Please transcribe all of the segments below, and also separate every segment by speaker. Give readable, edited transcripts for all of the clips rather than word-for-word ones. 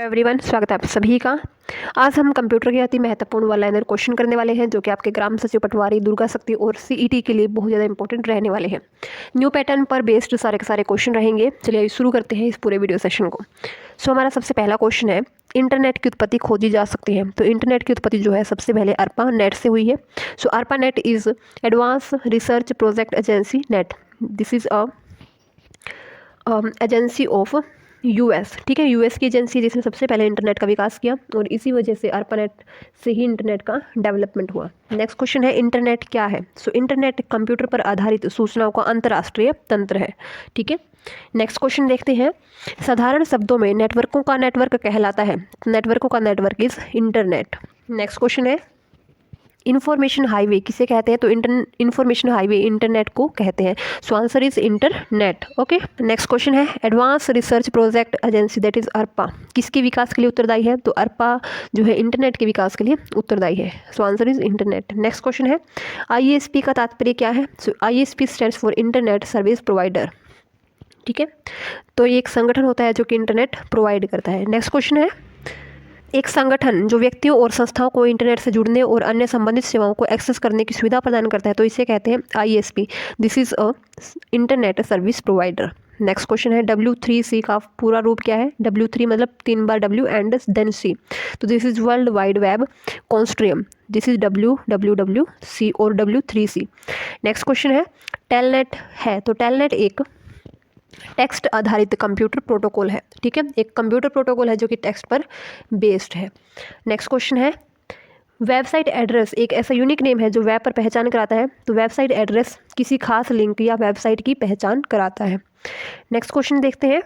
Speaker 1: Everyone, स्वागत है आप सभी का। आज हम कंप्यूटर के अति महत्वपूर्ण वन लाइनर क्वेश्चन करने वाले हैं जो कि आपके ग्राम सचिव, पटवारी, दुर्गा शक्ति और सीईटी के लिए बहुत ज़्यादा इंपॉर्टेंट रहने वाले हैं। न्यू पैटर्न पर बेस्ड सारे के सारे क्वेश्चन रहेंगे। चलिए शुरू करते हैं इस पूरे वीडियो सेशन को। हमारा सबसे पहला क्वेश्चन है, इंटरनेट की उत्पत्ति खोजी जा सकती है। तो इंटरनेट की उत्पत्ति जो है सबसे पहले अर्पा नेट से हुई है। Arpa net is advance research project agency net. This is a agency of US, ठीक है, यूएस की एजेंसी जिसने सबसे पहले इंटरनेट का विकास किया और इसी वजह से ARPANET से ही इंटरनेट का डेवलपमेंट हुआ। नेक्स्ट क्वेश्चन है, इंटरनेट क्या है। इंटरनेट कंप्यूटर पर आधारित सूचनाओं का अंतर्राष्ट्रीय तंत्र है, ठीक है। नेक्स्ट क्वेश्चन देखते हैं, साधारण शब्दों में नेटवर्कों का नेटवर्क कहलाता है। नेटवर्कों का network is internet. Next question है, इंफॉर्मेशन हाईवे किसे कहते हैं। तो इंफॉर्मेशन हाईवे इंटरनेट को कहते हैं। Answer is internet. Okay, next question है, advance research project agency that is ARPA किसके विकास के लिए उत्तरदायी है। तो अर्पा जो है इंटरनेट के विकास के लिए उत्तरदायी है। Answer is internet. Next question है, ISP का तात्पर्य क्या है। ISP stands for internet service provider, ठीक है। तो ये एक संगठन होता है जो कि इंटरनेट प्रोवाइड करता है। नेक्स्ट क्वेश्चन है, एक संगठन जो व्यक्तियों और संस्थाओं को इंटरनेट से जुड़ने और अन्य संबंधित सेवाओं को एक्सेस करने की सुविधा प्रदान करता है। तो इसे कहते हैं ISP। This is a internet service provider. Next question है, W3C का पूरा रूप क्या है। W3 मतलब 3 बार W एंड देन C। तो this is world wide web consortium. This is WWWC और W3C। नेक्स्ट क्वेश्चन है, टेलनेट है। तो टेलनेट एक टेक्स्ट आधारित कंप्यूटर प्रोटोकॉल है, ठीक है, एक कंप्यूटर प्रोटोकॉल है जो कि टेक्स्ट पर बेस्ड है। नेक्स्ट क्वेश्चन है, वेबसाइट एड्रेस एक ऐसा यूनिक नेम है जो वेब पर पहचान कराता है। तो वेबसाइट एड्रेस किसी खास लिंक या वेबसाइट की पहचान कराता है। नेक्स्ट क्वेश्चन देखते हैं।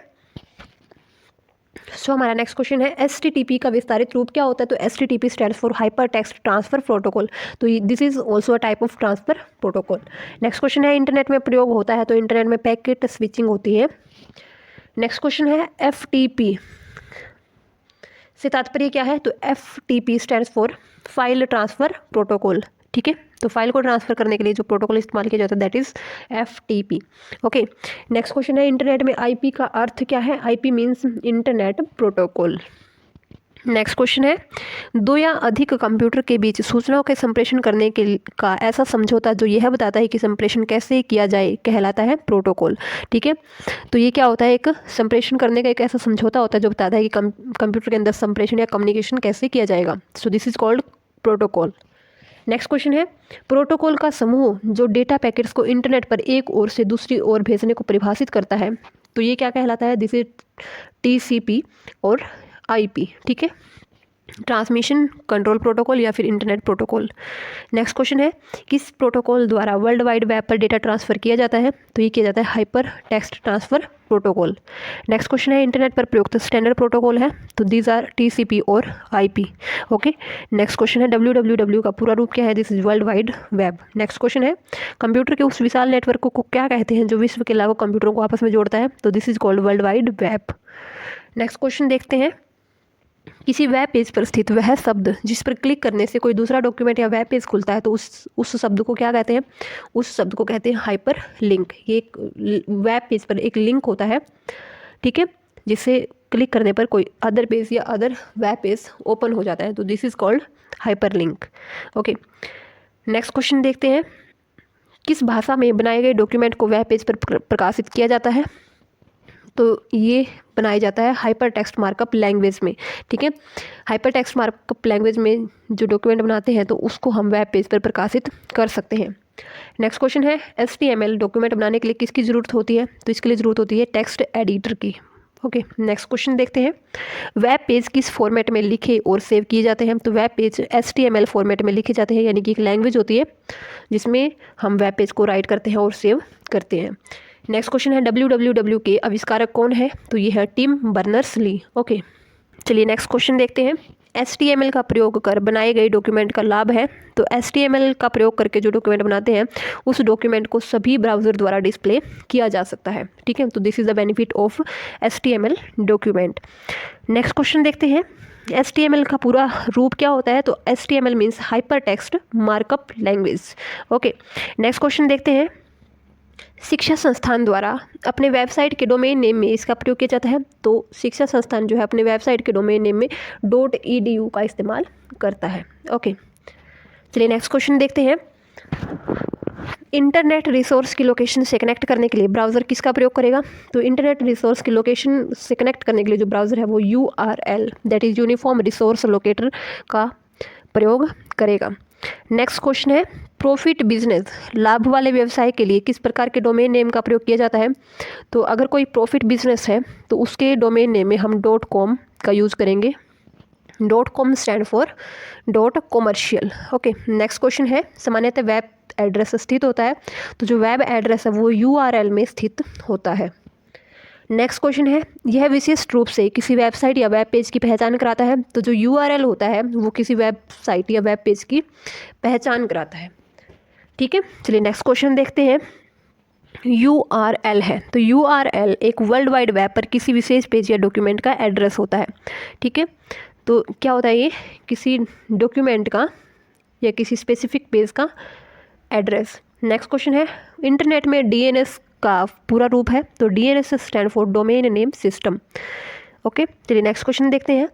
Speaker 1: हमारा नेक्स्ट क्वेश्चन है, HTTP का विस्तारित रूप क्या होता है। तो HTTP stands for hypertext transfer protocol. तो this is also a type of transfer protocol. Next question है, इंटरनेट में प्रयोग होता है। तो इंटरनेट में पैकेट स्विचिंग होती है। नेक्स्ट क्वेश्चन है, FTP से तात्पर्य क्या है। तो FTP stands for file transfer protocol, ठीक है। तो फाइल को ट्रांसफर करने के लिए जो प्रोटोकॉल इस्तेमाल किया जाता है that is FTP। Okay, next question है, इंटरनेट में IP का अर्थ क्या है। IP means internet protocol. Next question है, दो या अधिक कंप्यूटर के बीच सूचनाओं के संप्रेषण करने के का ऐसा समझौता जो यह बताता है कि संप्रेषण कैसे किया जाए कहलाता है प्रोटोकॉल, ठीक है। तो ये क्या होता है, एक संप्रेषण करने का एक ऐसा समझौता होता है जो बताता है कि कंप्यूटर के अंदर संप्रेषण या कम्युनिकेशन कैसे किया जाएगा। So this is called protocol. Next question है, प्रोटोकॉल का समूह जो डेटा पैकेट्स को इंटरनेट पर एक ओर से दूसरी ओर भेजने को परिभाषित करता है। तो ये क्या कहलाता है। दिस इज TCP और IP, ठीक है, ट्रांसमिशन कंट्रोल प्रोटोकॉल या फिर इंटरनेट प्रोटोकॉल। नेक्स्ट क्वेश्चन है, किस प्रोटोकॉल द्वारा वर्ल्ड वाइड वेब पर डेटा ट्रांसफर किया जाता है। तो ये किया जाता है hyper text transfer protocol. Next question है, इंटरनेट पर प्रयुक्त स्टैंडर्ड प्रोटोकॉल है। तो दीज आर TCP और IP। ओके, नेक्स्ट क्वेश्चन है, WWW का पूरा रूप क्या है। This is world wide web. Next question है, कंप्यूटर के उस विशाल नेटवर्क को क्या कहते हैं जो विश्व के लाखों कंप्यूटरों को आपस में जोड़ता है। तो this is called world wide web. Next question देखते हैं, किसी वेब पेज पर स्थित वह शब्द जिस पर क्लिक करने से कोई दूसरा डॉक्यूमेंट या वेब पेज खुलता है तो उस शब्द को क्या कहते हैं। उस शब्द को कहते हैं हाइपर लिंक। ये एक वेब पेज पर एक लिंक होता है, ठीक है, जिससे क्लिक करने पर कोई अदर पेज या अदर वेब पेज ओपन हो जाता है। तो this is called hyper link. Okay, next question देखते हैं, किस भाषा में बनाए गए डॉक्यूमेंट को वेब पेज पर प्रकाशित किया जाता है। तो ये बनाया जाता है हाइपर टेक्स्ट मार्कअप लैंग्वेज में, ठीक है। हाइपर टेक्स्ट मार्कअप लैंग्वेज में जो डॉक्यूमेंट बनाते हैं तो उसको हम वेब पेज पर प्रकाशित कर सकते हैं। नेक्स्ट क्वेश्चन है, HTML डॉक्यूमेंट बनाने के लिए किसकी ज़रूरत होती है। तो इसके लिए ज़रूरत होती है टेक्स्ट एडिटर की। ओके, नेक्स्ट क्वेश्चन देखते हैं, वेब पेज किस फॉर्मेट में लिखे और सेव किए जाते हैं। तो वेब पेज HTML फॉर्मेट में लिखे जाते हैं, यानी कि एक लैंग्वेज होती है जिसमें हम वेब पेज को राइट करते हैं और सेव करते हैं। नेक्स्ट क्वेश्चन है, WWW के आविष्कारक कौन है। तो ये है टिम बर्नर्स-ली। ओके, चलिए नेक्स्ट क्वेश्चन देखते हैं, HTML का प्रयोग कर बनाए गए डॉक्यूमेंट का लाभ है। तो HTML का प्रयोग करके जो डॉक्यूमेंट बनाते हैं उस डॉक्यूमेंट को सभी ब्राउज़र द्वारा डिस्प्ले किया जा सकता है, ठीक है। तो this is the benefit of HTML document. Next question देखते हैं, HTML का पूरा रूप क्या होता है। तो HTML means hyper text markup language. Okay, next question देखते हैं, शिक्षा संस्थान द्वारा अपने वेबसाइट के डोमेन नेम में इसका प्रयोग किया जाता है। तो शिक्षा संस्थान जो है अपने वेबसाइट के डोमेन नेम में .edu का इस्तेमाल करता है। ओके, चलिए नेक्स्ट क्वेश्चन देखते हैं। इंटरनेट रिसोर्स की लोकेशन से कनेक्ट करने के लिए ब्राउज़र किसका प्रयोग करेगा? तो इंटरनेट रिसोर्स की लोकेशन से कनेक्ट करने के लिए जो ब्राउज़र है वो URL that is uniform resource locator का प्रयोग करेगा। नेक्स्ट क्वेश्चन है, प्रॉफिट बिजनेस लाभ वाले व्यवसाय के लिए किस प्रकार के डोमेन नेम का प्रयोग किया जाता है? तो अगर कोई प्रॉफिट बिजनेस है तो उसके डोमेन नेम में हम .com का यूज़ करेंगे। .com stand for .commercial। Okay, next question है, सामान्यतः वेब एड्रेस स्थित होता है, तो जो वेब एड्रेस है वो URL में स्थित होता है। नेक्स्ट क्वेश्चन है, यह विशिष्ट रूप से किसी वेबसाइट या वेब पेज की पहचान कराता है। तो जो URL होता है वो किसी वेबसाइट या वेब पेज की पहचान कराता है। ठीक है, चलिए नेक्स्ट क्वेश्चन देखते हैं। URL है, तो URL एक वर्ल्ड वाइड वेब पर किसी विशेष पेज या डॉक्यूमेंट का एड्रेस होता है। ठीक है, तो क्या होता है ये? किसी डॉक्यूमेंट का या किसी स्पेसिफिक पेज का एड्रेस। नेक्स्ट क्वेश्चन है, इंटरनेट में DNS का पूरा रूप है, तो DNS stand for domain name system. Okay, चलिए नेक्स्ट क्वेश्चन देखते हैं।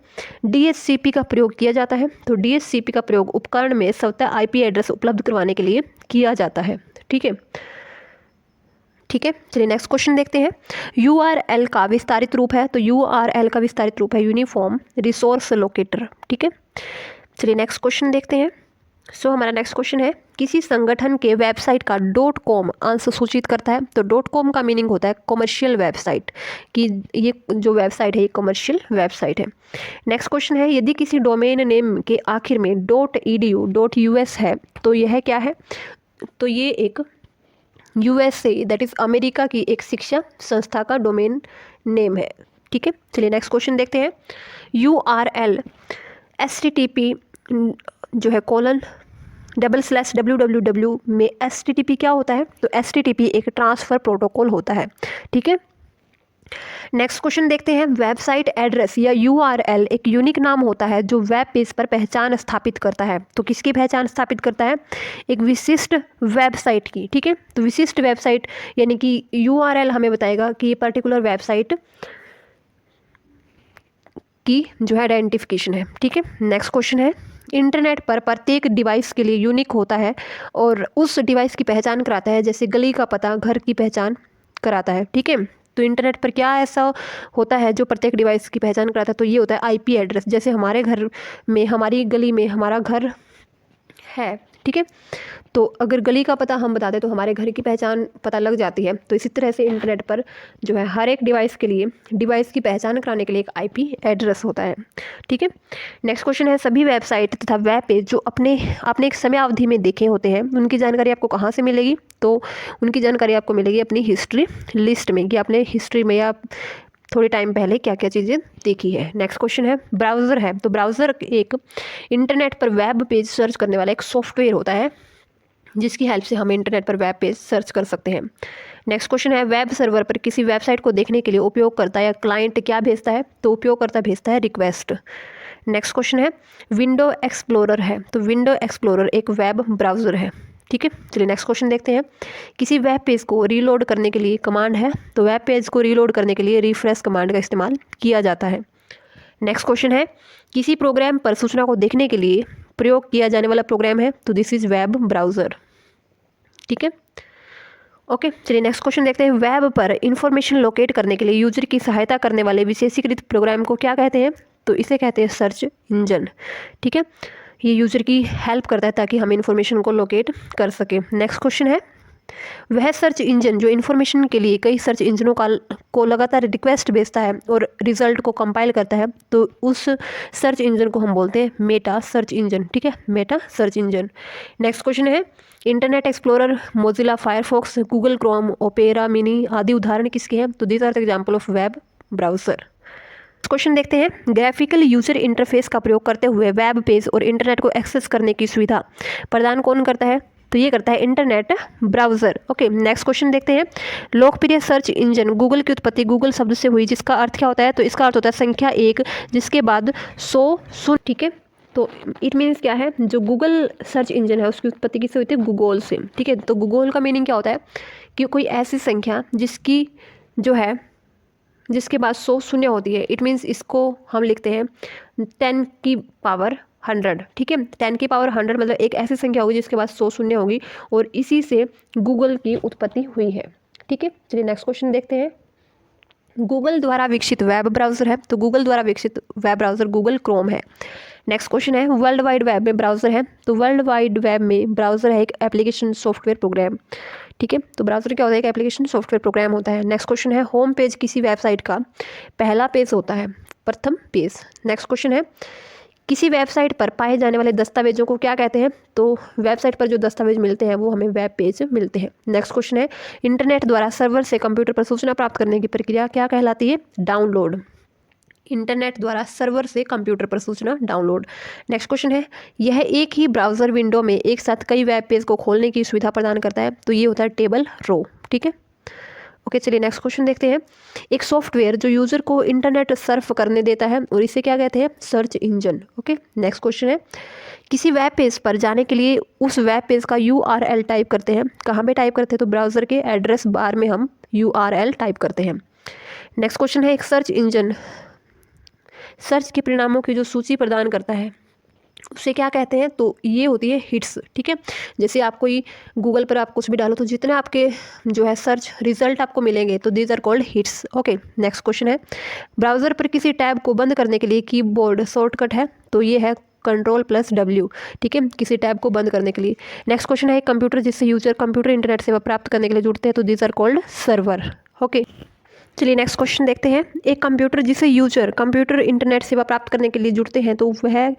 Speaker 1: DHCP का प्रयोग किया जाता है, तो DHCP का प्रयोग उपकरण में स्वतः IP एड्रेस उपलब्ध करवाने के लिए किया जाता है। ठीक है, चलिए नेक्स्ट क्वेश्चन देखते हैं। URL का विस्तारित रूप है, तो URL का विस्तारित रूप है यूनिफॉर्म रिसोर्स लोकेटर। ठीक है, चलिए नेक्स्ट क्वेश्चन देखते हैं। हमारा नेक्स्ट क्वेश्चन है, किसी संगठन के वेबसाइट का .com अंश सूचित करता है। तो .com का मीनिंग होता है कमर्शियल वेबसाइट, कि ये जो वेबसाइट है ये कमर्शियल वेबसाइट है। नेक्स्ट क्वेश्चन है, यदि किसी डोमेन नेम के आखिर में .edu .us है तो यह क्या है? तो ये एक USA दैट इज़ अमेरिका की एक शिक्षा संस्था का डोमेन नेम है। ठीक है, चलिए नेक्स्ट क्वेश्चन देखते हैं। URL HTTP जो है :/www में HTTP क्या होता है? तो HTTP एक ट्रांसफ़र प्रोटोकॉल होता है। ठीक है, नेक्स्ट क्वेश्चन देखते हैं। वेबसाइट एड्रेस या URL एक यूनिक नाम होता है जो वेब पेज पर पहचान स्थापित करता है। तो किसकी पहचान स्थापित करता है? एक विशिष्ट वेबसाइट की। ठीक है, तो विशिष्ट वेबसाइट यानी कि URL हमें बताएगा कि ये पर्टिकुलर वेबसाइट की जो है आइडेंटिफिकेशन है। ठीक है, नेक्स्ट क्वेश्चन है, इंटरनेट पर प्रत्येक डिवाइस के लिए यूनिक होता है और उस डिवाइस की पहचान कराता है, जैसे गली का पता घर की पहचान कराता है। ठीक है, तो इंटरनेट पर क्या ऐसा होता है जो प्रत्येक डिवाइस की पहचान कराता है? तो ये होता है IP एड्रेस। जैसे हमारे घर में, हमारी गली में हमारा घर है। ठीक है, तो अगर गली का पता हम बता दें तो हमारे घर की पहचान पता लग जाती है। तो इसी तरह से इंटरनेट पर जो है हर एक डिवाइस के लिए, डिवाइस की पहचान कराने के लिए एक IP एड्रेस होता है। ठीक है, नेक्स्ट क्वेश्चन है, सभी वेबसाइट तथा वेब पेज जो आपने एक समय अवधि में देखे होते हैं उनकी जानकारी आपको कहाँ से मिलेगी? तो उनकी जानकारी आपको मिलेगी अपनी हिस्ट्री लिस्ट में, कि आपने हिस्ट्री में या थोड़ी टाइम पहले क्या क्या चीज़ें देखी है। नेक्स्ट क्वेश्चन है, ब्राउज़र है, तो ब्राउज़र एक इंटरनेट पर वेब पेज सर्च करने वाला एक सॉफ्टवेयर होता है जिसकी हेल्प से हम इंटरनेट पर वेब पेज सर्च कर सकते हैं। नेक्स्ट क्वेश्चन है, वेब सर्वर पर किसी वेबसाइट को देखने के लिए उपयोगकर्ता या क्लाइंट क्या भेजता है? तो उपयोगकर्ता भेजता है रिक्वेस्ट। नेक्स्ट क्वेश्चन है, विंडो एक्सप्लोरर है, तो विंडो एक्सप्लोरर एक वेब ब्राउज़र है। ठीक है, चलिए नेक्स्ट क्वेश्चन देखते हैं। किसी वेब पेज को रीलोड करने के लिए कमांड है, तो वेब पेज को रीलोड करने के लिए रिफ्रेश कमांड का इस्तेमाल किया जाता है। नेक्स्ट क्वेश्चन है, किसी प्रोग्राम पर सूचना को देखने के लिए प्रयोग किया जाने वाला प्रोग्राम है, तो दिस इज़ वेब ब्राउज़र। ठीक है, ओके, चलिए नेक्स्ट क्वेश्चन देखते हैं। वेब पर इंफॉर्मेशन लोकेट करने के लिए यूजर की सहायता करने वाले विशेषीकृत प्रोग्राम को क्या कहते हैं? तो इसे कहते हैं सर्च इंजन। ठीक है, ये यूजर की हेल्प करता है ताकि हम इंफॉर्मेशन को लोकेट कर सकें। नेक्स्ट क्वेश्चन है, वह सर्च इंजन जो इन्फॉर्मेशन के लिए कई सर्च इंजनों को लगातार रिक्वेस्ट भेजता है और रिजल्ट को कंपाइल करता है, तो उस सर्च इंजन को हम बोलते हैं मेटा सर्च इंजन। ठीक है, meta search engine. Next question है, internet explorer, Mozilla Firefox, Google Chrome, Opera mini आदि उदाहरण किसके हैं? तो these are the example of web browser. Question देखते हैं, ग्राफिकल यूजर इंटरफेस का प्रयोग करते हुए वेब पेज और इंटरनेट को एक्सेस करने की सुविधा प्रदान कौन करता है? तो ये करता है internet browser. Okay, next question देखते हैं। लोकप्रिय सर्च इंजन गूगल की उत्पत्ति गूगल शब्द से हुई, जिसका अर्थ क्या होता है? तो इसका अर्थ होता है संख्या 1 जिसके बाद 100। ठीक है, तो इट मीन्स क्या है, जो गूगल सर्च इंजन है उसकी उत्पत्ति किससे हुई थी? गूगल से। ठीक है, तो गूगल का मीनिंग क्या होता है कि कोई ऐसी संख्या जिसके बाद 100 शून्य होती है, इट मीन्स इसको हम लिखते हैं 10 की पावर 100, ठीक है। 10 की पावर 100 मतलब एक ऐसी संख्या होगी जिसके बाद 100 शून्य होगी, और इसी से गूगल की उत्पत्ति हुई है, ठीक है। चलिए नेक्स्ट क्वेश्चन देखते हैं। गूगल द्वारा विकसित वेब ब्राउज़र है, तो गूगल द्वारा विकसित वेब ब्राउज़र गूगल क्रोम है। नेक्स्ट क्वेश्चन है, वर्ल्ड वाइड वेब में ब्राउज़र है, तो वर्ल्ड वाइड वेब में ब्राउज़र है एक एप्लीकेशन सॉफ्टवेयर प्रोग्राम, ठीक है। तो ब्राउज़र क्या होता है? एक एप्लीकेशन सॉफ्टवेयर प्रोग्राम होता है। नेक्स्ट क्वेश्चन है, होम पेज किसी वेबसाइट का पहला पेज होता है, प्रथम पेज। नेक्स्ट क्वेश्चन है, किसी वेबसाइट पर पाए जाने वाले दस्तावेजों को क्या कहते हैं? तो वेबसाइट पर जो दस्तावेज मिलते हैं वो हमें वेब पेज मिलते हैं। नेक्स्ट क्वेश्चन है, इंटरनेट द्वारा सर्वर से कंप्यूटर पर सूचना प्राप्त करने की प्रक्रिया क्या कहलाती है? डाउनलोड। इंटरनेट द्वारा सर्वर से कंप्यूटर पर सूचना डाउनलोड। नेक्स्ट क्वेश्चन है, यह एक ही ब्राउज़र विंडो में एक साथ कई वेब पेज को खोलने की सुविधा प्रदान करता है, तो ये होता है टेबल रो, ठीक है। ओके, चलिए नेक्स्ट क्वेश्चन देखते हैं। एक सॉफ्टवेयर जो यूज़र को इंटरनेट सर्फ करने देता है और इसे क्या कहते हैं? Search engine. Okay, next question है, किसी वेब पेज पर जाने के लिए उस वेब पेज का URL टाइप करते हैं, कहाँ पे टाइप करते हैं? तो ब्राउज़र के एड्रेस बार में हम URL टाइप करते हैं। नेक्स्ट क्वेश्चन है, एक सर्च इंजन सर्च के परिणामों की जो सूची प्रदान करता है उसे क्या कहते हैं? तो ये होती है हिट्स, ठीक है। जैसे आप कोई गूगल पर आप कुछ भी डालो तो जितने आपके जो है सर्च रिजल्ट आपको मिलेंगे, तो these are called hits. Okay, next question है, ब्राउज़र पर किसी टैब को बंद करने के लिए कीबोर्ड शॉर्टकट है, तो ये है Ctrl+W, ठीक है, किसी टैब को बंद करने के लिए। नेक्स्ट क्वेश्चन है, कंप्यूटर जिससे यूजर कंप्यूटर इंटरनेट सेवा प्राप्त करने के लिए जुड़ते हैं, तो these are called server. Okay, चलिए नेक्स्ट क्वेश्चन देखते हैं। एक कंप्यूटर जिसे यूजर कंप्यूटर इंटरनेट सेवा प्राप्त करने के लिए जुड़ते हैं, तो वह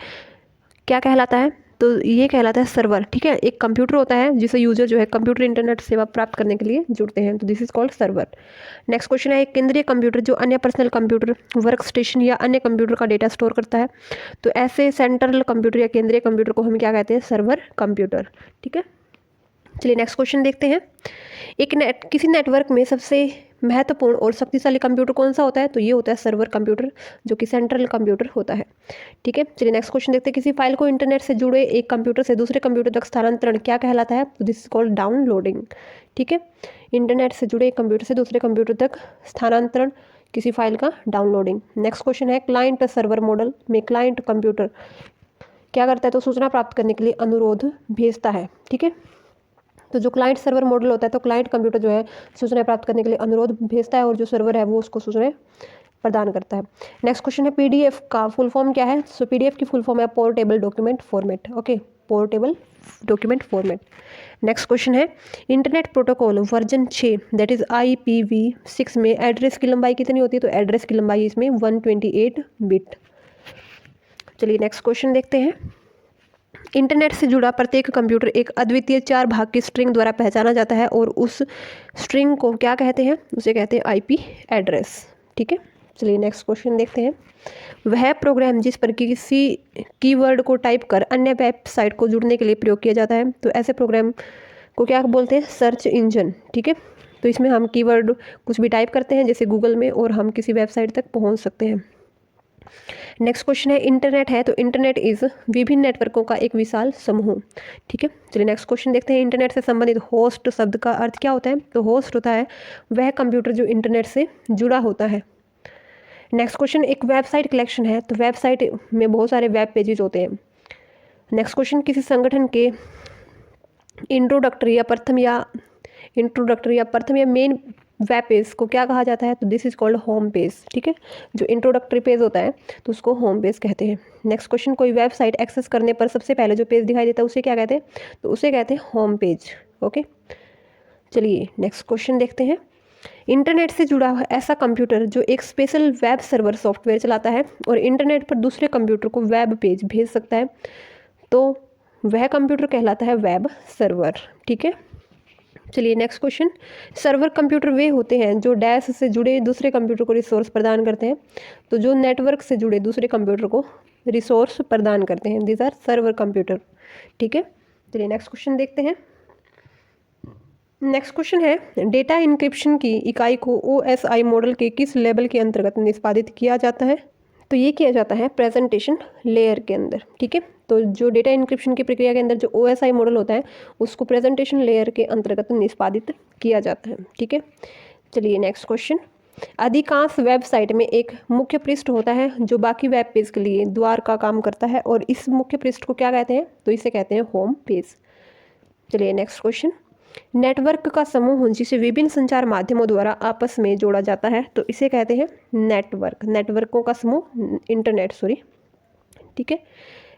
Speaker 1: क्या कहलाता है? तो ये कहलाता है सर्वर, ठीक है। एक कंप्यूटर होता है जिसे यूजर जो है कंप्यूटर इंटरनेट सेवा प्राप्त करने के लिए जुड़ते हैं, तो this is called server. Next question है, एक केंद्रीय कंप्यूटर जो अन्य पर्सनल कंप्यूटर, वर्क स्टेशन या अन्य कंप्यूटर का डेटा स्टोर करता है, तो ऐसे सेंट्रल कंप्यूटर या केंद्रीय कंप्यूटर को हम क्या कहते हैं? सर्वर कंप्यूटर, ठीक है। चलिए नेक्स्ट क्वेश्चन देखते हैं। किसी नेटवर्क में सबसे महत्वपूर्ण और शक्तिशाली कंप्यूटर कौन सा होता है? तो ये होता है सर्वर कंप्यूटर, जो कि सेंट्रल कंप्यूटर होता है, ठीक है। चलिए नेक्स्ट क्वेश्चन देखते हैं। किसी फाइल को इंटरनेट से जुड़े एक कंप्यूटर से दूसरे कंप्यूटर तक स्थानांतरण क्या कहलाता है? तो दिस इज कॉल्ड डाउनलोडिंग, ठीक है। इंटरनेट से जुड़े एक कंप्यूटर से दूसरे कंप्यूटर तक स्थानांतरण किसी फाइल का डाउनलोडिंग। नेक्स्ट क्वेश्चन है, क्लाइंट सर्वर मॉडल में क्लाइंट कंप्यूटर क्या करता है? तो सूचना प्राप्त करने के लिए अनुरोध भेजता है, ठीक है। तो जो क्लाइंट सर्वर मॉडल होता है, तो क्लाइंट कंप्यूटर जो है सूचना प्राप्त करने के लिए अनुरोध भेजता है और जो सर्वर है वो उसको सूचना प्रदान करता है। नेक्स्ट क्वेश्चन है, PDF का फुल फॉर्म क्या है? सो PDF की फुल फॉर्म है portable document format. Okay, portable document format. Next question है, internet protocol version 6 that is IPv6 में एड्रेस की लंबाई कितनी होती है? तो एड्रेस की लंबाई इसमें 128 बिट। चलिए नेक्स्ट क्वेश्चन देखते हैं। इंटरनेट से जुड़ा प्रत्येक कंप्यूटर एक अद्वितीय 4 भाग की स्ट्रिंग द्वारा पहचाना जाता है और उस स्ट्रिंग को क्या कहते हैं? उसे कहते हैं IP एड्रेस, ठीक है। चलिए नेक्स्ट क्वेश्चन देखते हैं। वह प्रोग्राम जिस पर किसी कीवर्ड को टाइप कर अन्य वेबसाइट को जुड़ने के लिए प्रयोग किया जाता है, तो ऐसे प्रोग्राम को क्या बोलते हैं? सर्च इंजन, ठीक है। तो इसमें हम कीवर्ड कुछ भी टाइप करते हैं जैसे गूगल में, और हम किसी वेबसाइट तक पहुँच सकते हैं। नेक्स्ट क्वेश्चन है, इंटरनेट है, तो इंटरनेट इज विभिन्न नेटवर्कों का एक विशाल समूह, ठीक है। चलिए नेक्स्ट क्वेश्चन देखते हैं। इंटरनेट से संबंधित होस्ट शब्द का अर्थ क्या होता है? तो होस्ट होता है वह कंप्यूटर जो इंटरनेट से जुड़ा होता है। नेक्स्ट क्वेश्चन, एक वेबसाइट कलेक्शन है, तो वेबसाइट में बहुत सारे वेब पेजेस होते हैं। नेक्स्ट क्वेश्चन, किसी संगठन के इंट्रोडक्टरी या प्रथम या मेन वेब पेज को क्या कहा जाता है? तो this is called home page, ठीक है। जो इंट्रोडक्टरी पेज होता है तो उसको होम पेज कहते हैं। नेक्स्ट क्वेश्चन, कोई वेबसाइट एक्सेस करने पर सबसे पहले जो पेज दिखाई देता है उसे क्या कहते हैं? तो उसे कहते हैं होम पेज। ओके, चलिए नेक्स्ट क्वेश्चन देखते हैं। इंटरनेट से जुड़ा हुआ ऐसा कंप्यूटर जो एक स्पेशल वेब सर्वर सॉफ्टवेयर चलाता है और इंटरनेट पर दूसरे कंप्यूटर को वेब पेज भेज सकता है, तो वह कंप्यूटर कहलाता है वेब सर्वर, ठीक है। चलिए नेक्स्ट क्वेश्चन, सर्वर कंप्यूटर वे होते हैं जो डैश से जुड़े दूसरे कंप्यूटर को रिसोर्स प्रदान करते हैं, तो जो नेटवर्क से जुड़े दूसरे कंप्यूटर को रिसोर्स प्रदान करते हैं, दीज आर सर्वर कंप्यूटर, ठीक है। चलिए नेक्स्ट क्वेश्चन देखते हैं। नेक्स्ट क्वेश्चन है, डेटा इंक्रिप्शन की इकाई को OSI मॉडल के किस लेवल के अंतर्गत निष्पादित किया जाता है? तो ये किया जाता है प्रेजेंटेशन लेयर के अंदर, ठीक है। तो जो डेटा इंक्रिप्शन की प्रक्रिया के अंदर जो OSI मॉडल होता है उसको प्रेजेंटेशन लेयर के अंतर्गत निष्पादित किया जाता है, ठीक है। चलिए नेक्स्ट क्वेश्चन। अधिकांश वेबसाइट में एक मुख्य पृष्ठ होता है जो बाकी वेब पेज के लिए द्वार का काम करता है, और इस मुख्य पृष्ठ को क्या कहते हैं? तो इसे कहते हैं होम पेज। चलिए नेक्स्ट क्वेश्चन। नेटवर्क का समूह जिसे विभिन्न संचार माध्यमों द्वारा आपस में जोड़ा जाता है, तो इसे कहते हैं नेटवर्क। नेटवर्कों का समूह, इंटरनेट, सॉरी, ठीक है।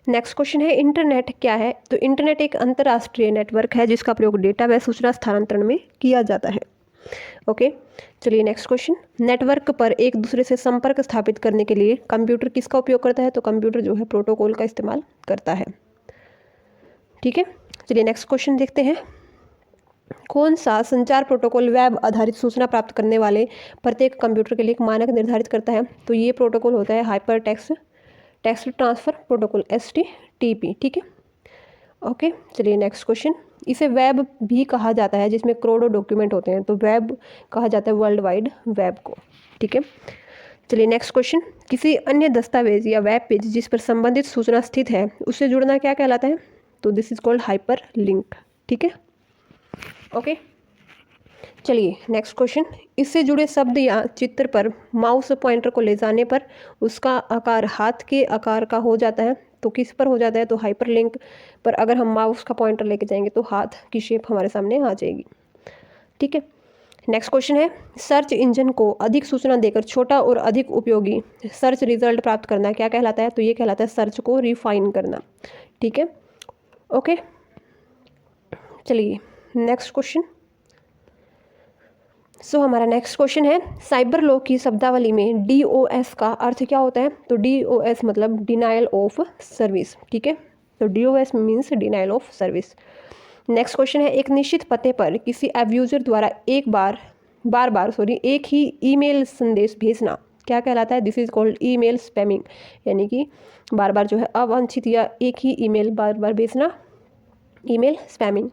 Speaker 1: नेक्स्ट क्वेश्चन है इंटरनेट क्या है? तो इंटरनेट एक अंतर्राष्ट्रीय नेटवर्क है जिसका प्रयोग डेटा व सूचना स्थानांतरण में किया जाता है। ओके, चलिए नेक्स्ट क्वेश्चन। नेटवर्क पर एक दूसरे से संपर्क स्थापित करने के लिए कंप्यूटर किसका उपयोग करता है? तो कंप्यूटर जो है प्रोटोकॉल का इस्तेमाल करता है, ठीक है। चलिए नेक्स्ट क्वेश्चन देखते हैं। कौन सा संचार प्रोटोकॉल वेब आधारित सूचना प्राप्त करने वाले प्रत्येक कंप्यूटर के लिए एक मानक निर्धारित करता है? तो ये प्रोटोकॉल होता है hyper text transfer protocol, HTTP, ठीक है। ओके, चलिए नेक्स्ट क्वेश्चन। इसे वेब भी कहा जाता है जिसमें करोड़ों डॉक्यूमेंट होते हैं, तो वेब कहा जाता है वर्ल्ड वाइड वेब को, ठीक है। चलिए नेक्स्ट क्वेश्चन। किसी अन्य दस्तावेज या वेब पेज जिस पर संबंधित सूचना स्थित है उससे जुड़ना क्या कहलाता है? तो this is called hyper link, ठीक है। ओके, चलिए नेक्स्ट क्वेश्चन। इससे जुड़े शब्द या चित्र पर माउस पॉइंटर को ले जाने पर उसका आकार हाथ के आकार का हो जाता है, तो किस पर हो जाता है? तो हाइपरलिंक पर अगर हम माउस का पॉइंटर लेके जाएंगे तो हाथ की शेप हमारे सामने आ जाएगी, ठीक है। नेक्स्ट क्वेश्चन है सर्च इंजन को अधिक सूचना देकर छोटा और अधिक उपयोगी सर्च रिजल्ट प्राप्त करना क्या कहलाता है? तो ये कहलाता है सर्च को रिफाइन करना, ठीक है। ओके, चलिए नेक्स्ट क्वेश्चन। सो हमारा नेक्स्ट क्वेश्चन है साइबर लॉ की शब्दावली में DOS का अर्थ क्या होता है? तो DOS मतलब डिनाइल ऑफ सर्विस, ठीक है। तो DOS means denial of service. Next question है एक निश्चित पते पर किसी एब यूजर द्वारा बार बार एक ही ईमेल संदेश भेजना क्या कहलाता है? This is called email spamming, यानी कि बार बार जो है अवांछित या एक ही ईमेल बार बार भेजना, ईमेल स्पैमिंग,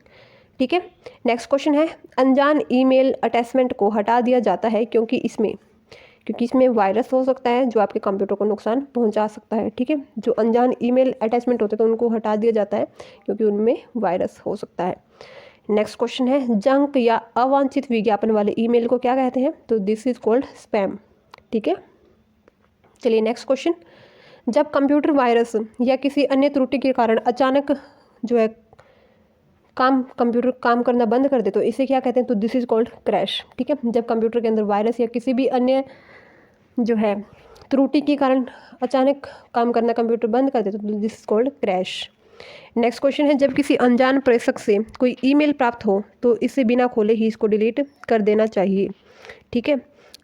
Speaker 1: ठीक है। नेक्स्ट क्वेश्चन है अनजान ईमेल अटैचमेंट को हटा दिया जाता है क्योंकि इसमें वायरस हो सकता है जो आपके कंप्यूटर को नुकसान पहुंचा सकता है, ठीक है। जो अनजान ईमेल अटैचमेंट होते हैं तो उनको हटा दिया जाता है क्योंकि उनमें वायरस हो सकता है। नेक्स्ट क्वेश्चन है जंक या अवांछित विज्ञापन वाले ईमेल को क्या कहते हैं? तो दिस इज कॉल्ड स्पैम, ठीक है। चलिए नेक्स्ट क्वेश्चन। जब कंप्यूटर वायरस या किसी अन्य त्रुटि के कारण अचानक जो है कंप्यूटर काम करना बंद कर दे तो इसे क्या कहते हैं? तो दिस इज कॉल्ड क्रैश, ठीक है। जब कंप्यूटर के अंदर वायरस या किसी भी अन्य जो है त्रुटि के कारण अचानक काम करना कंप्यूटर बंद कर दे तो this is called crash. Next question है जब किसी अनजान प्रेषक से कोई ईमेल प्राप्त हो तो इसे बिना खोले ही इसको डिलीट कर देना चाहिए, ठीक है।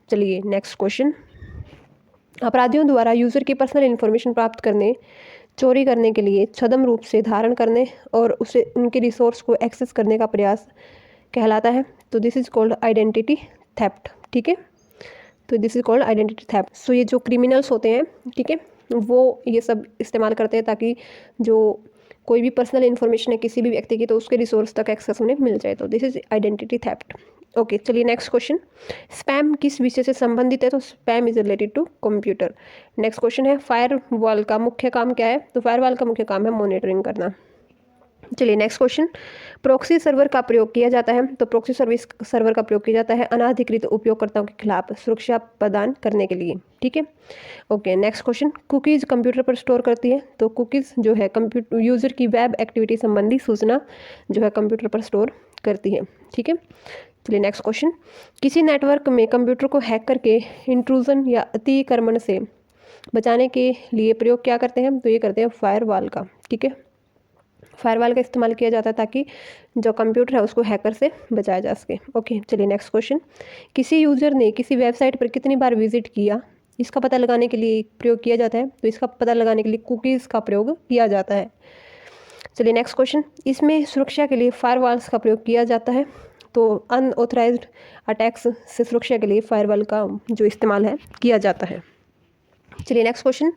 Speaker 1: चलिए नेक्स्ट क्वेश्चन। अपराधियों द्वारा यूज़र की पर्सनल इन्फॉर्मेशन प्राप्त करने, चोरी करने के लिए छद्म रूप से धारण करने और उसे उनके रिसोर्स को एक्सेस करने का प्रयास कहलाता है, तो this is called identity theft, ठीक है। तो this is called identity theft. So ये जो क्रिमिनल्स होते हैं, ठीक है, वो ये सब इस्तेमाल करते हैं ताकि जो कोई भी पर्सनल इन्फॉर्मेशन है किसी भी व्यक्ति की तो उसके रिसोर्स तक एक्सेस उन्हें मिल जाए, तो this is identity theft. Okay, चलिए नेक्स्ट क्वेश्चन। स्पैम किस विषय से संबंधित है? तो spam is related to computer. Next question है फायरवॉल का मुख्य काम क्या है? तो फायरवॉल का मुख्य काम है मॉनिटरिंग करना। चलिए नेक्स्ट क्वेश्चन। प्रॉक्सी सर्वर का प्रयोग किया जाता है, तो प्रॉक्सी सर्वर का प्रयोग किया जाता है अनाधिकृत उपयोगकर्ताओं के खिलाफ सुरक्षा प्रदान करने के लिए, ठीक है। Okay, next question. Cookies computer पर स्टोर करती है, तो कुकीज़ जो है कंप्यूटर यूज़र की वेब एक्टिविटी संबंधी सूचना जो है कंप्यूटर पर स्टोर करती है, ठीक है। चलिए नेक्स्ट क्वेश्चन। किसी नेटवर्क में कंप्यूटर को हैक करके इंट्रूजन या अतिक्रमण से बचाने के लिए प्रयोग क्या करते हैं? तो ये करते हैं फायरवॉल का, ठीक है। फायरवॉल का इस्तेमाल किया जाता है ताकि जो कंप्यूटर है उसको हैकर से बचाया जा सके। ओके, चलिए नेक्स्ट क्वेश्चन। किसी यूज़र ने किसी वेबसाइट पर कितनी बार विजिट किया इसका पता लगाने के लिए प्रयोग किया जाता है, तो इसका पता लगाने के लिए कुकीज़ का प्रयोग किया जाता है। चलिए नेक्स्ट क्वेश्चन। इसमें सुरक्षा के लिए फायरवॉल्स का प्रयोग किया जाता है, तो अनऑथराइज्ड अटैक्स से सुरक्षा के लिए फायरवॉल का जो इस्तेमाल है किया जाता है। चलिए नेक्स्ट क्वेश्चन।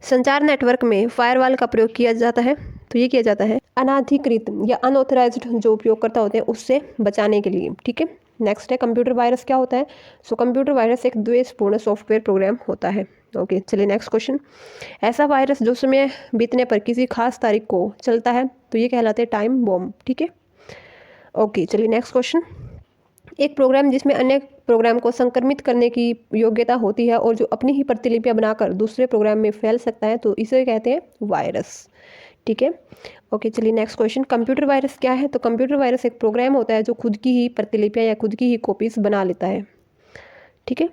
Speaker 1: संचार नेटवर्क में फायरवॉल का प्रयोग किया जाता है, तो ये किया जाता है अनाधिकृत या अनऑथराइज्ड जो उपयोगकर्ता होते हैं उससे बचाने के लिए, ठीक है। नेक्स्ट है कंप्यूटर वायरस क्या होता है? सो कंप्यूटर वायरस एक द्वेषपूर्ण सॉफ्टवेयर प्रोग्राम होता है, ओके चलिए नेक्स्ट क्वेश्चन। ऐसा वायरस जो समय बीतने पर किसी खास तारीख को चलता है तो ये कहलाते हैं टाइम बॉम्ब। ठीक है, ओके चलिए नेक्स्ट क्वेश्चन। एक प्रोग्राम जिसमें अन्य प्रोग्राम को संक्रमित करने की योग्यता होती है और जो अपनी ही प्रतिलिपियां बनाकर दूसरे प्रोग्राम में फैल सकता है तो इसे कहते हैं वायरस। ठीक है, ओके चलिए नेक्स्ट क्वेश्चन। कंप्यूटर वायरस क्या है? तो कंप्यूटर वायरस एक प्रोग्राम होता है जो खुद की ही प्रतिलिपियां या खुद की ही कॉपीज बना लेता है। ठीक है,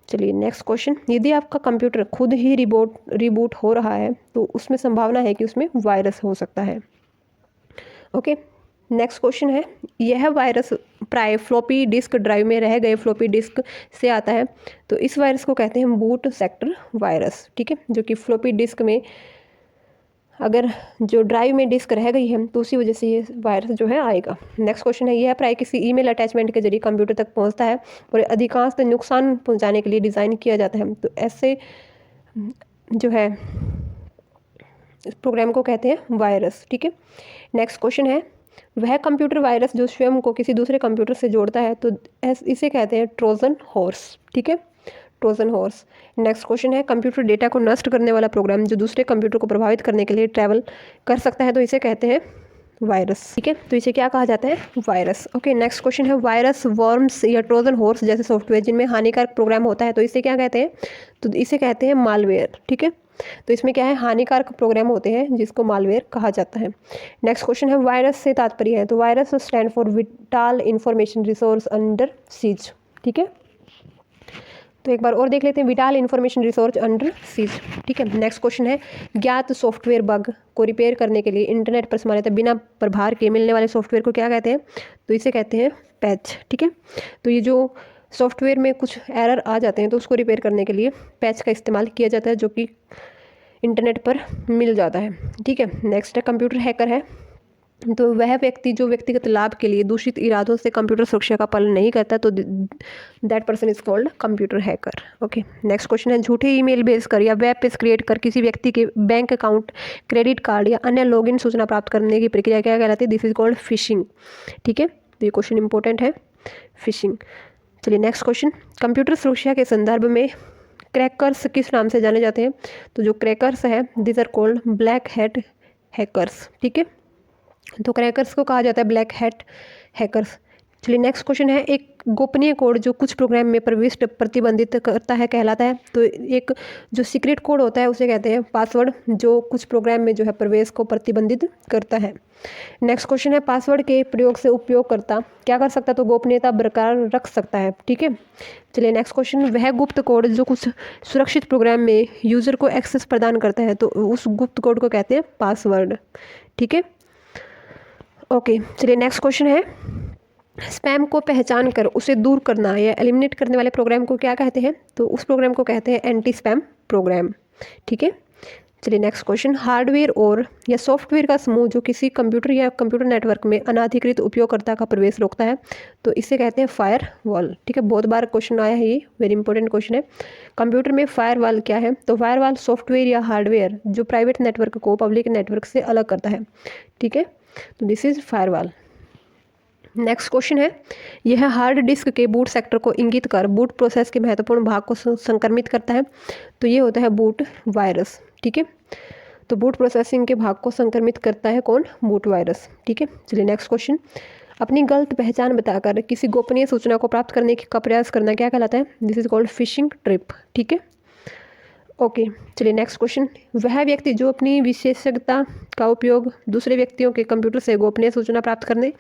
Speaker 1: चलिए नेक्स्ट क्वेश्चन। यदि आपका कंप्यूटर खुद ही रिबूट हो रहा है तो उसमें संभावना है कि उसमें वायरस हो सकता है। ओके नेक्स्ट क्वेश्चन है, यह वायरस प्राय फ्लॉपी डिस्क ड्राइव में रह गए फ्लॉपी डिस्क से आता है तो इस वायरस को कहते हैं बूट सेक्टर वायरस। ठीक है, जो कि फ्लॉपी डिस्क में अगर जो ड्राइव में डिस्क रह गई है तो उसी वजह से ये वायरस जो है आएगा। नेक्स्ट क्वेश्चन है, यह प्राय किसी ईमेल अटैचमेंट के जरिए कंप्यूटर तक पहुंचता है और अधिकांश नुकसान पहुंचाने के लिए डिज़ाइन किया जाता है तो ऐसे जो है इस प्रोग्राम को कहते हैं वायरस। ठीक है, नेक्स्ट क्वेश्चन है, वह कंप्यूटर वायरस जो स्वयं को किसी दूसरे कंप्यूटर से जोड़ता है तो इसे कहते हैं ट्रोजन हॉर्स। ठीक है, ट्रोजन हॉर्स। नेक्स्ट क्वेश्चन है, कंप्यूटर डेटा को नष्ट करने वाला प्रोग्राम जो दूसरे कंप्यूटर को प्रभावित करने के लिए ट्रैवल कर सकता है तो इसे कहते हैं वायरस। ठीक है, तो इसे क्या कहा जाता है? वायरस। ओके नेक्स्ट क्वेश्चन है, वायरस वर्म्स या ट्रोजन हॉर्स जैसे सॉफ्टवेयर जिनमें हानिकारक प्रोग्राम होता है तो इसे क्या कहते हैं? तो इसे कहते हैं मालवेयर। ठीक है, तो इसमें क्या है, हानिकारक प्रोग्राम होते हैं जिसको मालवेयर कहा जाता है। नेक्स्ट क्वेश्चन है, वायरस से तात्पर्य है? तो virus stand for vital information resource under seize. ठीक है, तो एक बार और देख लेते हैं, vital information resource under seize. ठीक है, नेक्स्ट क्वेश्चन है, ज्ञात सॉफ्टवेयर बग को रिपेयर करने के लिए इंटरनेट पर सामान्यतः बिना प्रभार के मिलने वाले सॉफ्टवेयर को क्या कहते हैं? तो इसे कहते हैं पैच। ठीक है, तो ये जो सॉफ्टवेयर में कुछ एरर आ जाते हैं तो उसको रिपेयर करने के लिए पैच का इस्तेमाल किया जाता है जो कि इंटरनेट पर मिल जाता है। ठीक है, नेक्स्ट है, कंप्यूटर हैकर है तो वह व्यक्ति जो व्यक्तिगत लाभ के लिए दूषित इरादों से कंप्यूटर सुरक्षा का पालन नहीं करता तो that person is called computer hacker. Okay next question है, झूठे ईमेल भेजकर या वेब पेज क्रिएट कर किसी व्यक्ति के बैंक अकाउंट, क्रेडिट कार्ड या अन्य लॉगिन सूचना प्राप्त करने की प्रक्रिया क्या कहलाती है? This is called fishing. ठीक है, तो ये क्वेश्चन इंपॉर्टेंट है, फिशिंग। चलिए नेक्स्ट क्वेश्चन, कंप्यूटर सुरक्षा के संदर्भ में क्रैकर्स किस नाम से जाने जाते हैं? तो जो क्रैकर्स हैं this are called black hat hackers. ठीक है, तो क्रैकर्स को कहा जाता है ब्लैक हैट हैकर्स। चलिए नेक्स्ट क्वेश्चन है, एक गोपनीय कोड जो कुछ प्रोग्राम में प्रविष्ट प्रतिबंधित करता है कहलाता है? तो एक जो सीक्रेट कोड होता है उसे कहते हैं पासवर्ड, जो कुछ प्रोग्राम में जो है प्रवेश को प्रतिबंधित करता है। नेक्स्ट क्वेश्चन है, पासवर्ड के प्रयोग से उपयोगकर्ता क्या कर सकता है? तो गोपनीयता बरकरार रख सकता है। ठीक है, चलिए नेक्स्ट क्वेश्चन, वह गुप्त कोड जो कुछ सुरक्षित प्रोग्राम में यूज़र को एक्सेस प्रदान करता है तो उस गुप्त कोड को कहते हैं पासवर्ड। ठीक है, ओके चलिए नेक्स्ट क्वेश्चन है, स्पैम को पहचान कर उसे दूर करना या एलिमिनेट करने वाले प्रोग्राम को क्या कहते हैं? तो उस प्रोग्राम को कहते हैं एंटी स्पैम प्रोग्राम। ठीक है, चलिए नेक्स्ट क्वेश्चन, हार्डवेयर और या सॉफ्टवेयर का समूह जो किसी कंप्यूटर या कंप्यूटर नेटवर्क में अनाधिकृत उपयोगकर्ता का प्रवेश रोकता है तो इसे कहते हैं फायरवॉल। ठीक है, बहुत बार क्वेश्चन आया है, ये वेरी इंपॉर्टेंट क्वेश्चन है। कंप्यूटर में फायरवॉल क्या है? तो फायरवॉल सॉफ्टवेयर या हार्डवेयर जो प्राइवेट नेटवर्क को पब्लिक नेटवर्क से अलग करता है। ठीक है, तो this is firewall. Next question है, यह हार्ड डिस्क के बूट सेक्टर को इंगित कर बूट प्रोसेस के महत्वपूर्ण भाग को संक्रमित करता है तो ये होता है बूट वायरस। ठीक है, तो बूट प्रोसेसिंग के भाग को संक्रमित करता है कौन? Boot virus. ठीक है, चलिए नेक्स्ट क्वेश्चन, अपनी गलत पहचान बताकर किसी गोपनीय सूचना को प्राप्त करने का प्रयास करना क्या कहलाता है? This is called fishing trip. ठीक है, ओके चलिए नेक्स्ट क्वेश्चन, वह व्यक्ति जो अपनी विशेषज्ञता का उपयोग दूसरे व्यक्तियों के कंप्यूटर से गोपनीय सूचना प्राप्त करने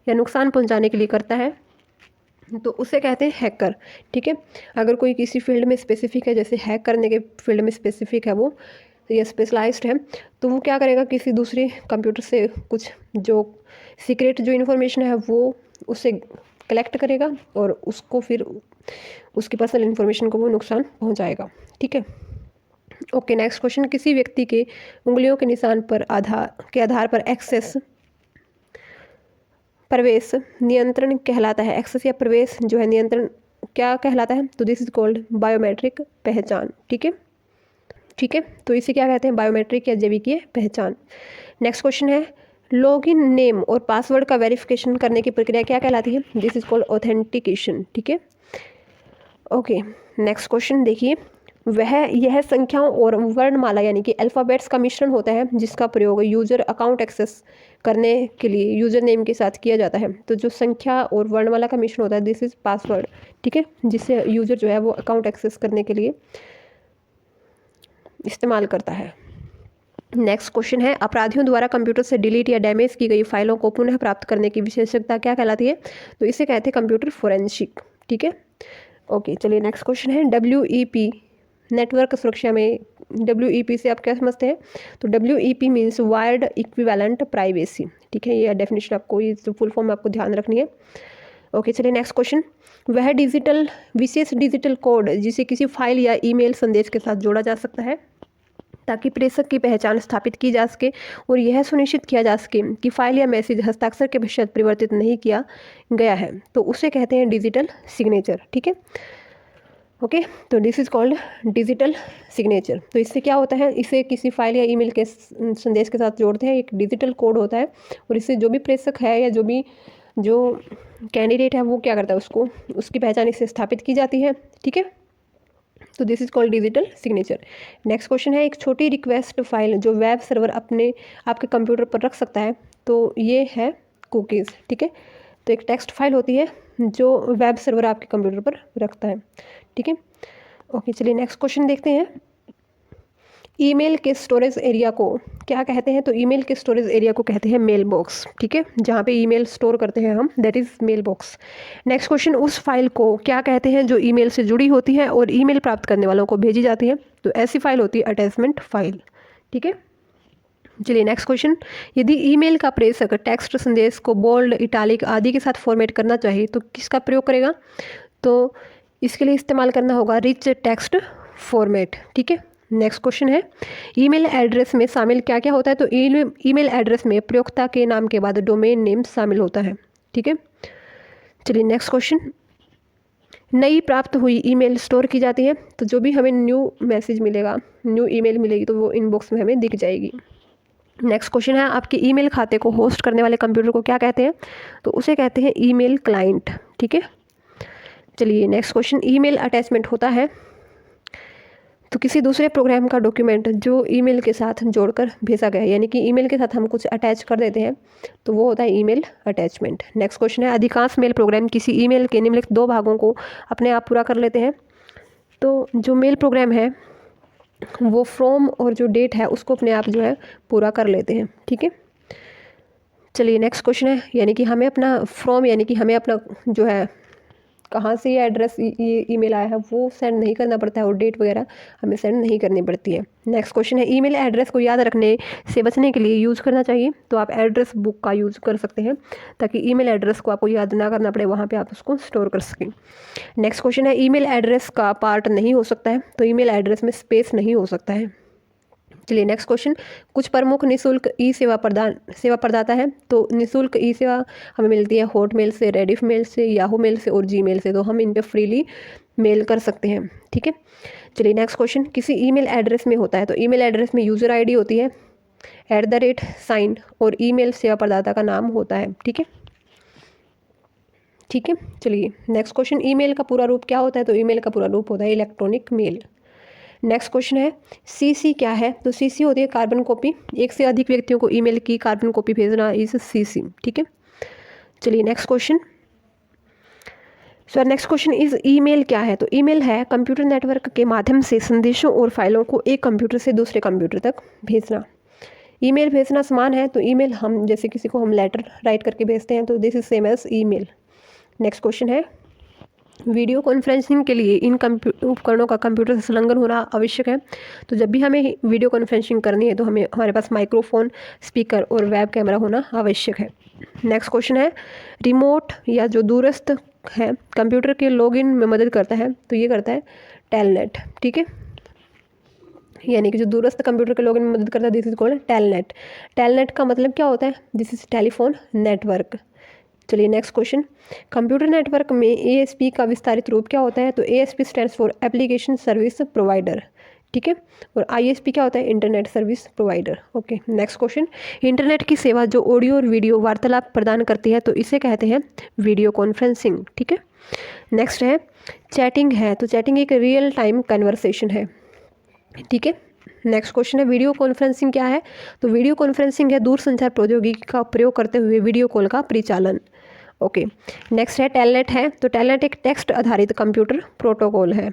Speaker 1: या नुकसान पहुंचाने के लिए करता है तो उसे कहते हैं हैकर। ठीक है, अगर कोई किसी फील्ड में स्पेसिफिक है, जैसे हैक करने के फील्ड में स्पेसिफिक है वो या स्पेशलाइज्ड है, तो वो क्या करेगा, किसी दूसरे कंप्यूटर से कुछ जो सीक्रेट जो इन्फॉर्मेशन है वो उससे कलेक्ट करेगा और उसको फिर उसकी पर्सनल इन्फॉर्मेशन को वो नुकसान पहुँचाएगा। ठीक है, ओके नेक्स्ट क्वेश्चन, किसी व्यक्ति के उंगलियों के निशान पर आधार पर एक्सेस प्रवेश नियंत्रण कहलाता है। एक्सेस या प्रवेश जो है नियंत्रण क्या कहलाता है? तो दिस इज कॉल्ड बायोमेट्रिक पहचान। ठीक है, ठीक है, तो इसे क्या कहते हैं? बायोमेट्रिक या जैविकीय पहचान। नेक्स्ट क्वेश्चन है, लॉगिन नेम और पासवर्ड का वेरिफिकेशन करने की प्रक्रिया क्या कहलाती है? This is called authentication. ठीक है, ओके नेक्स्ट क्वेश्चन देखिए, वह यह संख्याओं और वर्णमाला यानी कि अल्फ़ाबेट्स का मिश्रण होता है जिसका प्रयोग यूज़र अकाउंट एक्सेस करने के लिए यूज़र नेम के साथ किया जाता है। तो जो संख्या और वर्णमाला का मिश्रण होता है दिस इज़ पासवर्ड, ठीक है, जिससे यूज़र जो है वो अकाउंट एक्सेस करने के लिए इस्तेमाल करता है। नेक्स्ट क्वेश्चन है, अपराधियों द्वारा कंप्यूटर से डिलीट या डैमेज की गई फाइलों को पुनः प्राप्त करने की विशेषज्ञता क्या कहलाती है? तो इसे कहते हैं कंप्यूटर फोरेंसिक, ठीक है। ओके, चलिए नेक्स्ट क्वेश्चन है, WEP नेटवर्क सुरक्षा में WEP से आप क्या समझते हैं? तो WEP means wired equivalent privacy, ठीक है, ये डेफिनेशन आपको, ये जो फुल फॉर्म आपको ध्यान रखनी है। ओके, चलिए नेक्स्ट क्वेश्चन, वह विशेष डिजिटल कोड जिसे किसी फाइल या ईमेल संदेश के साथ जोड़ा जा सकता है ताकि प्रेषक की पहचान स्थापित की जा सके और यह सुनिश्चित किया जा सके कि फाइल या मैसेज हस्ताक्षर के पश्चात परिवर्तित नहीं किया गया है, तो उसे कहते हैं डिजिटल सिग्नेचर, ठीक है। ओके, तो this is called digital signature. तो इससे क्या होता है, इसे किसी फाइल या ईमेल के संदेश के साथ जोड़ते हैं, एक डिजिटल कोड होता है और इससे जो भी प्रेषक है या जो कैंडिडेट है वो क्या करता है, उसकी पहचान इससे स्थापित की जाती है, ठीक है। तो this is called digital signature. Next question है, एक छोटी रिक्वेस्ट फाइल जो वेब सर्वर आपके कंप्यूटर पर रख सकता है, तो ये है कुकीज़, ठीक है। तो एक टेक्स्ट फाइल होती है जो वेब सर्वर आपके कंप्यूटर पर रखता है, ठीक है। ओके, चलिए नेक्स्ट क्वेश्चन देखते हैं, ईमेल के स्टोरेज एरिया को क्या कहते हैं? तो ईमेल के स्टोरेज एरिया को कहते हैं मेल बॉक्स, ठीक है, जहाँ पे ईमेल स्टोर करते हैं हम, that is mail box. Next question, उस फाइल को क्या कहते हैं जो ईमेल से जुड़ी होती है और ईमेल प्राप्त करने वालों को भेजी जाती है? तो ऐसी फाइल होती है अटैचमेंट फाइल, ठीक है। चलिए नेक्स्ट क्वेश्चन, यदि ईमेल का प्रेषक टेक्स्ट संदेश को बोल्ड, इटालिक आदि के साथ फॉर्मेट करना चाहिए तो किसका प्रयोग करेगा? तो इसके लिए इस्तेमाल करना होगा रिच टेक्स्ट फॉर्मेट, ठीक है। नेक्स्ट क्वेश्चन है, ईमेल एड्रेस में शामिल क्या क्या होता है? तो ईमेल एड्रेस में प्रयोक्ता के नाम के बाद डोमेन नेम शामिल होता है, ठीक है। चलिए नेक्स्ट क्वेश्चन, नई प्राप्त हुई ईमेल स्टोर की जाती है, तो जो भी हमें न्यू मैसेज मिलेगा, न्यू ईमेल मिलेगी तो वो इनबॉक्स में हमें दिख जाएगी। नेक्स्ट क्वेश्चन है, आपके ईमेल खाते को होस्ट करने वाले कंप्यूटर को क्या कहते हैं? तो उसे कहते हैं ईमेल क्लाइंट, ठीक है। चलिए नेक्स्ट क्वेश्चन, ईमेल अटैचमेंट होता है तो किसी दूसरे प्रोग्राम का डॉक्यूमेंट जो ईमेल के साथ जोड़कर भेजा गया है, यानी कि ईमेल के साथ हम कुछ अटैच कर देते हैं तो वो होता है ईमेल अटैचमेंट। नेक्स्ट क्वेश्चन है, अधिकांश मेल प्रोग्राम किसी ईमेल के निम्नलिखित 2 भागों को अपने आप पूरा कर लेते हैं। तो जो मेल प्रोग्राम है वो फ्रॉम और जो डेट है उसको अपने आप जो है पूरा कर लेते हैं, ठीक है। चलिए नेक्स्ट क्वेश्चन है, यानी कि हमें अपना फ्रॉम यानी कि हमें अपना जो है कहाँ से ये एड्रेस ये ईमेल आया है वो सेंड नहीं करना पड़ता है और डेट वगैरह हमें सेंड नहीं करनी पड़ती है। नेक्स्ट क्वेश्चन है, ईमेल एड्रेस को याद रखने से बचने के लिए यूज़ करना चाहिए, तो आप एड्रेस बुक का यूज़ कर सकते हैं ताकि ईमेल एड्रेस को आपको याद ना करना पड़े, वहाँ पे आप उसको स्टोर कर सकें। नेक्स्ट क्वेश्चन है, ईमेल एड्रेस का पार्ट नहीं हो सकता है, तो ईमेल एड्रेस में स्पेस नहीं हो सकता है। चलिए नेक्स्ट क्वेश्चन, कुछ प्रमुख निःशुल्क ई सेवा प्रदाता है, तो निःशुल्क ई सेवा हमें मिलती है हॉटमेल से, रेडिफ मेल से, याहू मेल से और जीमेल से, तो हम इन पे फ्रीली मेल कर सकते हैं, ठीक है। चलिए नेक्स्ट क्वेश्चन, किसी ईमेल एड्रेस में होता है, तो ईमेल एड्रेस में यूज़र आईडी होती है, @ और ईमेल सेवा प्रदाता का नाम होता है, ठीक है, ठीक है। चलिए नेक्स्ट क्वेश्चन, ईमेल का पूरा रूप क्या होता है? तो ईमेल का पूरा रूप होता है इलेक्ट्रॉनिक मेल। नेक्स्ट क्वेश्चन है, CC क्या है? तो CC होती है कार्बन कॉपी, एक से अधिक व्यक्तियों को ईमेल की कार्बन कॉपी भेजना इज CC, ठीक है। चलिए next question, sir next question is email क्या है? तो ईमेल है कंप्यूटर नेटवर्क के माध्यम से संदेशों और फाइलों को एक कंप्यूटर से दूसरे कंप्यूटर तक भेजना। ईमेल भेजना समान है, तो ईमेल हम जैसे किसी को हम लेटर राइट करके भेजते हैं तो this is same as email. Next question है, वीडियो कॉन्फ्रेंसिंग के लिए इन उपकरणों का कंप्यूटर से संलग्न होना आवश्यक है, तो जब भी हमें वीडियो कॉन्फ्रेंसिंग करनी है तो हमारे पास माइक्रोफोन, स्पीकर और वेब कैमरा होना आवश्यक है। नेक्स्ट क्वेश्चन है, रिमोट या जो दूरस्थ है कंप्यूटर के लॉगिन में मदद करता है, तो ये करता है टेलनेट, ठीक है, यानी कि जो दूरस्थ कंप्यूटर के लॉगिन में मदद करता है this is called telnet. Telnet का मतलब क्या होता है? This is telephone network. चलिए नेक्स्ट क्वेश्चन, कंप्यूटर नेटवर्क में ASP का विस्तारित रूप क्या होता है? तो ASP stands for application service provider, ठीक है, और ISP क्या होता है? Internet service provider. Okay next question, internet की सेवा जो ऑडियो और वीडियो वार्तालाप प्रदान करती है तो इसे कहते हैं वीडियो कॉन्फ्रेंसिंग, ठीक है। नेक्स्ट है चैटिंग है, तो चैटिंग एक रियल टाइम कन्वर्सेशन है, ठीक है। नेक्स्ट क्वेश्चन है वीडियो कॉन्फ्रेंसिंग क्या है, तो वीडियो कॉन्फ्रेंसिंग है दूरसंचार प्रौद्योगिकी का प्रयोग करते हुए वीडियो कॉल का परिचालन। ओके। नेक्स्ट है टेलनेट है, तो टेलनेट एक टेक्स्ट आधारित कंप्यूटर प्रोटोकॉल है,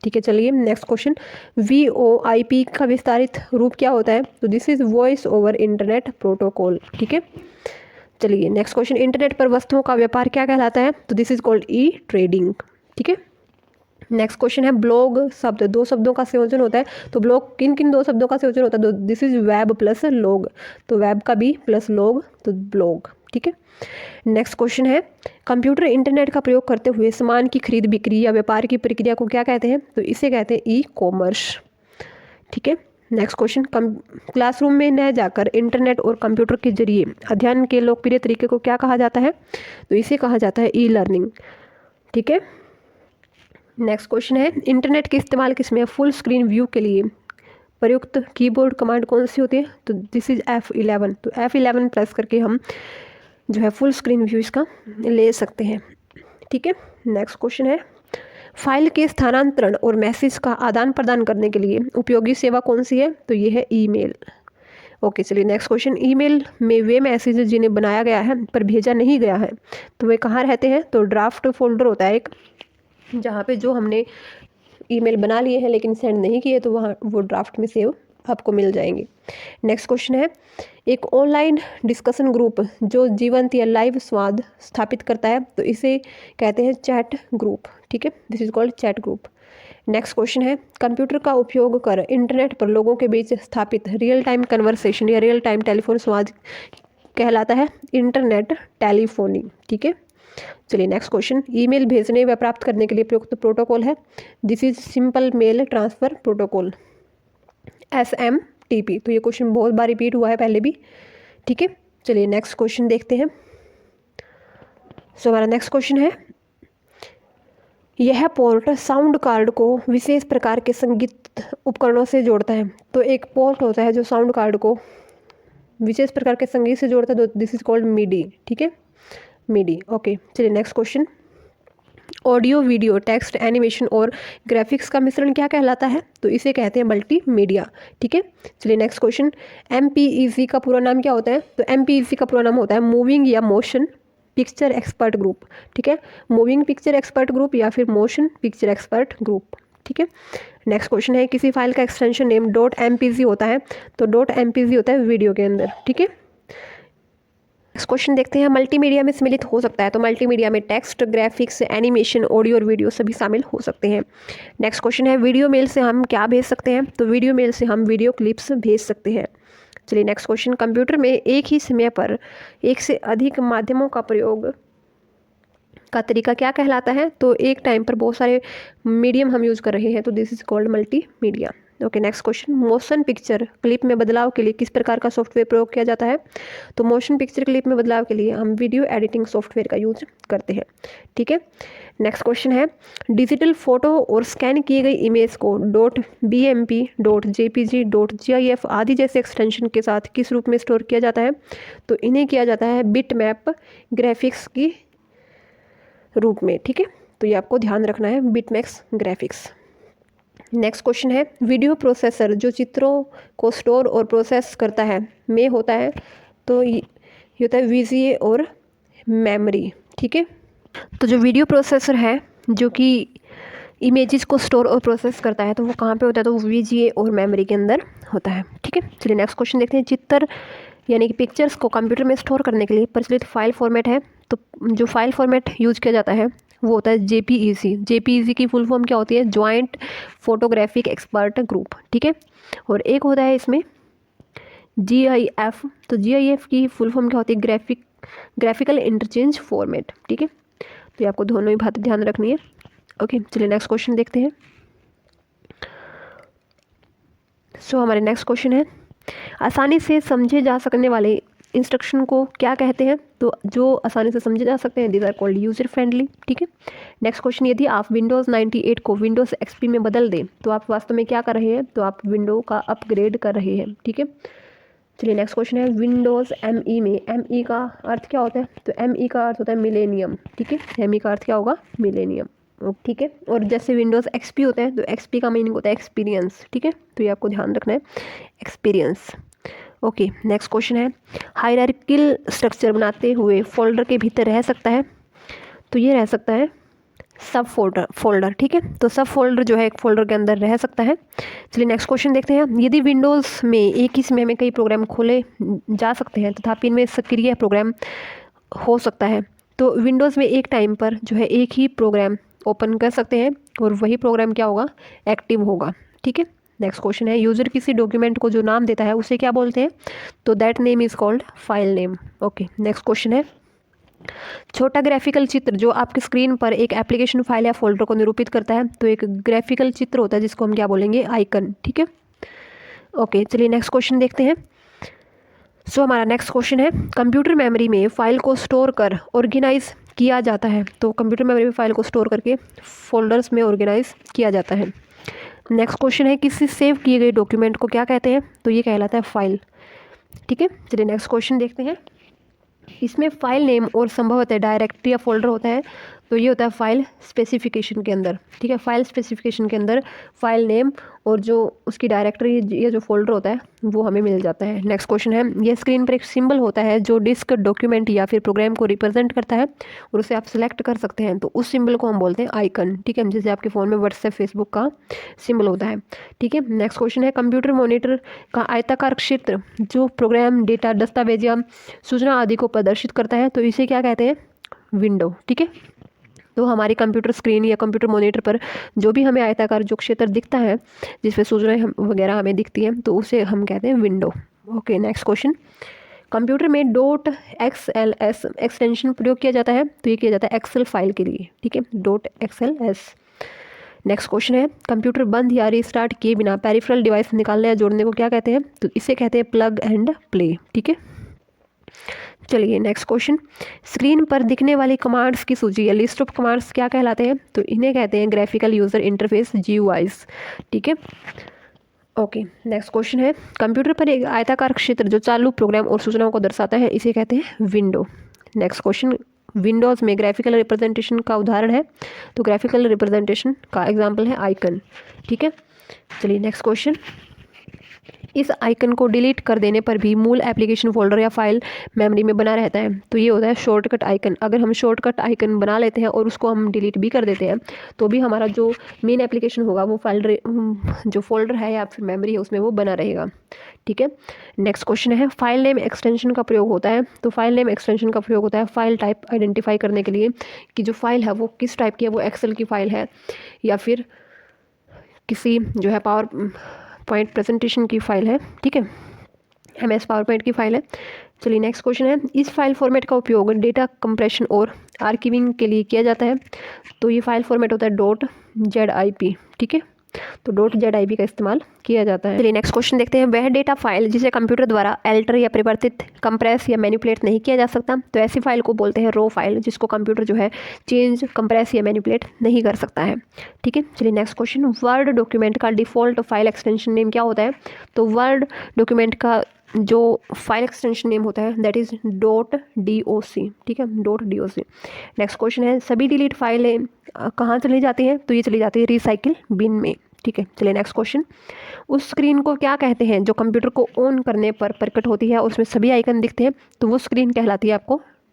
Speaker 1: ठीक है। चलिए नेक्स्ट क्वेश्चन, VoIP का विस्तारित रूप क्या होता है, तो this is voice over internet protocol, ठीक है। चलिए नेक्स्ट क्वेश्चन, इंटरनेट पर वस्तुओं का व्यापार क्या कहलाता है, तो this is called e trading, ठीक है। नेक्स्ट क्वेश्चन है ब्लॉग शब्द, दो शब्दों का संयोजन होता है, तो ब्लॉग किन किन दो शब्दों का संयोजन होता है, तो this is web plus log, तो वेब का बी प्लस लॉग तो ब्लॉग, ठीक है। नेक्स्ट क्वेश्चन है कंप्यूटर इंटरनेट का प्रयोग करते हुए सामान की खरीद बिक्री या व्यापार की प्रक्रिया को क्या कहते हैं, तो इसे कहते हैं ई कॉमर्स, ठीक है। नेक्स्ट क्वेश्चन, क्लासरूम में न जाकर इंटरनेट और कंप्यूटर के जरिए अध्ययन के लोकप्रिय तरीके को क्या कहा जाता है, तो इसे कहा जाता है ई लर्निंग, ठीक है। नेक्स्ट क्वेश्चन है इंटरनेट के इस्तेमाल किसमें, फुल स्क्रीन व्यू के लिए प्रयुक्त कीबोर्ड कमांड कौन सी होती है, तो दिस इज F11, तो F11 प्रेस करके हम जो है फुल स्क्रीन व्यू इसका ले सकते हैं, ठीक है। नेक्स्ट क्वेश्चन है फाइल के स्थानांतरण और मैसेज का आदान प्रदान करने के लिए उपयोगी सेवा कौन सी है, तो ये है ईमेल। ओके चलिए नेक्स्ट क्वेश्चन, ईमेल में वे मैसेज जिन्हें बनाया गया है पर भेजा नहीं गया है तो वे कहाँ रहते हैं, तो ड्राफ्ट फोल्डर होता है एक, जहाँ पे जो हमने ईमेल बना लिए हैं लेकिन सेंड नहीं किए तो वहाँ वो ड्राफ्ट में सेव आपको मिल जाएंगे। नेक्स्ट क्वेश्चन है एक ऑनलाइन डिस्कशन ग्रुप जो जीवंत या लाइव संवाद स्थापित करता है तो इसे कहते हैं चैट ग्रुप, ठीक है, this is called chat group. Next question है कंप्यूटर का उपयोग कर इंटरनेट पर लोगों के बीच स्थापित रियल टाइम कन्वर्सेशन या रियल टाइम टेलीफोन संवाद कहलाता है इंटरनेट टेलीफोनी, ठीक है। चलिए नेक्स्ट क्वेश्चन, ईमेल भेजने व प्राप्त करने के लिए प्रयुक्त प्रोटोकॉल है, this is simple mail transfer protocol SMTP। तो ये क्वेश्चन बहुत बार रिपीट हुआ है पहले भी, ठीक है। चलिए नेक्स्ट क्वेश्चन देखते हैं। हमारा नेक्स्ट क्वेश्चन है यह पोर्ट साउंड कार्ड को विशेष प्रकार के संगीत उपकरणों से जोड़ता है, तो एक पोर्ट होता है जो साउंड कार्ड को विशेष प्रकार के संगीत से जोड़ता है, तो दिस इज कॉल्ड मिडी, ठीक है, मिडी। ओके चलिए next question, audio video text animation और ग्राफिक्स का मिश्रण क्या कहलाता है, तो इसे कहते हैं मल्टीमीडिया, ठीक है। चलिए नेक्स्ट क्वेश्चन, MPEG का पूरा नाम क्या होता है, तो MPEG का पूरा नाम होता है मूविंग या मोशन पिक्चर एक्सपर्ट ग्रुप, ठीक है, मूविंग पिक्चर एक्सपर्ट ग्रुप या फिर मोशन पिक्चर एक्सपर्ट ग्रुप, ठीक है। नेक्स्ट क्वेश्चन है किसी फाइल का एक्सटेंशन नेम .mpg होता है, तो .mpg होता है वीडियो के अंदर, ठीक है। नेक्स्ट क्वेश्चन देखते हैं मल्टीमीडिया में सम्मिलित हो सकता है, तो मल्टीमीडिया में टेक्स्ट ग्राफिक्स एनिमेशन ऑडियो और वीडियो सभी शामिल हो सकते हैं। नेक्स्ट क्वेश्चन है वीडियो मेल से हम क्या भेज सकते हैं, तो वीडियो मेल से हम वीडियो क्लिप्स भेज सकते हैं। चलिए नेक्स्ट क्वेश्चन, कंप्यूटर में एक ही समय पर एक से अधिक माध्यमों का प्रयोग का तरीका क्या कहलाता है, तो एक टाइम पर बहुत सारे मीडियम हम यूज़ कर रहे हैं, तो this is called multimedia. Okay next question, motion picture clip में बदलाव के लिए किस प्रकार का सॉफ्टवेयर प्रयोग किया जाता है, तो मोशन पिक्चर क्लिप में बदलाव के लिए हम वीडियो एडिटिंग सॉफ्टवेयर का यूज करते हैं, ठीक है। नेक्स्ट क्वेश्चन है डिजिटल फोटो और स्कैन किए गई इमेज को .bmp .jpg .gif आदि जैसे एक्सटेंशन के साथ किस रूप में स्टोर किया जाता है, तो इन्हें किया जाता है बिटमैप ग्राफिक्स की रूप में, ठीक है। तो ये आपको ध्यान रखना है, बिटमैप्स ग्राफिक्स। नेक्स्ट क्वेश्चन है वीडियो प्रोसेसर जो चित्रों को स्टोर और प्रोसेस करता है में होता है, तो ये होता है VGA और मेमोरी, ठीक है। तो जो वीडियो प्रोसेसर है जो कि इमेजेस को स्टोर और प्रोसेस करता है तो वो कहाँ पे होता है, तो वो VGA और मेमोरी के अंदर होता है, ठीक है। चलिए नेक्स्ट क्वेश्चन देखते हैं, चित्र यानी कि पिक्चर्स को कंप्यूटर में स्टोर करने के लिए प्रचलित फाइल फॉर्मेट है, तो जो फाइल फॉर्मेट यूज किया जाता है वो होता है JPEG। JPEG की फुल फॉर्म क्या होती है, जॉइंट फोटोग्राफिक एक्सपर्ट ग्रुप, ठीक है। और एक होता है इसमें GIF, तो GIF की फुल फॉर्म क्या होती है, ग्राफिकल इंटरचेंज फॉर्मेट, ठीक है। तो ये आपको दोनों ही बातें ध्यान रखनी है। ओके चलिए नेक्स्ट क्वेश्चन देखते हैं। हमारे नेक्स्ट क्वेश्चन है आसानी से समझे जा सकने वाले इंस्ट्रक्शन को क्या कहते हैं, तो जो आसानी से समझे जा सकते हैं these are called user friendly, ठीक है। नेक्स्ट क्वेश्चन, यदि आप विंडोज़ 98 को विंडोज़ XP में बदल दें तो आप वास्तव में क्या कर रहे हैं, तो आप विंडो का अपग्रेड कर रहे हैं, ठीक है। चलिए नेक्स्ट क्वेश्चन है विंडोज़ ME में ME का अर्थ क्या होता है? तो ME का अर्थ होता है मिलेनियम, ठीक है। ME का अर्थ क्या होगा? मिलेनियम, ठीक है। और जैसे विंडोज़ XP होता है तो XP का मीनिंग होता है एक्सपीरियंस, ठीक है। तो ये आपको ध्यान रखना है, एक्सपीरियंस। ओके नेक्स्ट क्वेश्चन है हायरार्किकल स्ट्रक्चर बनाते हुए फोल्डर के भीतर रह सकता है? तो ये रह सकता है सब फोल्डर, ठीक है। तो सब फोल्डर जो है एक फोल्डर के अंदर रह सकता है। चलिए नेक्स्ट क्वेश्चन देखते हैं। यदि विंडोज़ में एक ही समय में कई प्रोग्राम खोले जा सकते हैं तथापि इनमें सक्रिय प्रोग्राम हो सकता है, तो विंडोज़ में एक टाइम पर जो है एक ही प्रोग्राम ओपन कर सकते हैं और वही प्रोग्राम क्या होगा? एक्टिव होगा, ठीक है। नेक्स्ट क्वेश्चन है यूज़र किसी डॉक्यूमेंट को जो नाम देता है उसे क्या बोलते हैं? तो that name is called file name. Okay next question है छोटा ग्राफिकल चित्र जो आपकी स्क्रीन पर एक एप्लीकेशन फाइल या फोल्डर को निरूपित करता है, तो एक ग्राफिकल चित्र होता है जिसको हम क्या बोलेंगे? आइकन, ठीक है। ओके चलिए नेक्स्ट क्वेश्चन देखते हैं। हमारा नेक्स्ट क्वेश्चन है कंप्यूटर मेमोरी में फाइल को स्टोर कर ऑर्गेनाइज किया जाता है, तो कंप्यूटर मेमोरी में फाइल को स्टोर करके फोल्डर्स में ऑर्गेनाइज किया जाता है। नेक्स्ट क्वेश्चन है किसी सेव किए गए डॉक्यूमेंट को क्या कहते हैं? तो ये कहलाता है फाइल, ठीक है। चलिए नेक्स्ट क्वेश्चन देखते हैं। इसमें फाइल नेम और संभवतः डायरेक्टरी या फोल्डर होता है, तो ये होता है फाइल स्पेसिफिकेशन के अंदर, ठीक है। फाइल स्पेसिफिकेशन के अंदर फाइल नेम और जो उसकी डायरेक्टरी या जो फोल्डर होता है वो हमें मिल जाता है। नेक्स्ट क्वेश्चन है यह स्क्रीन पर एक सिंबल होता है जो डिस्क डॉक्यूमेंट या फिर प्रोग्राम को रिप्रेजेंट करता है और उसे आप सेलेक्ट कर सकते हैं, तो उस सिंबल को हम बोलते हैं आइकन, ठीक है। जैसे आपके फ़ोन में व्हाट्सएप फेसबुक का सिंबल होता है, ठीक है। नेक्स्ट क्वेश्चन है कंप्यूटर मॉनिटर का आयताकार क्षेत्र जो प्रोग्राम डेटा दस्तावेज या सूचना आदि को प्रदर्शित करता है, तो इसे क्या कहते हैं? विंडो, ठीक है। तो हमारी कंप्यूटर स्क्रीन या कंप्यूटर मॉनिटर पर जो भी हमें आयताकार जो क्षेत्र दिखता है जिसमें सूचनाएं वगैरह हमें दिखती हैं, तो उसे हम कहते हैं window. Okay next question computer में .xls एक्सटेंशन प्रयोग किया जाता है, तो ये किया जाता है एक्सेल फाइल के लिए, ठीक है। .xls। नेक्स्ट क्वेश्चन है कंप्यूटर बंद या रिस्टार्ट किए बिना पेरिफेरल डिवाइस निकालने या जोड़ने को क्या कहते हैं? तो इसे कहते हैं प्लग एंड प्ले, ठीक है। चलिए नेक्स्ट क्वेश्चन स्क्रीन पर दिखने वाली कमांड्स की सूची या लिस्ट ऑफ कमांड्स क्या कहलाते हैं? तो इन्हें कहते हैं ग्राफिकल यूज़र इंटरफेस GUIs, ठीक है। ओके नेक्स्ट क्वेश्चन है कंप्यूटर पर एक आयताकार क्षेत्र जो चालू प्रोग्राम और सूचनाओं को दर्शाता है, इसे कहते हैं विंडो। नेक्स्ट क्वेश्चन विंडोज़ में ग्राफिकल रिप्रेजेंटेशन का उदाहरण है, तो ग्राफिकल रिप्रेजेंटेशन का एग्जाम्पल है आइकन, ठीक है। चलिए नेक्स्ट क्वेश्चन इस आइकन को डिलीट कर देने पर भी मूल एप्लीकेशन फोल्डर या फाइल मेमोरी में बना रहता है, तो ये होता है शॉर्टकट आइकन। अगर हम शॉर्टकट आइकन बना लेते हैं और उसको हम डिलीट भी कर देते हैं तो भी हमारा जो मेन एप्लीकेशन होगा वो फाइल जो फोल्डर है या फिर मेमोरी है उसमें वो बना रहेगा, ठीक है। नेक्स्ट क्वेश्चन है फाइल नेम एक्सटेंशन का प्रयोग होता है, तो फाइल नेम एक्सटेंशन का प्रयोग होता है फाइल टाइप आइडेंटिफाई करने के लिए कि जो फाइल है वो किस टाइप की है, वो एक्सेल की फाइल है या फिर किसी जो है पावर पॉइंट प्रेजेंटेशन की फाइल है, ठीक है। MS पावरपॉइंट की फाइल है। चलिए नेक्स्ट क्वेश्चन है इस फाइल फॉर्मेट का उपयोग डेटा कंप्रेशन और आर्काइविंग के लिए किया जाता है, तो ये फाइल फॉर्मेट होता है .zip, ठीक है। तो .zip का इस्तेमाल किया जाता है। चलिए नेक्स्ट क्वेश्चन देखते हैं वह डेटा फाइल जिसे कंप्यूटर द्वारा अल्टर या परिवर्तित कंप्रेस या मैनिपुलेट नहीं किया जा सकता, तो ऐसी फाइल को बोलते हैं रो फाइल जिसको कंप्यूटर जो है चेंज कंप्रेस या मैनिपुलेट नहीं कर सकता है, ठीक है। चलिए नेक्स्ट क्वेश्चन वर्ड डॉक्यूमेंट का डिफ़ॉल्ट फाइल एक्सटेंशन नेम क्या होता है? तो वर्ड डॉक्यूमेंट का जो फाइल एक्सटेंशन नेम होता है दैट इज़ .doc, ठीक है, .doc। नेक्स्ट क्वेश्चन है सभी डिलीट फाइलें कहाँ चली जाती हैं? तो ये चली जाती है रिसाइकिल बिन में, ठीक है। चलिए नेक्स्ट क्वेश्चन उस स्क्रीन को क्या कहते हैं जो कंप्यूटर को ऑन करने पर प्रकट होती है और उसमें सभी आइकन दिखते हैं? तो वो स्क्रीन कहलाती है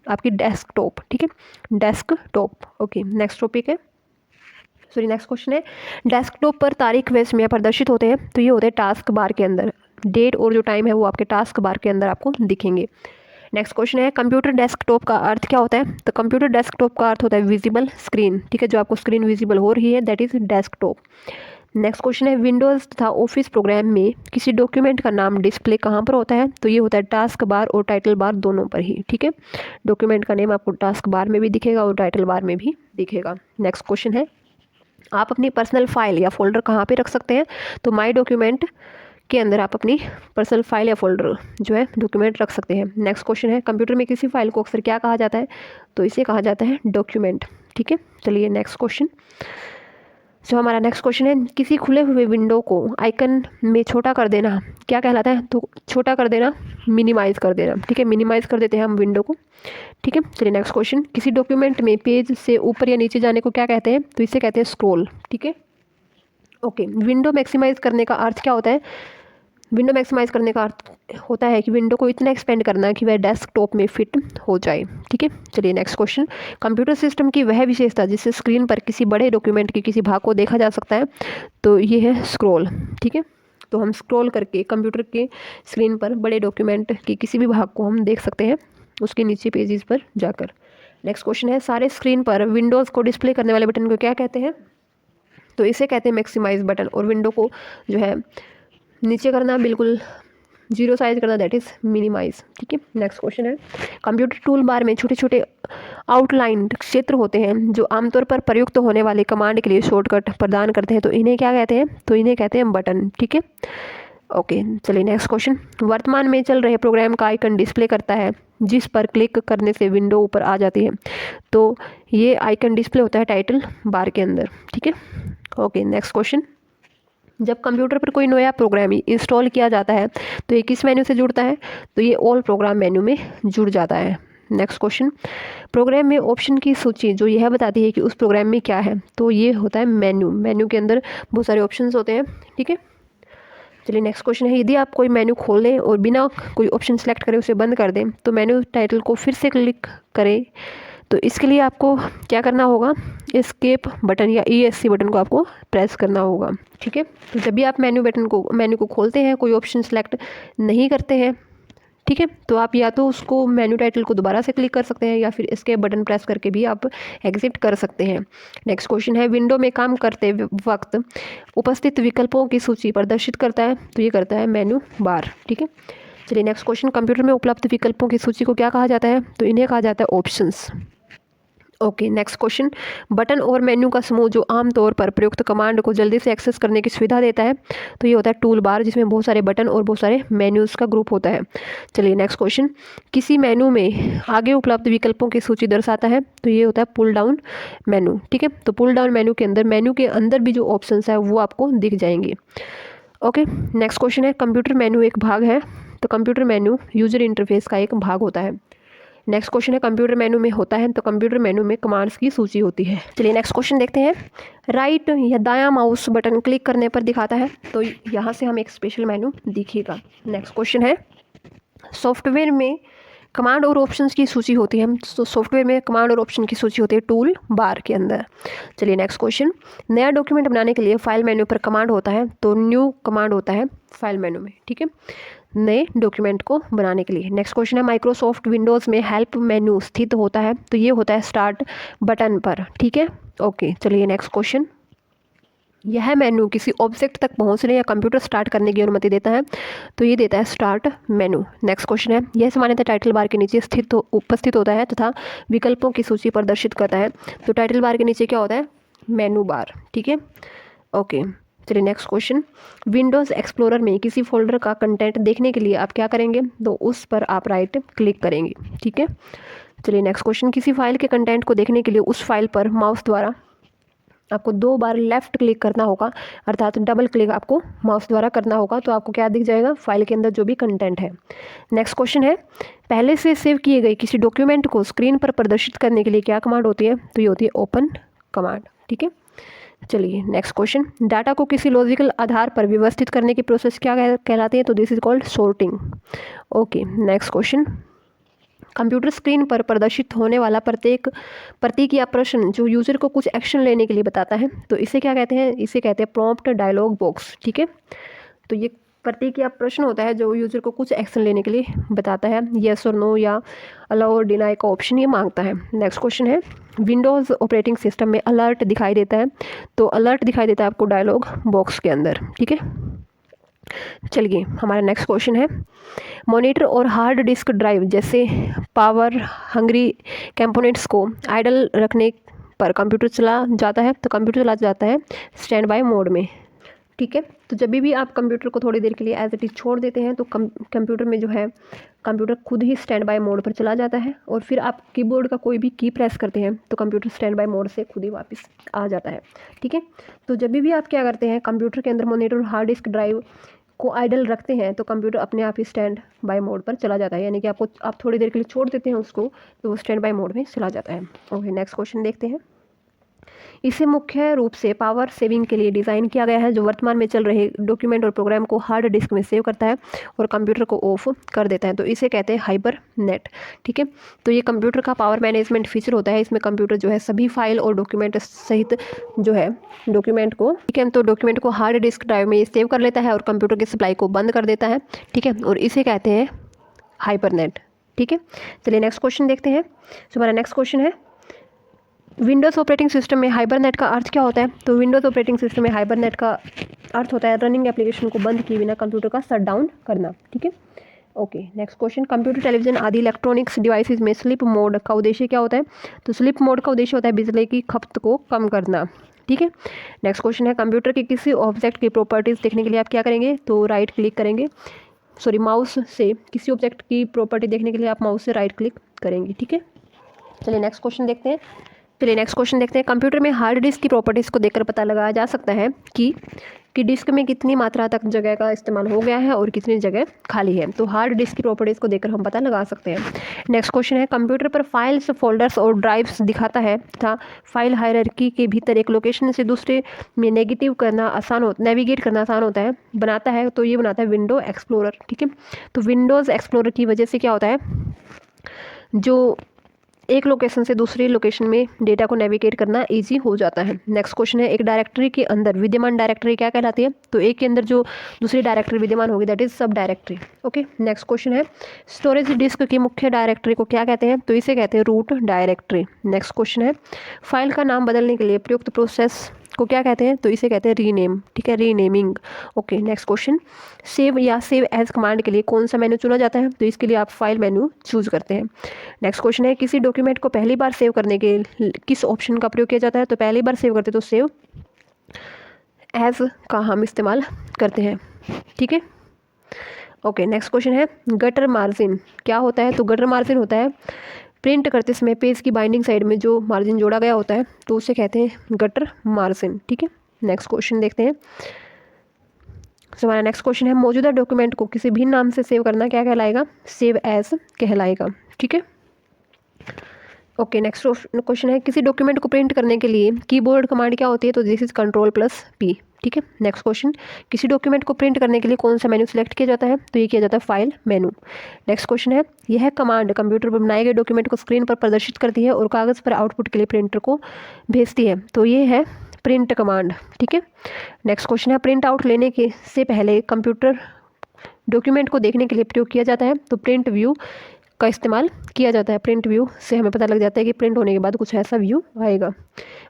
Speaker 1: आपकी डेस्कटॉप, ठीक है, डेस्कटॉप। ओके नेक्स्ट टॉपिक है नेक्स्ट क्वेश्चन है डेस्कटॉप पर तारीख व समय प्रदर्शित होते हैं, तो ये होते हैं टास्क बार के अंदर। डेट और जो टाइम है वो आपके टास्क बार के अंदर आपको दिखेंगे। नेक्स्ट क्वेश्चन है कंप्यूटर डेस्कटॉप का अर्थ क्या होता है? तो कंप्यूटर डेस्कटॉप का अर्थ होता है विजिबल स्क्रीन, ठीक है, जो आपको स्क्रीन विजिबल हो रही है that is desktop. Next question है विंडोज़ तथा ऑफिस प्रोग्राम में किसी डॉक्यूमेंट का नाम डिस्प्ले कहाँ पर होता है? तो ये होता है टास्क बार और टाइटल बार दोनों पर ही, ठीक है। डॉक्यूमेंट का नेम आपको टास्क बार में भी दिखेगा और टाइटल बार में भी दिखेगा। नेक्स्ट क्वेश्चन है आप अपनी पर्सनल फाइल या फोल्डर कहाँ पे रख सकते हैं? तो माई डॉक्यूमेंट के अंदर आप अपनी पर्सनल फाइल या फोल्डर जो है डॉक्यूमेंट रख सकते हैं। नेक्स्ट क्वेश्चन है कंप्यूटर में किसी फाइल को अक्सर क्या कहा जाता है? तो इसे कहा जाता है डॉक्यूमेंट, ठीक है। चलिए नेक्स्ट क्वेश्चन सो हमारा नेक्स्ट क्वेश्चन है, किसी खुले हुए विंडो को आइकन में छोटा कर देना क्या कहलाता है? तो छोटा कर देना, मिनिमाइज़ कर देना, ठीक है, मिनिमाइज़ कर देते हैं हम विंडो को, ठीक है। चलिए नेक्स्ट क्वेश्चन, किसी डॉक्यूमेंट में पेज से ऊपर या नीचे जाने को क्या कहते हैं? तो इसे कहते हैं स्क्रॉल, ठीक है। ओके, विंडो मैक्सिमाइज़ करने का अर्थ क्या होता है? विंडो मैक्सिमाइज़ करने का अर्थ होता है कि विंडो को इतना एक्सपेंड करना कि वह डेस्कटॉप में फिट हो जाए, ठीक है। चलिए नेक्स्ट क्वेश्चन, कंप्यूटर सिस्टम की वह विशेषता जिससे स्क्रीन पर किसी बड़े डॉक्यूमेंट के किसी भाग को देखा जा सकता है, तो ये है स्क्रॉल, ठीक है। तो हम स्क्रॉल करके कंप्यूटर के स्क्रीन पर बड़े डॉक्यूमेंट के किसी भी भाग को हम देख सकते हैं उसके नीचे पेजेस पर जाकर। नेक्स्ट क्वेश्चन है, सारे स्क्रीन पर विंडोज़ को डिस्प्ले करने वाले बटन को क्या कहते हैं? तो इसे कहते हैं मैक्सिमाइज बटन, और विंडो को जो है नीचे करना, बिल्कुल जीरो साइज करना, दैट इज़ मिनिमाइज, ठीक है। नेक्स्ट क्वेश्चन है, कंप्यूटर टूल बार में छोटे छोटे आउटलाइंड क्षेत्र होते हैं जो आमतौर पर प्रयुक्त होने वाले कमांड के लिए शॉर्टकट प्रदान करते हैं, तो इन्हें क्या कहते हैं? तो इन्हें कहते हैं बटन, ठीक है। ओके, चलिए नेक्स्ट क्वेश्चन, वर्तमान में चल रहे प्रोग्राम का आइकन डिस्प्ले करता है जिस पर क्लिक करने से विंडो ऊपर आ जाती है, तो ये आइकन डिस्प्ले होता है टाइटल बार के अंदर, ठीक है। ओके, नेक्स्ट क्वेश्चन, जब कंप्यूटर पर कोई नया प्रोग्राम इंस्टॉल किया जाता है तो ये किस मेन्यू से जुड़ता है? तो ये ऑल प्रोग्राम मेन्यू में जुड़ जाता है। नेक्स्ट क्वेश्चन, प्रोग्राम में ऑप्शन की सूची जो यह बताती है कि उस प्रोग्राम में क्या है, तो ये होता है मेन्यू। मेन्यू के अंदर बहुत सारे ऑप्शंस होते हैं, ठीक है। चलिए नेक्स्ट क्वेश्चन है, यदि आप कोई मेन्यू खोल लें और बिना कोई ऑप्शन सेलेक्ट करें उसे बंद कर दें तो मेन्यू टाइटल को फिर से क्लिक करें, तो इसके लिए आपको क्या करना होगा? एस्केप बटन या ESC बटन को आपको प्रेस करना होगा, ठीक है। तो जब भी आप मेन्यू को खोलते हैं, कोई ऑप्शन सेलेक्ट नहीं करते हैं, ठीक है, तो आप या तो उसको मेन्यू टाइटल को दोबारा से क्लिक कर सकते हैं या फिर एस्केप बटन प्रेस करके भी आप एग्जिट कर सकते हैं। नेक्स्ट क्वेश्चन है, विंडो में काम करते वक्त उपस्थित विकल्पों की सूची प्रदर्शित करता है, तो ये करता है मेन्यू बार, ठीक है। चलिए नेक्स्ट क्वेश्चन, कंप्यूटर में उपलब्ध विकल्पों की सूची को क्या कहा जाता है? तो इन्हें कहा जाता है options. Okay, next question, button और मेन्यू का समूह जो आमतौर पर प्रयुक्त कमांड को जल्दी से एक्सेस करने की सुविधा देता है, तो ये होता है टूल बार, जिसमें बहुत सारे बटन और बहुत सारे मेन्यूज़ का ग्रुप होता है। चलिए नेक्स्ट क्वेश्चन, किसी मेन्यू में आगे उपलब्ध विकल्पों की सूची दर्शाता है, तो ये होता है पुल डाउन मेन्यू, ठीक है। तो पुल डाउन मेन्यू के अंदर भी जो ऑप्शंस है वो आपको दिख जाएंगे। ओके, नेक्स्ट क्वेश्चन है, कंप्यूटर मेन्यू एक भाग है, तो कंप्यूटर मेन्यू यूजर इंटरफेस का एक भाग होता है। नेक्स्ट क्वेश्चन है, कंप्यूटर मेनू में होता है, तो कंप्यूटर मेनू में कमांड्स की सूची होती है। चलिए नेक्स्ट क्वेश्चन देखते हैं, राइट या दायां माउस बटन क्लिक करने पर दिखाता है, तो यहाँ से हमें एक स्पेशल मेनू दिखेगा। नेक्स्ट क्वेश्चन है, सॉफ्टवेयर में कमांड और ऑप्शंस की सूची होती है, तो सॉफ्टवेयर में कमांड और ऑप्शन की सूची होती है टूल बार के अंदर। चलिए नेक्स्ट क्वेश्चन, नया डॉक्यूमेंट बनाने के लिए फाइल मेन्यू पर कमांड होता है, तो न्यू कमांड होता है फाइल मेन्यू में, ठीक है, नए डॉक्यूमेंट को बनाने के लिए। नेक्स्ट क्वेश्चन है, माइक्रोसॉफ्ट विंडोज़ में हेल्प मेन्यू स्थित होता है, तो ये होता है स्टार्ट बटन पर, ठीक है। ओके, चलिए नेक्स्ट क्वेश्चन, यह मेन्यू किसी ऑब्जेक्ट तक पहुंचने या कंप्यूटर स्टार्ट करने की अनुमति देता है, तो ये देता है स्टार्ट मेनू। नेक्स्ट क्वेश्चन है, यह सामान्यतः टाइटल बार के नीचे उपस्थित होता है तथा विकल्पों की सूची प्रदर्शित करता है, तो टाइटल बार के नीचे क्या होता है? मेनू बार, ठीक है। ओके, चलिए नेक्स्ट क्वेश्चन, विंडोज़ एक्सप्लोरर में किसी फोल्डर का कंटेंट देखने के लिए आप क्या करेंगे? तो उस पर आप राइट क्लिक करेंगे, ठीक है। चलिए नेक्स्ट क्वेश्चन, किसी फाइल के कंटेंट को देखने के लिए उस फाइल पर माउस द्वारा आपको 2 बार लेफ़्ट क्लिक करना होगा, अर्थात डबल क्लिक आपको माउस द्वारा करना होगा, तो आपको क्या दिख जाएगा? फाइल के अंदर जो भी कंटेंट है। नेक्स्ट क्वेश्चन है, पहले से सेव किए गए किसी डॉक्यूमेंट को स्क्रीन पर प्रदर्शित करने के लिए क्या कमांड होती है? तो ये होती है ओपन कमांड, ठीक है। चलिए नेक्स्ट क्वेश्चन, डाटा को किसी लॉजिकल आधार पर व्यवस्थित करने की प्रोसेस क्या कहलाती है? तो this is called sorting. Okay, next question, computer screen पर प्रदर्शित होने वाला प्रतीक या प्रश्न जो यूज़र को कुछ एक्शन लेने के लिए बताता है, तो इसे क्या कहते हैं? इसे कहते हैं प्रॉम्प्ट डायलॉग बॉक्स, ठीक है। तो ये प्रतीक या प्रश्न होता है जो यूज़र को कुछ एक्शन लेने के लिए बताता है, येस और नो या अलाउ और डिनाई का ऑप्शन ये मांगता है। नेक्स्ट क्वेश्चन है, विंडोज़ ऑपरेटिंग सिस्टम में अलर्ट दिखाई देता है, तो अलर्ट दिखाई देता है आपको डायलॉग बॉक्स के अंदर, ठीक है। चलिए हमारा नेक्स्ट क्वेश्चन है, मॉनिटर और हार्ड डिस्क ड्राइव जैसे पावर हंग्री कंपोनेंट्स को आइडल रखने पर कंप्यूटर चला जाता है, तो कंप्यूटर चला जाता है स्टैंड बाय मोड में। ठीक है। तो जब भी आप कंप्यूटर को थोड़ी देर के लिए एज इट इज़ छोड़ देते हैं तो कंप्यूटर में जो है कंप्यूटर खुद ही स्टैंड बाय मोड पर चला जाता है, और फिर आप कीबोर्ड का कोई भी की प्रेस करते हैं तो कंप्यूटर स्टैंड बाय मोड से खुद ही वापस आ जाता है। ठीक है। तो जब भी आप क्या करते हैं, कंप्यूटर के अंदर मॉनिटर, हार्ड डिस्क ड्राइव को आइडल रखते हैं तो कंप्यूटर अपने आप ही स्टैंड बाय मोड पर चला जाता है, यानी कि आप थोड़ी देर के लिए छोड़ देते हैं उसको तो वो स्टैंड बाय मोड में चला जाता है। ओके, नेक्स्ट क्वेश्चन देखते हैं। इसे मुख्य रूप से पावर सेविंग के लिए डिज़ाइन किया गया है, जो वर्तमान में चल रहे डॉक्यूमेंट और प्रोग्राम को हार्ड डिस्क में सेव करता है और कंप्यूटर को ऑफ कर देता है। तो इसे कहते हैं हाइपर नेट। ठीक है। तो ये कंप्यूटर का पावर मैनेजमेंट फीचर होता है। इसमें कंप्यूटर जो है सभी फाइल और डॉक्यूमेंट सहित जो है डॉक्यूमेंट को, ठीक है, तो डॉक्यूमेंट को हार्ड डिस्क ड्राइव में सेव कर लेता है और कंप्यूटर की सप्लाई को बंद कर देता है। ठीक है, और इसे कहते हैं हाइपर नेट। ठीक है, चलिए नेक्स्ट क्वेश्चन देखते हैं। तो हमारा नेक्स्ट क्वेश्चन है, विंडोज़ ऑपरेटिंग सिस्टम में हाइबरनेट का अर्थ क्या होता है? तो विंडोज़ ऑपरेटिंग सिस्टम में हाइबरनेट का अर्थ होता है रनिंग एप्लीकेशन को बंद किए बिना कंप्यूटर का शट डाउन करना। ठीक है। Okay, next question, computer, television आदि इलेक्ट्रॉनिक्स डिवाइसेस में स्लीप मोड का उद्देश्य क्या होता है? तो स्लीप मोड का उद्देश्य होता है बिजली की खपत को कम करना। ठीक है। नेक्स्ट क्वेश्चन है, कंप्यूटर के किसी ऑब्जेक्ट की प्रॉपर्टीज़ देखने के लिए आप क्या करेंगे? तो राइट क्लिक करेंगे, माउस से किसी ऑब्जेक्ट की प्रॉपर्टी देखने के लिए आप माउस से राइट क्लिक करेंगे। ठीक है। चलिए नेक्स्ट क्वेश्चन देखते हैं। कंप्यूटर में हार्ड डिस्क की प्रॉपर्टीज़ को देखकर पता लगाया जा सकता है कि डिस्क में कितनी मात्रा तक जगह का इस्तेमाल हो गया है और कितनी जगह खाली है। तो हार्ड डिस्क की प्रॉपर्टीज़ को देखकर हम पता लगा सकते हैं। नेक्स्ट क्वेश्चन है, कंप्यूटर पर फाइल्स, फोल्डर्स और ड्राइव्स दिखाता है तथा फाइल हायरार्की के भीतर एक लोकेशन से दूसरे में नेविगेट करना आसान होता है, बनाता है। तो ये बनाता है विंडो एक्सप्लोरर। ठीक है। तो विंडोज़ एक्सप्लोरर की वजह से क्या होता है, जो एक लोकेशन से दूसरी लोकेशन में डेटा को नेविगेट करना इजी हो जाता है। नेक्स्ट क्वेश्चन है, एक डायरेक्टरी के अंदर विद्यमान डायरेक्टरी क्या कहलाती है? तो एक के अंदर जो दूसरी डायरेक्टरी विद्यमान होगी दैट इज सब डायरेक्टरी। ओके, नेक्स्ट क्वेश्चन है, स्टोरेज डिस्क की मुख्य डायरेक्टरी को क्या कहते हैं? तो इसे कहते हैं रूट डायरेक्टरी। नेक्स्ट क्वेश्चन है, फाइल का नाम बदलने के लिए प्रयुक्त प्रोसेस को क्या कहते हैं? तो इसे कहते हैं रीनेम। ठीक है, renaming. Okay, next question, save या सेव एज कमांड के लिए कौन सा मेनू चुना जाता है? तो इसके लिए आप फाइल मेनू चूज करते हैं। नेक्स्ट क्वेश्चन है, किसी डॉक्यूमेंट को पहली बार सेव करने के किस ऑप्शन का प्रयोग किया जाता है? तो पहली बार सेव करते तो सेव एज का हम इस्तेमाल करते हैं। ठीक है। ओके, नेक्स्ट क्वेश्चन है, गटर मार्जिन क्या होता है? तो गटर मार्जिन होता है प्रिंट करते समय पेज की बाइंडिंग साइड में जो मार्जिन जोड़ा गया होता है, तो उसे कहते हैं गटर मार्जिन। ठीक है। नेक्स्ट क्वेश्चन देखते हैं। हमारा नेक्स्ट क्वेश्चन है, मौजूदा डॉक्यूमेंट को किसी भी नाम से सेव करना क्या कहलाएगा? सेव एज कहलाएगा। ठीक है। ओके, नेक्स्ट क्वेश्चन है, किसी डॉक्यूमेंट को प्रिंट करने के लिए कीबोर्ड कमांड क्या होती है? तो दिस इज Ctrl+P। ठीक है। नेक्स्ट क्वेश्चन, किसी डॉक्यूमेंट को प्रिंट करने के लिए कौन सा मेन्यू सेलेक्ट किया जाता है? तो ये किया जाता है फाइल मेनू। नेक्स्ट क्वेश्चन है, यह कमांड कंप्यूटर पर बनाए गए डॉक्यूमेंट को स्क्रीन पर प्रदर्शित करती है और कागज़ पर आउटपुट के लिए प्रिंटर को भेजती है। तो ये है प्रिंट कमांड। ठीक है। नेक्स्ट क्वेश्चन है, प्रिंट आउट लेने के से पहले कंप्यूटर डॉक्यूमेंट को देखने के लिए प्रयोग किया जाता है। तो प्रिंट व्यू का इस्तेमाल किया जाता है। प्रिंट व्यू से हमें पता लग जाता है कि प्रिंट होने के बाद कुछ ऐसा व्यू आएगा।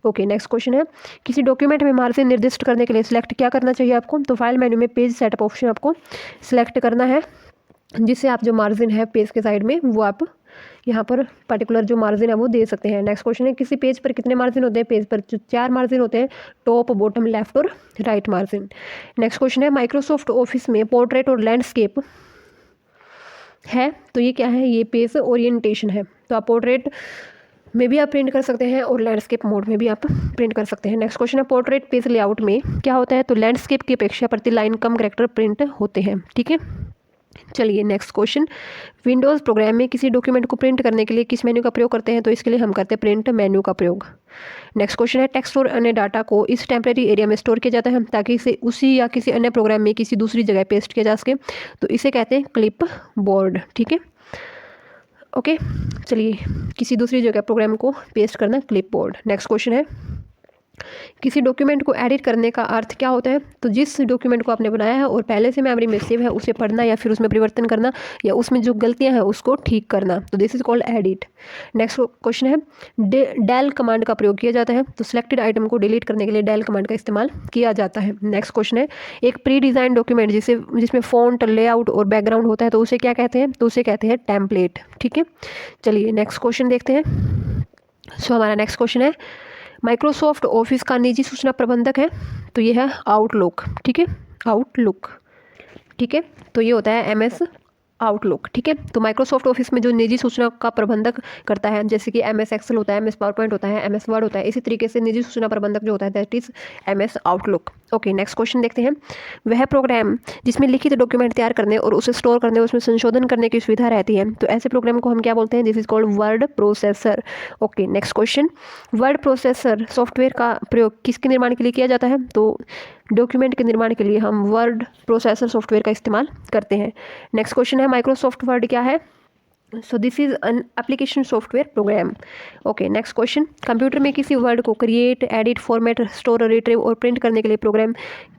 Speaker 1: ओके, नेक्स्ट क्वेश्चन है, किसी डॉक्यूमेंट में मार्जिन निर्दिष्ट करने के लिए सिलेक्ट क्या करना चाहिए आपको? तो फाइल मेन्यू में पेज सेटअप ऑप्शन आपको सिलेक्ट करना है, जिससे आप जो मार्जिन है पेज के साइड में वो आप यहाँ पर पर्टिकुलर जो मार्जिन है वो दे सकते हैं। नेक्स्ट क्वेश्चन है, किसी पेज पर कितने मार्जिन होते हैं? पेज पर 4 मार्जिन होते हैं, टॉप, बॉटम, लेफ्ट और राइट मार्जिन। नेक्स्ट क्वेश्चन है, माइक्रोसॉफ्ट ऑफिस में पोर्ट्रेट और लैंडस्केप है, तो ये क्या है? ये पेज ओरिएंटेशन है। तो आप पोर्ट्रेट में भी आप प्रिंट कर सकते हैं और लैंडस्केप मोड में भी आप प्रिंट कर सकते हैं। नेक्स्ट क्वेश्चन है, पोर्ट्रेट पेज लेआउट में क्या होता है? तो लैंडस्केप की अपेक्षा प्रति लाइन कम कैरेक्टर प्रिंट होते हैं। ठीक है। चलिए नेक्स्ट क्वेश्चन, विंडोज़ प्रोग्राम में किसी डॉक्यूमेंट को प्रिंट करने के लिए किस मेन्यू का प्रयोग करते हैं? तो इसके लिए हम करते हैं प्रिंट मेन्यू का प्रयोग। नेक्स्ट क्वेश्चन है, टेक्स्ट और अन्य डाटा को इस टेम्परेरी एरिया में स्टोर किया जाता है ताकि इसे उसी या किसी अन्य प्रोग्राम में किसी दूसरी जगह पेस्ट किया जा सके। तो इसे कहते हैं क्लिप बोर्ड। ठीक है। ओके, चलिए किसी दूसरी जगह प्रोग्राम को पेस्ट करना क्लिप बोर्ड। नेक्स्ट क्वेश्चन है, किसी डॉक्यूमेंट को एडिट करने का अर्थ क्या होता है? तो जिस डॉक्यूमेंट को आपने बनाया है और पहले से मेमोरी में सेव है उसे पढ़ना या फिर उसमें परिवर्तन करना या उसमें जो गलतियां हैं उसको ठीक करना। तो this is called edit. Next question है, डेल कमांड का प्रयोग किया जाता है। तो सिलेक्टेड आइटम को डिलीट करने के लिए डेल कमांड का इस्तेमाल किया जाता है। नेक्स्ट क्वेश्चन है, एक प्री डिज़ाइन डॉक्यूमेंट जिसमें फॉन्ट, लेआउट और बैकग्राउंड होता है तो उसे क्या कहते हैं? तो उसे कहते हैं टेम्पलेट। ठीक है। चलिए नेक्स्ट क्वेश्चन देखते हैं। हमारा नेक्स्ट क्वेश्चन है, माइक्रोसॉफ्ट ऑफिस का निजी सूचना प्रबंधक है तो ये है आउटलुक, ठीक है, आउटलुक, ठीक है, तो ये होता है MS आउटलुक, ठीक है। तो माइक्रोसॉफ्ट ऑफिस में जो निजी सूचना का प्रबंधक करता है, जैसे कि MS एक्सेल होता है, MS पावर पॉइंट होता है, MS वर्ड होता है, इसी तरीके से निजी सूचना प्रबंधक जो होता है that is MS outlook. Okay, next question देखते हैं। वह प्रोग्राम जिसमें लिखित डॉक्यूमेंट तैयार करने और उसे स्टोर करने, उसमें संशोधन करने की सुविधा रहती है, तो ऐसे प्रोग्राम को हम क्या बोलते हैं? This is called word processor. Okay, next question. Word processor software का प्रयोग किसके निर्माण के लिए किया जाता है? तो डॉक्यूमेंट के निर्माण के लिए हम वर्ड प्रोसेसर सॉफ्टवेयर का इस्तेमाल करते हैं। नेक्स्ट क्वेश्चन है माइक्रोसॉफ्ट वर्ड क्या है? So this is an application software program. Okay, next question. Computer में किसी वर्ड को create, edit, format, store, retrieve और प्रिंट करने के लिए प्रोग्राम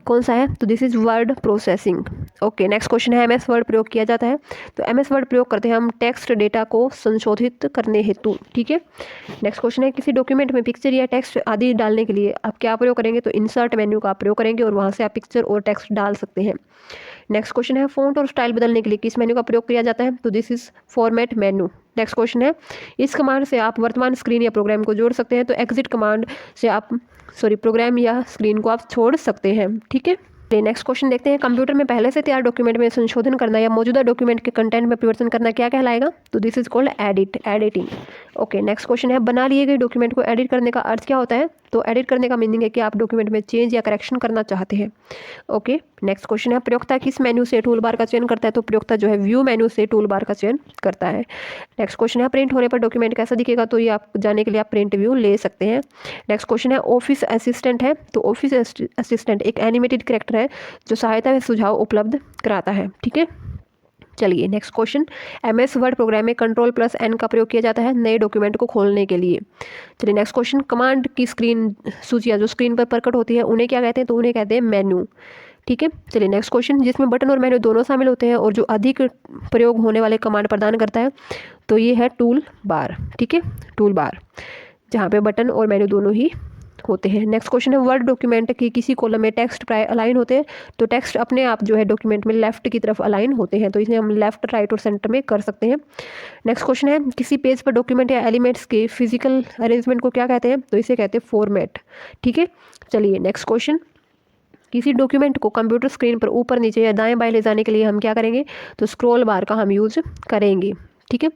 Speaker 1: कौन सा है? तो this is word processing. Okay, next question है MS वर्ड प्रयोग किया जाता है, तो MS वर्ड प्रयोग करते हैं हम टेक्स्ट डेटा को संशोधित करने हेतु, ठीक है। नेक्स्ट क्वेश्चन है किसी डॉक्यूमेंट में पिक्चर या टेक्स्ट आदि डालने के लिए आप क्या प्रयोग करेंगे? तो इंसर्ट मेन्यू का प्रयोग करेंगे और वहाँ से आप पिक्चर और टेक्स्ट डाल सकते हैं। नेक्स्ट क्वेश्चन है फ़ॉन्ट और स्टाइल बदलने के लिए किस मेन्यू का प्रयोग किया जाता है? तो this is format menu. Next question है इस कमांड से आप वर्तमान स्क्रीन या प्रोग्राम को जोड़ सकते हैं, तो एग्जिट कमांड से आप प्रोग्राम या स्क्रीन को आप छोड़ सकते हैं, ठीक है। नेक्स्ट क्वेश्चन देखते हैं। कंप्यूटर में पहले से तैयार डॉक्यूमेंट में संशोधन करना या मौजूदा डॉक्यूमेंट के कंटेंट में परिवर्तन करना क्या कहलाएगा? तो this is called editing. Okay, next question है बना लिए गए डॉक्यूमेंट को एडिट करने का अर्थ क्या होता है? तो एडिट करने का मीनिंग है कि आप डॉक्यूमेंट में चेंज या करेक्शन करना चाहते हैं। ओके, नेक्स्ट क्वेश्चन है प्रयोक्ता किस मेन्यू से टूल बार का चयन करता है? तो प्रयोक्ता जो है व्यू मेन्यू से टूल बार का चयन करता है। नेक्स्ट क्वेश्चन है प्रिंट होने पर डॉक्यूमेंट कैसा दिखेगा? तो ये आप जानने के लिए आप प्रिंट व्यू ले सकते हैं। नेक्स्ट क्वेश्चन है ऑफिस असिस्टेंट है, तो ऑफिस असिस्टेंट एक एनिमेटेड कैरेक्टर है जो सहायता व सुझाव उपलब्ध कराता है, ठीक है। चलिए next question. MS word program में Ctrl+N का प्रयोग किया जाता है नए डॉक्यूमेंट को खोलने के लिए। चलिए नेक्स्ट क्वेश्चन। कमांड की स्क्रीन सूचियाँ जो स्क्रीन पर प्रकट होती है उन्हें क्या कहते हैं? तो उन्हें कहते हैं मेन्यू, ठीक है। चलिए नेक्स्ट क्वेश्चन। जिसमें बटन और मेन्यू दोनों शामिल होते हैं और जो अधिक प्रयोग होने वाले कमांड प्रदान करता है, तो ये है टूल बार, ठीक है, टूल बार, जहाँ पे बटन और मेन्यू दोनों ही होते हैं। नेक्स्ट क्वेश्चन है वर्ड डॉक्यूमेंट की किसी कॉलम में टेक्स्ट प्राय अलाइन होते हैं, तो टेक्स्ट अपने आप जो है डॉक्यूमेंट में लेफ्ट की तरफ अलाइन होते हैं, तो इसे हम लेफ्ट, राइट और सेंटर में कर सकते हैं। नेक्स्ट क्वेश्चन है किसी पेज पर डॉक्यूमेंट या एलिमेंट्स के फिजिकल अरेंजमेंट को क्या कहते हैं? तो इसे कहते हैं फॉर्मेट, ठीक है। चलिए नेक्स्ट क्वेश्चन। किसी डॉक्यूमेंट को कंप्यूटर स्क्रीन पर ऊपर नीचे या दाएं बाएं ले जाने के लिए हम क्या करेंगे? तो स्क्रॉल बार का हम यूज करेंगे, ठीक है।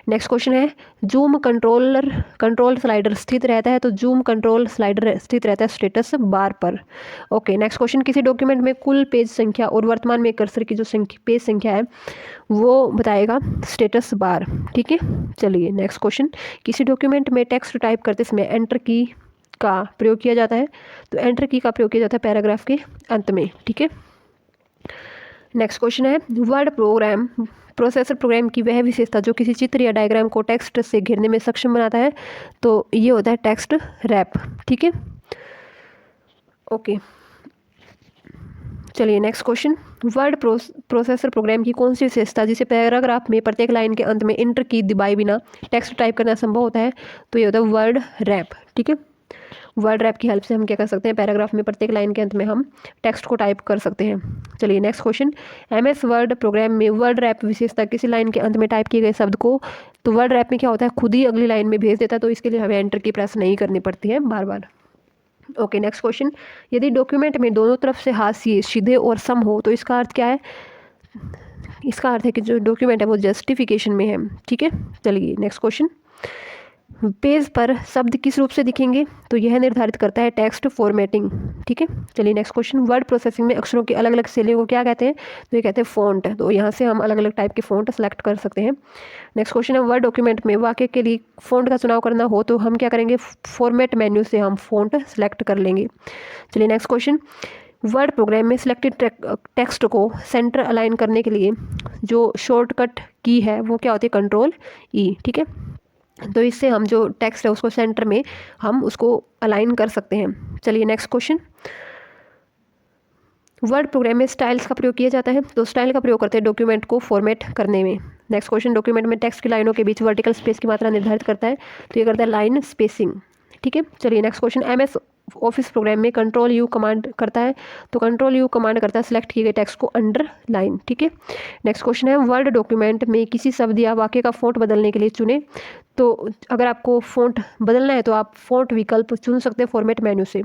Speaker 1: नेक्स्ट क्वेश्चन है जूम कंट्रोल स्लाइडर स्थित रहता है, तो जूम कंट्रोल स्लाइडर स्थित रहता है स्टेटस बार पर। Okay, next question. किसी डॉक्यूमेंट में कुल पेज संख्या और वर्तमान में कर्सर की जो पेज संख्या है वो बताएगा स्टेटस बार, ठीक है। चलिए नेक्स्ट क्वेश्चन। किसी डॉक्यूमेंट में टेक्स्ट टाइप करते समय एंटर की का प्रयोग किया जाता है, तो एंटर की का प्रयोग किया जाता है पैराग्राफ के अंत में, ठीक है। नेक्स्ट क्वेश्चन है वर्ड प्रोसेसर प्रोग्राम की वह विशेषता जो किसी चित्र या डायग्राम को टेक्स्ट से घेरने में सक्षम बनाता है, तो ये होता है टेक्स्ट रैप, ठीक है। ओके, चलिए next question. Word processor program की कौन सी विशेषता जिसे पैराग्राफ में प्रत्येक लाइन के अंत में इंटर की दबाए बिना टेक्स्ट टाइप करना संभव होता है? तो ये होता है वर्ड रैप, ठीक है। वर्ड रैप की हेल्प से हम क्या कर सकते हैं? पैराग्राफ में प्रत्येक लाइन के अंत में हम टेक्स्ट को टाइप कर सकते हैं। चलिए next question. MS word program में वर्ड रैप विशेषता किसी लाइन के अंत में टाइप किए गए शब्द को, तो वर्ड रैप में क्या होता है खुद ही अगली लाइन में भेज देता है, तो इसके लिए हमें एंटर की प्रेस नहीं करनी पड़ती है बार बार। Okay, next question. यदि डॉक्यूमेंट में दोनों तरफ से हाशिए सीधे और सम हो तो इसका अर्थ क्या है? इसका अर्थ है कि जो डॉक्यूमेंट है वो जस्टिफिकेशन में है, ठीक है। चलिए नेक्स्ट क्वेश्चन। पेज पर शब्द किस रूप से दिखेंगे, तो यह निर्धारित करता है टेक्स्ट फॉर्मेटिंग, ठीक है। चलिए नेक्स्ट क्वेश्चन। वर्ड प्रोसेसिंग में अक्षरों की अलग अलग शैलियों को क्या कहते हैं? तो ये कहते हैं फॉन्ट, तो यहाँ से हम अलग अलग टाइप के फॉन्ट सेलेक्ट कर सकते हैं। नेक्स्ट क्वेश्चन है वर्ड डॉक्यूमेंट में वाक्य के लिए फॉन्ट का चुनाव करना हो तो हम क्या करेंगे? फॉर्मेट मेन्यू से हम फॉन्ट सेलेक्ट कर लेंगे। चलिए नेक्स्ट क्वेश्चन। वर्ड प्रोग्राम में सिलेक्टेड टेक्स्ट को सेंटर अलाइन करने के लिए जो शॉर्टकट की है वो क्या होती है? Ctrl+E, ठीक है। तो इससे हम जो टेक्स्ट है उसको सेंटर में हम उसको अलाइन कर सकते हैं। चलिए नेक्स्ट क्वेश्चन। वर्ड प्रोग्राम में स्टाइल्स का प्रयोग किया जाता है, तो स्टाइल का प्रयोग करते हैं डॉक्यूमेंट को फॉर्मेट करने में। Next question. डॉक्यूमेंट में टेक्स्ट की लाइनों के बीच वर्टिकल स्पेस की मात्रा निर्धारित करता है, तो ये करता है लाइन स्पेसिंग, ठीक है। चलिए next question. MS office program में कंट्रोल यू कमांड करता है, तो कंट्रोल यू कमांड करता है सिलेक्ट किए गए टेक्स्ट को अंडरलाइन। ठीक है, नेक्स्ट क्वेश्चन है वर्ड डॉक्यूमेंट में किसी शब्द या वाक्य का फ़ॉन्ट बदलने के लिए चुने। तो अगर आपको फ़ॉन्ट बदलना है तो आप फ़ॉन्ट विकल्प चुन सकते हैं फॉर्मेट मेन्यू से।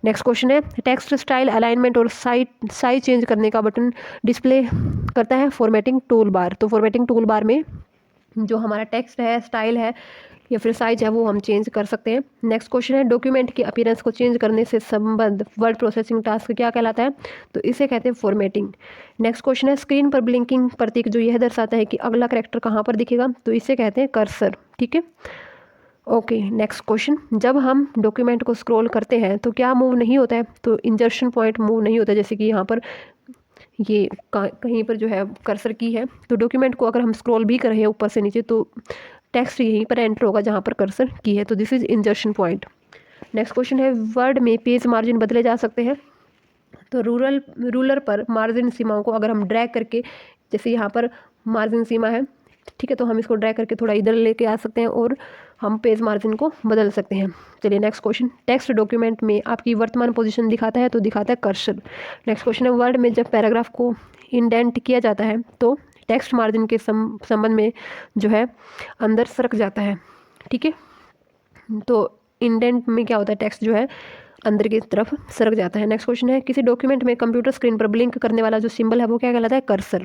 Speaker 1: नेक्स्ट क्वेश्चन है टेक्स्ट स्टाइल अलाइनमेंट और साइज चेंज करने का बटन डिस्प्ले करता है फॉर्मेटिंग टूल बार। तो फॉर्मेटिंग टूल बार में जो हमारा टेक्स्ट है, स्टाइल है या फिर साइज है वो हम चेंज कर सकते हैं। नेक्स्ट क्वेश्चन है डॉक्यूमेंट की अपीयरेंस को चेंज करने से संबद्ध वर्ड प्रोसेसिंग टास्क क्या कहलाता है, तो इसे कहते हैं फॉर्मेटिंग। नेक्स्ट क्वेश्चन है स्क्रीन पर ब्लिंकिंग प्रतीक जो यह दर्शाता है कि अगला कैरेक्टर कहाँ पर दिखेगा, तो इसे कहते हैं कर्सर। ठीक है, ओके नेक्स्ट क्वेश्चन, जब हम डॉक्यूमेंट को स्क्रॉल करते हैं तो क्या मूव नहीं होता है, तो इंजर्शन पॉइंट मूव नहीं होता, जैसे कि यहाँ पर ये कहीं पर जो है कर्सर की है, तो डॉक्यूमेंट को अगर हम स्क्रॉल भी कर रहे हैं ऊपर से नीचे तो टेक्स्ट यहीं पर एंटर होगा जहाँ पर कर्सर की है, तो this is इंजर्शन point. Next question है वर्ड में पेज मार्जिन बदले जा सकते हैं, तो रूलर पर मार्जिन सीमाओं को अगर हम ड्रैग करके, जैसे यहाँ पर मार्जिन सीमा है, ठीक है, तो हम इसको ड्रैग करके थोड़ा इधर लेके आ सकते हैं और हम पेज मार्जिन को बदल सकते हैं। चलिए नेक्स्ट क्वेश्चन, टेक्स्ट डॉक्यूमेंट में आपकी वर्तमान पोजीशन दिखाता है, तो दिखाता है कर्सर। नेक्स्ट क्वेश्चन है वर्ड में जब पैराग्राफ को इंडेंट किया जाता है तो टेक्स्ट मार्जिन के संबंध में जो है अंदर सरक जाता है। ठीक है, तो इंडेंट में क्या होता है, टेक्स्ट जो है अंदर की तरफ सरक जाता है। नेक्स्ट क्वेश्चन है किसी डॉक्यूमेंट में कंप्यूटर स्क्रीन पर ब्लिंक करने वाला जो सिंबल है वो क्या कहलाता है, कर्सर।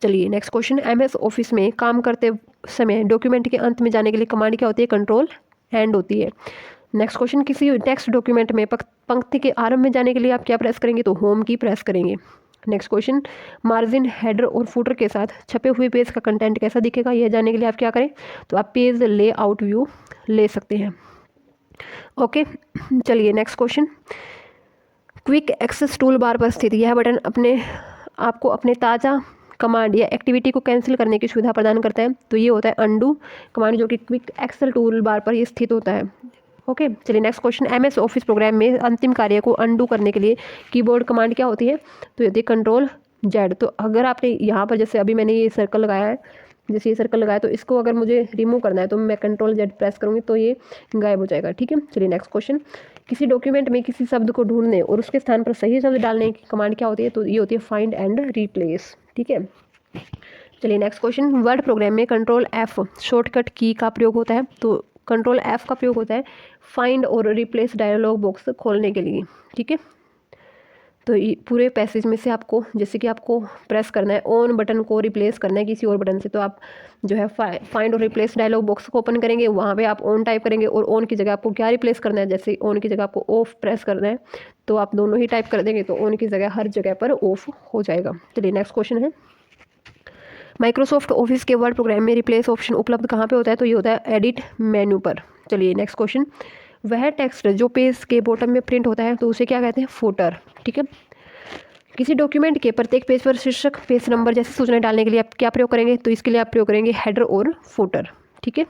Speaker 1: चलिए नेक्स्ट क्वेश्चन, एमएस ऑफिस में काम करते समय डॉक्यूमेंट के अंत में जाने के लिए कमांड क्या होती है, कंट्रोल एंड होती है। नेक्स्ट क्वेश्चन, किसी टेक्स्ट डॉक्यूमेंट में पंक्ति के आरंभ में जाने के लिए आप क्या प्रेस करेंगे, तो होम की प्रेस करेंगे। नेक्स्ट क्वेश्चन, मार्जिन हेडर और फुटर के साथ छपे हुए पेज का कंटेंट कैसा दिखेगा, यह जानने के लिए आप क्या करें, तो आप पेज लेआउट व्यू ले सकते हैं। ओके चलिए next question, quick access tool bar पर स्थित यह बटन आपको अपने ताज़ा कमांड या एक्टिविटी को कैंसिल करने की सुविधा प्रदान करता है, तो ये होता है अंडू कमांड जो कि क्विक एक्सेल टूल बार पर ये स्थित होता है। ओके चलिए next question, MS office program में अंतिम कार्य को अंडू करने के लिए कीबोर्ड कमांड क्या होती है, तो ये होती है कंट्रोल जेड। तो अगर आपने यहाँ पर जैसे अभी मैंने ये सर्कल लगाया है, जैसे ये सर्कल लगाया, तो इसको अगर मुझे रिमूव करना है तो मैं कंट्रोल जेड प्रेस करूँगी तो ये गायब हो जाएगा। ठीक है, चलिए नेक्स्ट क्वेश्चन, किसी डॉक्यूमेंट में किसी शब्द को ढूंढने और उसके स्थान पर सही शब्द डालने की कमांड क्या होती है, तो ये होती है फाइंड एंड रिप्लेस। ठीक है, चलिए नेक्स्ट क्वेश्चन, वर्ड प्रोग्राम में कंट्रोल एफ शॉर्टकट की का प्रयोग होता है, तो कंट्रोल एफ का प्रयोग होता है फाइंड और रिप्लेस डायलॉग बॉक्स खोलने के लिए। ठीक है, तो ये पूरे पैसेज में से आपको जैसे कि आपको प्रेस करना है ऑन बटन को रिप्लेस करना है किसी और बटन से, तो आप जो है फाइंड और रिप्लेस डायलॉग बॉक्स को ओपन करेंगे, वहाँ पे आप ऑन टाइप करेंगे और ऑन की जगह आपको क्या रिप्लेस करना है, जैसे ऑन की जगह आपको ऑफ प्रेस करना है तो आप दोनों ही टाइप कर देंगे, तो ऑन की जगह हर जगह पर ऑफ हो जाएगा। चलिए नेक्स्ट क्वेश्चन है, माइक्रोसॉफ्ट ऑफिस के वर्ड प्रोग्राम में रिप्लेस ऑप्शन उपलब्ध कहाँ पे होता है, तो ये होता है एडिट मेन्यू पर। चलिए नेक्स्ट क्वेश्चन, वह टेक्स्ट जो पेज के बॉटम में प्रिंट होता है तो उसे क्या कहते हैं, फुटर। ठीक है, किसी डॉक्यूमेंट के प्रत्येक पेज पर शीर्षक पेज नंबर जैसी सूचना डालने के लिए आप क्या प्रयोग करेंगे, तो इसके लिए आप प्रयोग करेंगे हेडर और फुटर। ठीक है,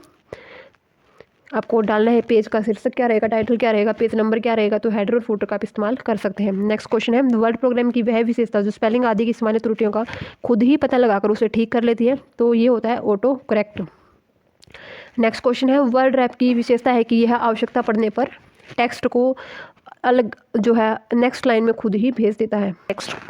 Speaker 1: आपको डालना है पेज का शीर्षक क्या रहेगा, टाइटल क्या रहेगा, पेज नंबर क्या रहेगा, तो हेडर और फुटर का आप इस्तेमाल कर सकते हैं। नेक्स्ट क्वेश्चन है, वर्ड प्रोग्राम की वह विशेषता जो स्पेलिंग आदि की सामान्य त्रुटियों का खुद ही पता लगाकर उसे ठीक कर लेती है, तो ये होता है ऑटो करेक्ट। नेक्स्ट क्वेश्चन है, वर्ड रैप की विशेषता है कि यह आवश्यकता पड़ने पर टेक्स्ट को अलग जो है नेक्स्ट लाइन में खुद ही भेज देता है।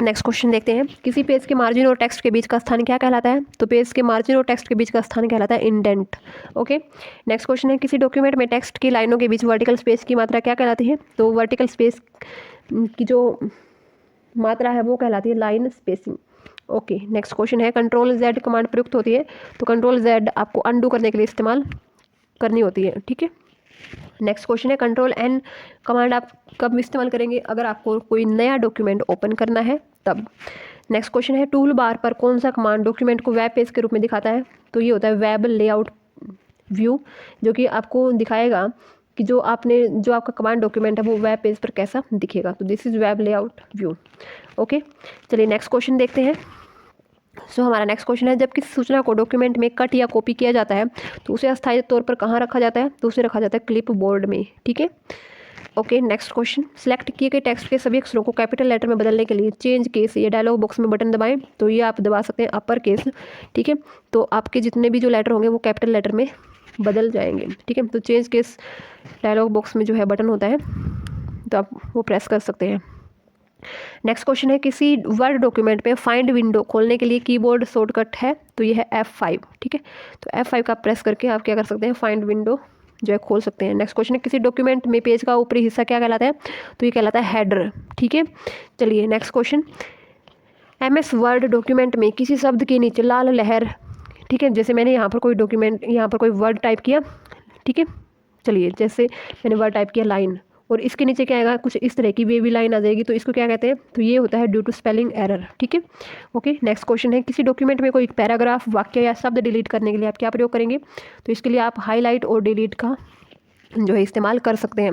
Speaker 1: नेक्स्ट क्वेश्चन देखते हैं, किसी पेज के मार्जिन और टेक्स्ट के बीच का स्थान क्या कहलाता है, तो पेज के मार्जिन और टेक्स्ट के बीच का स्थान कहलाता है इंडेंट। ओके नेक्स्ट क्वेश्चन है, किसी डॉक्यूमेंट में टेक्स्ट की लाइनों के बीच वर्टिकल स्पेस की मात्रा क्या कहलाती है, तो वर्टिकल स्पेस की जो मात्रा है वो कहलाती है line spacing. Okay next question है, कंट्रोल जेड कमांड प्रयुक्त होती है, तो कंट्रोल जेड आपको अंडू करने के लिए इस्तेमाल करनी होती है। ठीक है, नेक्स्ट क्वेश्चन है, कंट्रोल एन कमांड आप कब इस्तेमाल करेंगे, अगर आपको कोई नया डॉक्यूमेंट ओपन करना है तब। नेक्स्ट क्वेश्चन है, टूल बार पर कौन सा कमांड डॉक्यूमेंट को वेब पेज के रूप में दिखाता है, तो ये होता है वेब लेआउट व्यू, जो कि आपको दिखाएगा कि जो आपका कमांड डॉक्यूमेंट है वो वेब पेज पर कैसा दिखेगा, तो this is web layout view. Okay चलिए नेक्स्ट क्वेश्चन देखते हैं। हमारा नेक्स्ट क्वेश्चन है, जब किसी सूचना को डॉक्यूमेंट में कट या कॉपी किया जाता है तो उसे अस्थायी तौर पर कहाँ रखा जाता है, तो उसे रखा जाता है क्लिप बोर्ड में। ठीक है, ओके नेक्स्ट क्वेश्चन, सिलेक्ट किए गए टेक्स्ट के सभी अक्षरों को कैपिटल लेटर में बदलने के लिए चेंज केस या डायलॉग बॉक्स में बटन दबाएं, तो ये आप दबा सकते हैं अपर केस। ठीक है, तो आपके जितने भी जो लेटर होंगे वो कैपिटल लेटर में बदल जाएंगे। ठीक है, तो चेंज केस डायलॉग बॉक्स में जो है बटन होता है तो आप वो प्रेस कर सकते हैं। नेक्स्ट क्वेश्चन है, किसी वर्ड डॉक्यूमेंट पे फाइंड विंडो खोलने के लिए कीबोर्ड शॉर्टकट है, तो ये है F5, ठीक है। तो F5 का प्रेस करके आप क्या कर सकते हैं, फाइंड विंडो जो है खोल सकते हैं। नेक्स्ट क्वेश्चन है, किसी डॉक्यूमेंट में पेज का ऊपरी हिस्सा क्या कहलाता है, तो ये कहलाता है हेडर, ठीक है। चलिए next question, MS word document में किसी शब्द के नीचे लाल लहर, ठीक है, जैसे मैंने यहाँ पर कोई वर्ड टाइप किया, ठीक है। चलिए जैसे मैंने वर्ड टाइप किया लाइन, और इसके नीचे क्या आएगा, कुछ इस तरह की वेवी लाइन आ जाएगी, तो इसको क्या कहते हैं, तो ये होता है ड्यू टू स्पेलिंग एरर, ठीक है। ओके नेक्स्ट क्वेश्चन है, किसी डॉक्यूमेंट में कोई पैराग्राफ, वाक्य या शब्द डिलीट करने के लिए आप क्या प्रयोग करेंगे, तो इसके लिए आप हाईलाइट और डिलीट का जो है इस्तेमाल कर सकते हैं।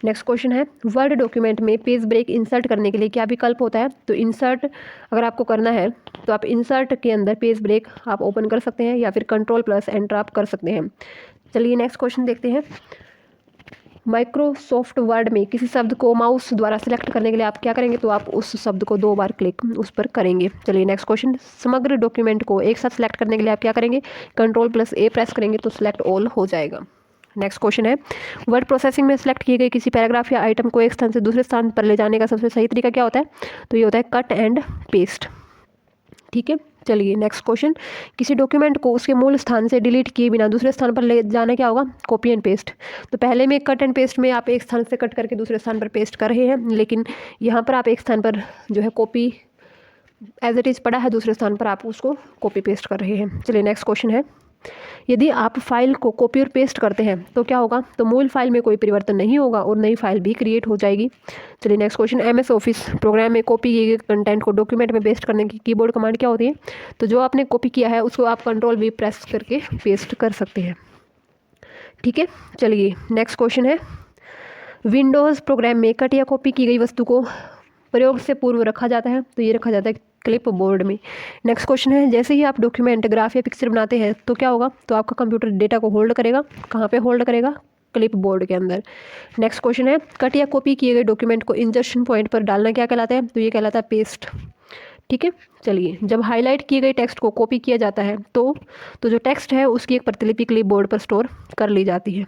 Speaker 1: नेक्स्ट क्वेश्चन है, वर्ड डॉक्यूमेंट में पेज ब्रेक इंसर्ट करने के लिए क्या विकल्प होता है, तो इंसर्ट अगर आपको करना है तो आप इंसर्ट के अंदर पेज ब्रेक आप ओपन कर सकते हैं, या फिर कंट्रोल+ एंटर आप कर सकते हैं। चलिए नेक्स्ट क्वेश्चन देखते हैं, माइक्रोसॉफ्ट वर्ड में किसी शब्द को माउस द्वारा सिलेक्ट करने के लिए आप क्या करेंगे, तो आप उस शब्द को 2 बार क्लिक उस पर करेंगे। चलिए नेक्स्ट क्वेश्चन, समग्र डॉक्यूमेंट को एक साथ सिलेक्ट करने के लिए आप क्या करेंगे, कंट्रोल+A प्रेस करेंगे तो सिलेक्ट ऑल हो जाएगा। नेक्स्ट क्वेश्चन है, वर्ड प्रोसेसिंग में सिलेक्ट किए गए किसी पैराग्राफ या आइटम को एक स्थान से दूसरे स्थान पर ले जाने का सबसे सही तरीका क्या होता है, तो ये होता है कट एंड पेस्ट, ठीक है। चलिए नेक्स्ट क्वेश्चन, किसी डॉक्यूमेंट को उसके मूल स्थान से डिलीट किए बिना दूसरे स्थान पर ले जाना क्या होगा, कॉपी एंड पेस्ट। तो पहले में कट एंड पेस्ट में आप एक स्थान से कट करके दूसरे स्थान पर पेस्ट कर रहे हैं, लेकिन यहाँ पर आप एक स्थान पर जो है कॉपी एज इट इज़ पड़ा है, दूसरे स्थान पर आप उसको कॉपी पेस्ट कर रहे हैं। चलिए नेक्स्ट क्वेश्चन है, यदि आप फाइल को कॉपी और पेस्ट करते हैं तो क्या होगा, तो मूल फाइल में कोई परिवर्तन नहीं होगा और नई फाइल भी क्रिएट हो जाएगी। चलिए next question, MS office program में कॉपी किए गए कंटेंट को डॉक्यूमेंट में पेस्ट करने की कीबोर्ड कमांड क्या होती है, तो जो आपने कॉपी किया है उसको आप कंट्रोल+V प्रेस करके पेस्ट कर सकते हैं, ठीक है। चलिए नेक्स्ट क्वेश्चन है, विंडोज़ प्रोग्राम में कट या कॉपी की गई वस्तु को प्रयोग से पूर्व रखा जाता है, तो ये रखा जाता है क्लिप बोर्ड में। नेक्स्ट क्वेश्चन है, जैसे ही आप डॉक्यूमेंट, ग्राफ या पिक्चर बनाते हैं तो क्या होगा, तो आपका कंप्यूटर डेटा को होल्ड करेगा, कहाँ पे होल्ड करेगा, क्लिप बोर्ड के अंदर। नेक्स्ट क्वेश्चन है, कट या कॉपी किए गए डॉक्यूमेंट को इंजर्शन पॉइंट पर डालना क्या कहलाता है, तो ये कहलाता है पेस्ट, ठीक है। चलिए, जब हाईलाइट किए गए टेक्स्ट को कॉपी किया जाता है तो जो टेक्स्ट है उसकी एक प्रतिलिपि क्लिप बोर्ड पर स्टोर कर ली जाती है।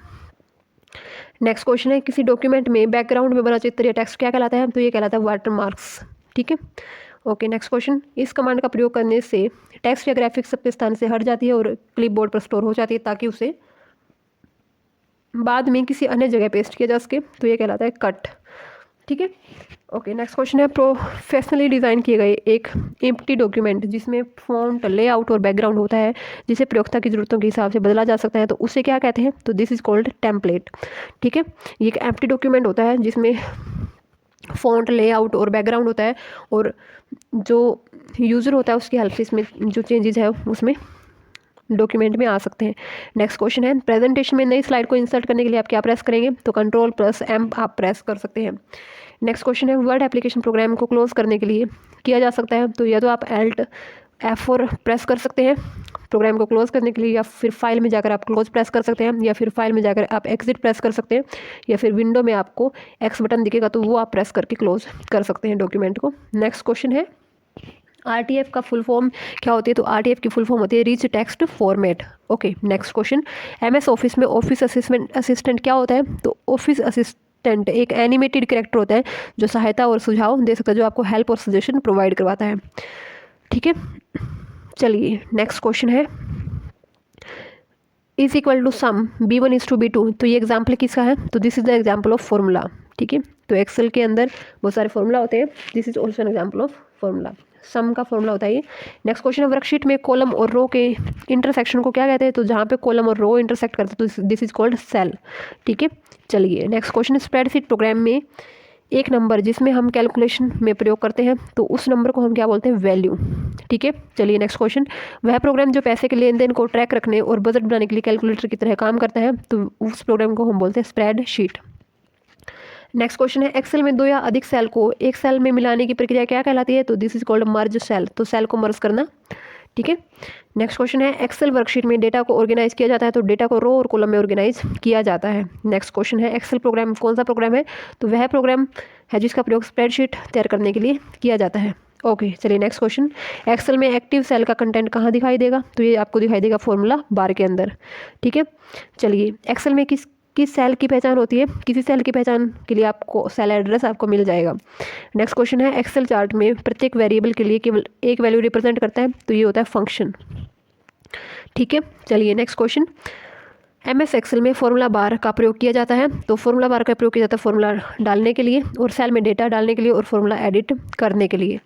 Speaker 1: नेक्स्ट क्वेश्चन है, किसी डॉक्यूमेंट में बैकग्राउंड में बना चित्र या टेक्स्ट क्या कहलाता है, तो ये कहलाता है वाटरमार्क्स, ठीक है। ओके नेक्स्ट क्वेश्चन, इस कमांड का प्रयोग करने से टेक्स्ट या ग्राफिक्स अपने स्थान से हट जाती है और क्लिपबोर्ड पर स्टोर हो जाती है, ताकि उसे बाद में किसी अन्य जगह पेस्ट किया जा सके, तो ये कहलाता है कट, ठीक है। ओके नेक्स्ट क्वेश्चन है, प्रोफेशनली डिज़ाइन किए गए एक एम्प्टी डॉक्यूमेंट जिसमें फॉन्ट, लेआउट और बैकग्राउंड होता है, जिसे प्रयोक्ता की ज़रूरतों के हिसाब से बदला जा सकता है, तो उसे क्या कहते हैं, तो दिस इज़ कॉल्ड टेम्पलेट, ठीक है। ये एक एम्प्टी डॉक्यूमेंट होता है जिसमें फॉन्ट, लेआउट और बैकग्राउंड होता है, और जो यूज़र होता है उसकी हेल्प से इसमें जो चेंजेस है उसमें डॉक्यूमेंट में आ सकते हैं। नेक्स्ट क्वेश्चन है, प्रेजेंटेशन में नई स्लाइड को इंसर्ट करने के लिए आप क्या प्रेस करेंगे, तो कंट्रोल+M आप प्रेस कर सकते हैं। नेक्स्ट क्वेश्चन है, वर्ड एप्लीकेशन प्रोग्राम को क्लोज करने के लिए किया जा सकता है, तो या तो आप Alt F4 प्रेस कर सकते हैं प्रोग्राम को क्लोज करने के लिए, या फिर फाइल में जाकर आप क्लोज प्रेस कर सकते हैं, या फिर फाइल में जाकर आप एग्जिट प्रेस कर सकते हैं, या फिर विंडो में आपको X बटन दिखेगा तो वो आप प्रेस करके क्लोज कर सकते हैं डॉक्यूमेंट को। नेक्स्ट क्वेश्चन है, RTF का फुल फॉर्म क्या होती है, तो RTF की फुल फॉर्म होती है rich text format. Okay next question, MS office में ऑफिस असिस्टेंट क्या होता है, तो ऑफिस असिस्टेंट एक एनिमेटेड कैरेक्टर होता है जो सहायता और सुझाव दे सकता है, जो आपको हेल्प और सजेशन प्रोवाइड करवाता है, ठीक है। चलिए नेक्स्ट क्वेश्चन है, is equal to sum B1:B2, तो ये एग्जाम्पल किसका है, तो this is the example of formula, ठीक है। तो एक्सेल के अंदर बहुत सारे फॉर्मूला होते हैं, this is also an example of formula, sum का फॉर्मूला होता है ये। नेक्स्ट क्वेश्चन है, वर्कशीट में कॉलम और रो के इंटरसेक्शन को क्या कहते हैं, तो जहाँ पे कॉलम और रो इंटरसेक्ट करते हैं तो दिस इज कॉल्ड सेल, ठीक है। चलिए नेक्स्ट क्वेश्चन, स्प्रेडशीट प्रोग्राम में एक नंबर जिसमें हम कैलकुलेशन में प्रयोग करते हैं तो उस नंबर को हम क्या बोलते हैं, वैल्यू, ठीक है। चलिए नेक्स्ट क्वेश्चन, वह प्रोग्राम जो पैसे के लेन देन को ट्रैक रखने और बजट बनाने के लिए कैलकुलेटर की तरह काम करता है, तो उस प्रोग्राम को हम बोलते हैं स्प्रेडशीट। नेक्स्ट क्वेश्चन है, एक्सेल में 2 या अधिक सेल को एक सेल में मिलाने की प्रक्रिया क्या कहलाती है, तो this is called merge cell, तो सेल को मर्ज करना, ठीक है। नेक्स्ट क्वेश्चन है, एक्सेल वर्कशीट में डेटा को ऑर्गेनाइज किया जाता है, तो डेटा को रो और कॉलम में ऑर्गेनाइज किया जाता है। नेक्स्ट क्वेश्चन है, एक्सेल प्रोग्राम कौन सा प्रोग्राम है, तो वह प्रोग्राम है जिसका प्रयोग स्प्रेडशीट तैयार करने के लिए किया जाता है। ओके चलिए नेक्स्ट क्वेश्चन, एक्सेल में एक्टिव सेल का कंटेंट कहाँ दिखाई देगा, तो ये आपको दिखाई देगा फॉर्मूला बार के अंदर, ठीक है। चलिए एक्सेल में किस सेल की पहचान होती है? किसी सेल की पहचान के लिए आपको सेल एड्रेस आपको मिल जाएगा। नेक्स्ट क्वेश्चन है, एक्सेल चार्ट में प्रत्येक वेरिएबल के लिए केवल एक वैल्यू रिप्रेजेंट करता है, तो ये होता है फंक्शन। ठीक है, चलिए नेक्स्ट क्वेश्चन। MS एक्सेल में फॉर्मूला बार का प्रयोग किया जाता है। तो फॉर्मूला बार का प्रयोग किया जाता है फॉर्मूला डालने के लिए और सेल में डेटा डालने के लिए और फॉर्मूला एडिट करने के लिए।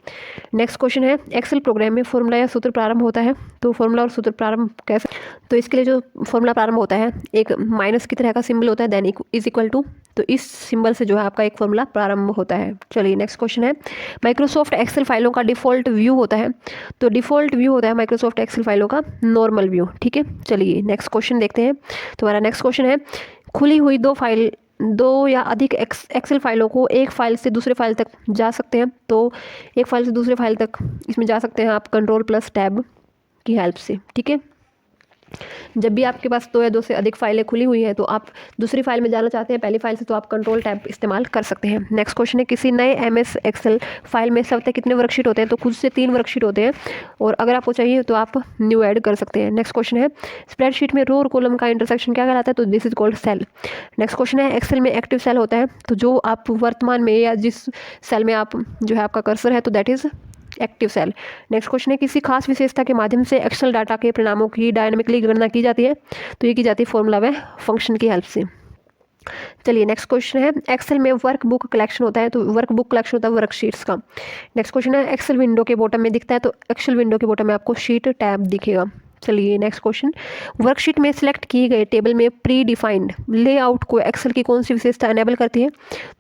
Speaker 1: नेक्स्ट क्वेश्चन है, एक्सेल प्रोग्राम में फॉर्मूला या सूत्र प्रारंभ होता है, तो फॉर्मूला और सूत्र प्रारंभ कैसे? तो इसके लिए जो फॉर्मूला प्रारंभ होता है, एक माइनस की तरह का सिंबल होता है, देन इज इक्वल टू, तो इस सिंबल से जो है आपका एक फॉर्मूला प्रारंभ होता है। चलिए नेक्स्ट क्वेश्चन है, माइक्रोसॉफ्ट एक्सेल फाइलों का डिफ़ॉल्ट व्यू होता है। तो डिफ़ॉल्ट व्यू होता है माइक्रोसॉफ्ट एक्सेल फाइलों का नॉर्मल व्यू। ठीक है, चलिए नेक्स्ट क्वेश्चन देखते हैं। तो हमारा नेक्स्ट क्वेश्चन है, खुली हुई दो या अधिक एक्सेल फाइलों को एक फाइल से दूसरे फाइल तक जा सकते हैं। तो एक फाइल से दूसरे फाइल तक इसमें जा सकते हैं आप Ctrl+Tab की हेल्प से। ठीक है, जब भी आपके पास 2 या 2 से अधिक फाइलें खुली हुई हैं तो आप दूसरी फाइल में जाना चाहते हैं पहली फाइल से, तो आप Ctrl+Tab इस्तेमाल कर सकते हैं। नेक्स्ट क्वेश्चन है, किसी नए MS एक्सेल फाइल में सब तक कितने वर्कशीट होते हैं? तो खुद से 3 वर्कशीट होते हैं और अगर आपको चाहिए तो आप न्यू ऐड कर सकते हैं। नेक्स्ट क्वेश्चन है, स्प्रेडशीट में रो और कॉलम का इंटरसेक्शन क्या कहलाता है? तो this is called cell. Next question है, एक्सेल में एक्टिव सेल होता है, तो जो आप वर्तमान में या जिस सेल में आप जो है आपका कर्सर है, तो that is active cell. Next question है, किसी खास विशेषता के माध्यम से एक्सेल डाटा के परिणामों की डायनामिकली गणना की जाती है, तो ये की जाती है फॉर्मूला व फंक्शन की हेल्प से। चलिए नेक्स्ट क्वेश्चन है, एक्सेल में वर्कबुक कलेक्शन होता है, तो वर्कबुक कलेक्शन होता है वर्कशीट्स का। नेक्स्ट क्वेश्चन है, एक्सेल विंडो के बॉटम में दिखता है, तो एक्सेल विंडो के बॉटम में आपको शीट टैब दिखेगा। चलिए नेक्स्ट क्वेश्चन, वर्कशीट में सिलेक्ट किए गए टेबल में प्री डिफाइंड लेआउट को एक्सेल की कौन सी विशेषता एनेबल करती है?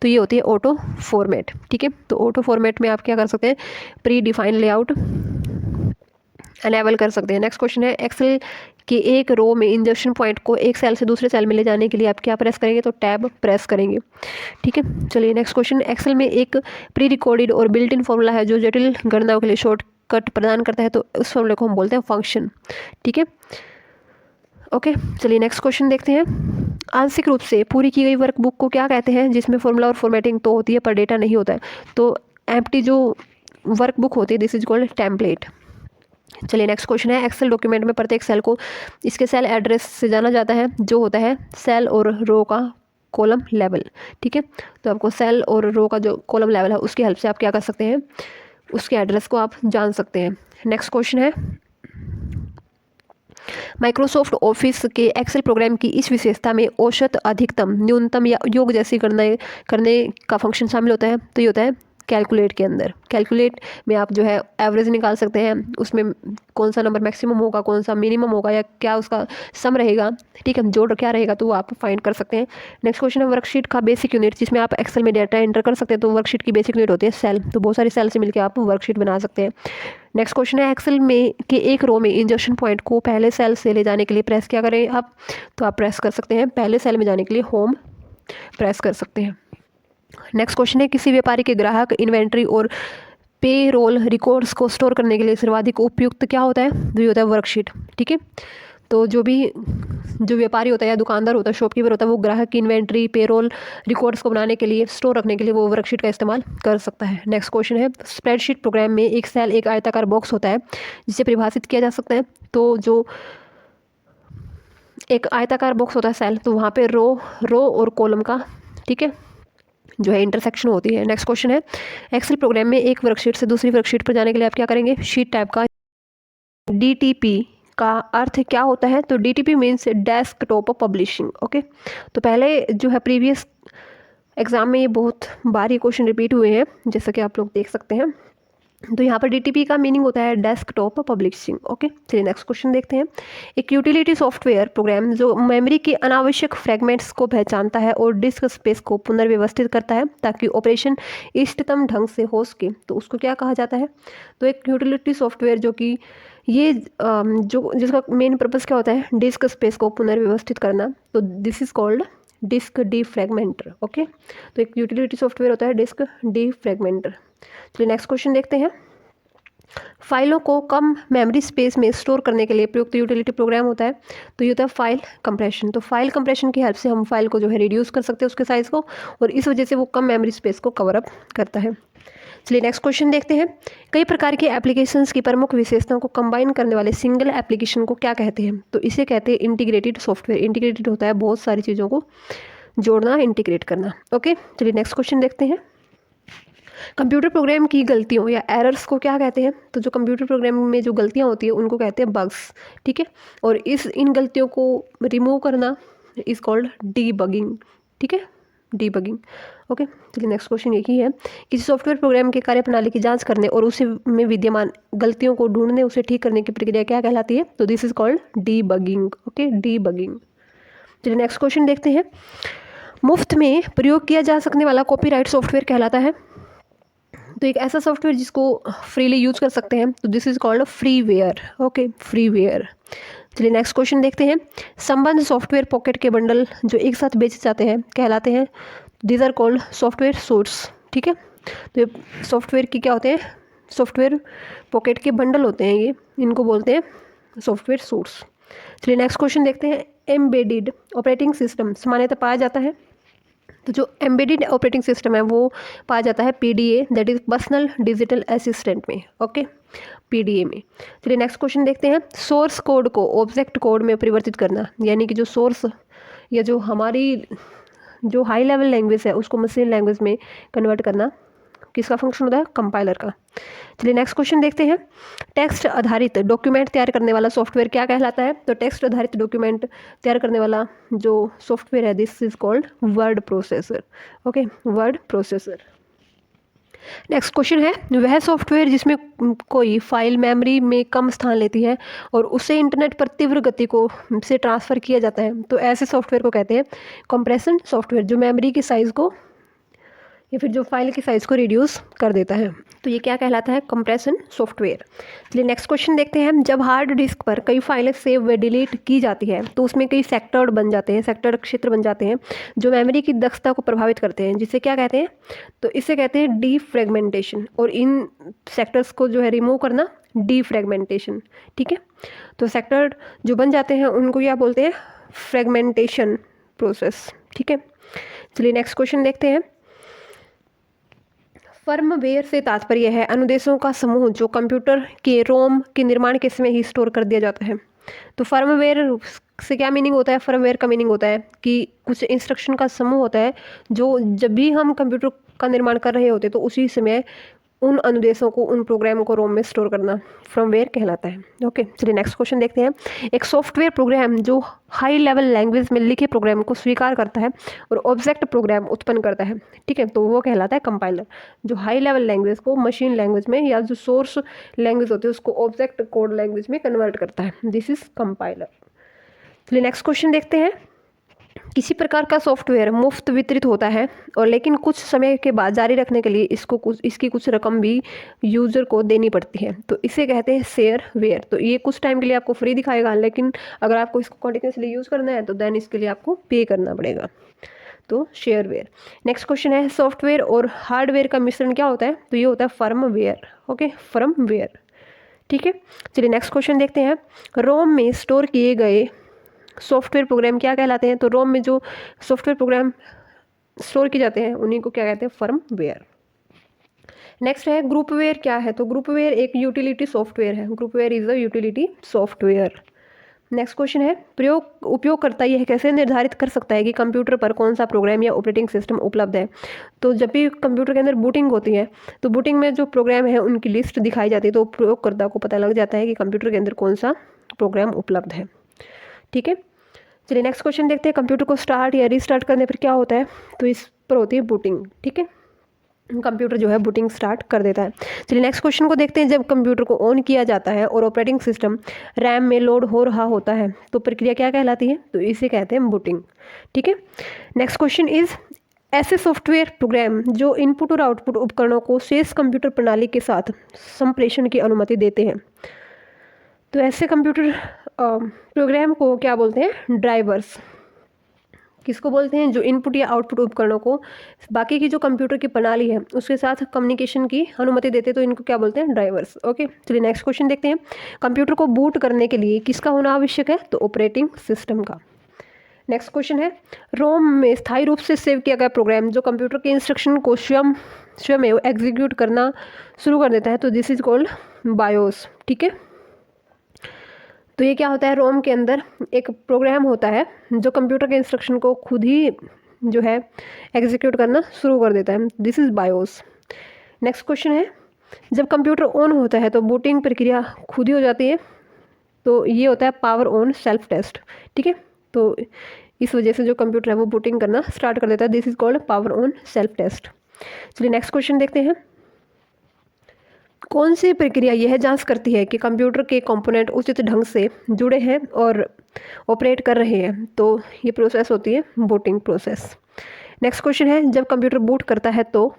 Speaker 1: तो ये होती है ऑटो फॉर्मेट। ठीक है, तो ऑटो फॉर्मेट में आप क्या कर सकते हैं? प्री डिफाइंड लेआउट एनेबल कर सकते हैं। नेक्स्ट क्वेश्चन है, एक्सेल कि एक रो में इंजर्शन पॉइंट को एक सेल से दूसरे सेल में ले जाने के लिए आप क्या प्रेस करेंगे? तो टैब प्रेस करेंगे। ठीक है, चलिए नेक्स्ट क्वेश्चन, एक्सेल में एक प्री रिकॉर्डेड और बिल्ट इन फॉर्मूला है जो जटिल गणनाओं के लिए शॉर्टकट प्रदान करता है, तो उस फॉर्मूले को हम बोलते हैं फंक्शन। ठीक है, ओके, चलिए नेक्स्ट क्वेश्चन देखते हैं। आंशिक रूप से पूरी की गई वर्कबुक को क्या कहते हैं जिसमें फॉर्मूला और फॉर्मेटिंग तो होती है पर डेटा नहीं होता है? तो एम्प्टी जो वर्कबुक होती है, दिस इज कॉल्ड टेम्पलेट। चलिए नेक्स्ट क्वेश्चन है, एक्सेल डॉक्यूमेंट में प्रत्येक सेल को इसके सेल एड्रेस से जाना जाता है जो होता है सेल और रो का कॉलम लेवल। ठीक है, तो आपको सेल और रो का जो कॉलम लेवल है उसकी हेल्प से आप क्या कर सकते हैं? उसके एड्रेस को आप जान सकते हैं। नेक्स्ट क्वेश्चन है, माइक्रोसॉफ्ट ऑफिस के एक्सेल प्रोग्राम की इस विशेषता में औसत, अधिकतम, न्यूनतम या योग जैसी गणना करने का फंक्शन शामिल होता है, तो ये होता है कैलकुलेट के अंदर। कैलकुलेट में आप जो है एवरेज निकाल सकते हैं, उसमें कौन सा नंबर मैक्सिमम होगा, कौन सा मिनिमम होगा, या क्या उसका सम रहेगा, ठीक है, जोड़ क्या रहेगा, तो वो आप फाइंड कर सकते हैं। नेक्स्ट क्वेश्चन है, वर्कशीट का बेसिक यूनिट जिसमें आप एक्सेल में डेटा एंटर कर सकते हैं, तो वर्कशीट की बेसिक यूनिट होती है सेल। तो बहुत सारी सेल से मिलकर आप वर्कशीट बना सकते हैं। नेक्स्ट क्वेश्चन है, एक्सेल में के एक रो में इंजर्शन पॉइंट को पहले सेल से ले जाने के लिए प्रेस क्या करें आप? तो आप प्रेस कर सकते हैं पहले सेल में जाने के लिए होम प्रेस कर सकते हैं। नेक्स्ट क्वेश्चन है, किसी व्यापारी के ग्राहक इन्वेंट्री और पे रोल रिकॉर्ड्स को स्टोर करने के लिए सर्वाधिक उपयुक्त क्या होता है? तो ये होता है वर्कशीट। ठीक है, तो जो व्यापारी होता है या दुकानदार होता है, शॉपकीपर होता है, वो ग्राहक की इन्वेंट्री, पे रोल रिकॉर्ड्स को बनाने के लिए, स्टोर रखने के लिए वो वर्कशीट का इस्तेमाल कर सकता है। नेक्स्ट क्वेश्चन है, स्प्रेडशीट प्रोग्राम में एक सेल एक आयताकार बॉक्स होता है जिसे परिभाषित किया जा सकता है। तो जो एक आयताकार बॉक्स होता है सेल, तो वहाँ पे रो और कॉलम का, ठीक है, जो है इंटरसेक्शन होती है। नेक्स्ट क्वेश्चन है, एक्सेल प्रोग्राम में एक वर्कशीट से दूसरी वर्कशीट पर जाने के लिए आप क्या करेंगे? शीट टैब का DTP का अर्थ क्या होता है? तो DTP means desktop publishing. Okay, तो पहले जो है प्रीवियस एग्जाम में ये बहुत बार ये क्वेश्चन रिपीट हुए हैं, जैसा कि आप लोग देख सकते हैं। तो यहाँ पर DTP का मीनिंग होता है डेस्कटॉप पब्लिशिंग। ओके, चलिए नेक्स्ट क्वेश्चन देखते हैं। एक यूटिलिटी सॉफ्टवेयर प्रोग्राम जो मेमोरी के अनावश्यक फ्रेगमेंट्स को पहचानता है और डिस्क स्पेस को पुनर्व्यवस्थित करता है ताकि ऑपरेशन इष्टतम ढंग से हो सके, तो उसको क्या कहा जाता है? तो एक यूटिलिटी सॉफ्टवेयर जो कि ये जिसका मेन पर्पस क्या होता है? डिस्क स्पेस को पुनर्व्यवस्थित करना, तो this is called disk defragmenter. Okay, तो एक यूटिलिटी सॉफ्टवेयर होता है डिस्क डीफ्रैगमेंटर। चलिए नेक्स्ट क्वेश्चन देखते हैं। फाइलों को कम मेमोरी स्पेस में स्टोर करने के लिए प्रयुक्त यूटिलिटी प्रोग्राम होता है, तो ये होता है फाइल कंप्रेशन। तो फाइल कंप्रेशन की हेल्प से हम फाइल को जो है रिड्यूस कर सकते हैं उसके साइज़ को, और इस वजह से वो कम मेमोरी स्पेस को कवर अप करता है। चलिए नेक्स्ट क्वेश्चन देखते हैं। कई प्रकार की एप्लीकेशंस की प्रमुख विशेषताओं को कंबाइन करने वाले सिंगल एप्लीकेशन को क्या कहते हैं? तो इसे कहते हैं इंटीग्रेटेड सॉफ्टवेयर। इंटीग्रेटेड होता है बहुत सारी चीज़ों को जोड़ना, इंटीग्रेट करना। ओके, चलिए नेक्स्ट क्वेश्चन देखते हैं। कंप्यूटर प्रोग्राम की गलतियों या एरर्स को क्या कहते हैं? तो जो कंप्यूटर प्रोग्राम में जो गलतियाँ होती है उनको कहते हैं बग्स, ठीक है। और इन गलतियों को रिमूव करना इज कॉल्ड डीबगिंग, ठीक है, डीबगिंग। ओके, चलिए नेक्स्ट क्वेश्चन यही है। किसी सॉफ्टवेयर प्रोग्राम के कार्यप्रणाली की जांच करने और उसे में विद्यमान गलतियों को ढूंढने, उसे ठीक करने की प्रक्रिया क्या कहलाती है? तो this is called debugging. Okay, debugging. चलिए नेक्स्ट क्वेश्चन देखते हैं। मुफ्त में प्रयोग किया जा सकने वाला कॉपीराइट सॉफ्टवेयर कहलाता है? तो एक ऐसा सॉफ्टवेयर जिसको फ्रीली यूज कर सकते हैं, तो this is called freeware. Okay, freeware. चलिए नेक्स्ट क्वेश्चन देखते हैं। संबंध सॉफ्टवेयर पॉकेट के बंडल जो एक साथ बेचे जाते हैं कहलाते हैं? These are called software suites, ठीक है। तो ये सॉफ्टवेयर की क्या होते हैं? सॉफ्टवेयर पॉकेट के बंडल होते हैं, ये इनको बोलते हैं सॉफ्टवेयर सूट्स। चलिए नेक्स्ट क्वेश्चन देखते हैं। एम्बेडेड ऑपरेटिंग सिस्टम सामान्यतः पाया जाता है? तो जो एम्बेडेड ऑपरेटिंग सिस्टम है वो पाया जाता है PDA, that is personal digital assistant में। ओके, पीडीए में। चलिए नेक्स्ट क्वेश्चन देखते हैं। सोर्स कोड को ऑब्जेक्ट कोड में परिवर्तित करना, यानी कि जो सोर्स या जो हमारी जो हाई लेवल लैंग्वेज है उसको मशीन लैंग्वेज में कन्वर्ट करना किसका फंक्शन होता है? कंपाइलर का। चलिए नेक्स्ट क्वेश्चन देखते हैं। टेक्स्ट आधारित डॉक्यूमेंट तैयार करने वाला सॉफ्टवेयर क्या कहलाता है? तो टेक्स्ट आधारित डॉक्यूमेंट तैयार करने वाला जो सॉफ्टवेयर है this is called word processor. Okay, word processor. Next question है। वह सॉफ्टवेयर जिसमें कोई फाइल मेमोरी में कम स्थान लेती है और उसे इंटरनेट पर तीव्र गति को से ट्रांसफ़र किया जाता है, तो ऐसे सॉफ्टवेयर को कहते हैं कंप्रेशन सॉफ्टवेयर, जो मेमोरी की साइज़ को या फिर जो फाइल की साइज़ को रिड्यूस कर देता है। तो ये क्या कहलाता है? Compression software. चलिए नेक्स्ट क्वेश्चन देखते हैं। जब हार्ड डिस्क पर कई फाइलें सेव व डिलीट की जाती है तो उसमें कई सेक्टर बन जाते हैं, सेक्टर क्षेत्र बन जाते हैं जो मेमोरी की दक्षता को प्रभावित करते हैं, जिसे क्या कहते हैं? तो इसे कहते हैं डीफ्रेगमेंटेशन। और इन सेक्टर्स को जो है रिमूव करना, डीफ्रेगमेंटेशन, ठीक है। तो सेक्टर जो बन जाते हैं उनको क्या बोलते हैं? फ्रेगमेंटेशन प्रोसेस, ठीक है। चलिए नेक्स्ट क्वेश्चन देखते हैं। फर्मवेयर से तात्पर्य है अनुदेशों का समूह जो कंप्यूटर के रोम के निर्माण के समय ही स्टोर कर दिया जाता है। तो फर्मवेयर से क्या मीनिंग होता है? फर्मवेयर का मीनिंग होता है कि कुछ इंस्ट्रक्शन का समूह होता है जो जब भी हम कंप्यूटर का निर्माण कर रहे होते तो उसी समय उन अनुदेशों को, उन प्रोग्राम को रोम में स्टोर करना फर्मवेयर कहलाता है। ओके, चलिए नेक्स्ट क्वेश्चन देखते हैं। एक सॉफ्टवेयर प्रोग्राम जो हाई लेवल लैंग्वेज में लिखे प्रोग्राम को स्वीकार करता है और ऑब्जेक्ट प्रोग्राम उत्पन्न करता है, ठीक है, तो वो कहलाता है कंपाइलर। जो हाई लेवल लैंग्वेज को मशीन लैंग्वेज में या जो सोर्स लैंग्वेज होती है उसको ऑब्जेक्ट कोड लैंग्वेज में कन्वर्ट करता है, दिस इज कंपाइलर। चलिए नेक्स्ट क्वेश्चन देखते हैं। किसी प्रकार का सॉफ्टवेयर मुफ्त वितरित होता है और लेकिन कुछ समय के बाद जारी रखने के लिए इसकी कुछ रकम भी यूज़र को देनी पड़ती है, तो इसे कहते हैं शेयरवेयर। तो ये कुछ टाइम के लिए आपको फ्री दिखाएगा, लेकिन अगर आपको इसको कंटिन्यूसली यूज़ करना है तो देन इसके लिए आपको पे करना पड़ेगा, तो शेयरवेयर। नेक्स्ट क्वेश्चन है। सॉफ्टवेयर और हार्डवेयर का मिश्रण क्या होता है? तो ये होता है फर्मवेयर। ओके, फर्मवेयर, ठीक है। चलिए नेक्स्ट क्वेश्चन देखते हैं। रोम में स्टोर किए गए सॉफ्टवेयर प्रोग्राम क्या कहलाते हैं? तो रोम में जो सॉफ्टवेयर प्रोग्राम स्टोर किए जाते हैं उन्हीं को क्या कहते हैं? फर्मवेयर। नेक्स्ट है ग्रुपवेयर क्या है? तो ग्रुपवेयर एक यूटिलिटी सॉफ्टवेयर है। Groupware is a utility software. Next question है। उपयोगकर्ता यह कैसे निर्धारित कर सकता है कि कंप्यूटर पर कौन सा प्रोग्राम या ऑपरेटिंग सिस्टम उपलब्ध है? तो जब भी कंप्यूटर के अंदर बूटिंग होती है तो बूटिंग में जो प्रोग्राम है उनकी लिस्ट दिखाई जाती है, तो उपयोगकर्ता को पता लग जाता है कि कंप्यूटर के अंदर कौन सा प्रोग्राम उपलब्ध है, ठीक है। चलिए नेक्स्ट क्वेश्चन देखते हैं। कंप्यूटर को स्टार्ट या रीस्टार्ट करने पर क्या होता है? तो इस पर होती है बूटिंग, ठीक है। कंप्यूटर जो है बूटिंग स्टार्ट कर देता है। चलिए नेक्स्ट क्वेश्चन को देखते हैं। जब कंप्यूटर को ऑन किया जाता है और ऑपरेटिंग सिस्टम रैम में लोड हो रहा होता है तो प्रक्रिया क्या कहलाती है? तो इसे कहते हैं बूटिंग, ठीक है। नेक्स्ट क्वेश्चन इज ऐसे सॉफ्टवेयर प्रोग्राम जो इनपुट और आउटपुट उपकरणों को शेष कंप्यूटर प्रणाली के साथ संप्रेषण की अनुमति देते हैं, तो ऐसे कंप्यूटर प्रोग्राम को क्या बोलते हैं? ड्राइवर्स। किसको बोलते हैं? जो इनपुट या आउटपुट उपकरणों को बाकी की जो कंप्यूटर की प्रणाली है उसके साथ कम्युनिकेशन की अनुमति देते हैं, तो इनको क्या बोलते हैं? ड्राइवर्स। ओके, चलिए नेक्स्ट क्वेश्चन देखते हैं। कंप्यूटर को बूट करने के लिए किसका होना आवश्यक है? तो ऑपरेटिंग सिस्टम का। नेक्स्ट क्वेश्चन है, रोम में स्थायी रूप से सेव किया गया प्रोग्राम जो कंप्यूटर के इंस्ट्रक्शन को स्वयं एग्जीक्यूट करना शुरू कर देता है, तो दिस इज कॉल्ड बायोस। ठीक है, तो ये क्या होता है, रोम के अंदर एक प्रोग्राम होता है जो कंप्यूटर के इंस्ट्रक्शन को खुद ही जो है एग्जीक्यूट करना शुरू कर देता है, this is BIOS. Next question है, जब कंप्यूटर ऑन होता है तो बूटिंग प्रक्रिया खुद ही हो जाती है, तो ये होता है पावर ऑन सेल्फ टेस्ट। ठीक है, तो इस वजह से जो कंप्यूटर है वो बूटिंग करना स्टार्ट कर देता है, this is called power on self test. चलिए नेक्स्ट क्वेश्चन देखते हैं, कौन सी प्रक्रिया यह जांच करती है कि कंप्यूटर के कंपोनेंट उचित ढंग से जुड़े हैं और ऑपरेट कर रहे हैं, तो ये प्रोसेस होती है बूटिंग प्रोसेस। नेक्स्ट क्वेश्चन है, जब कंप्यूटर बूट करता है तो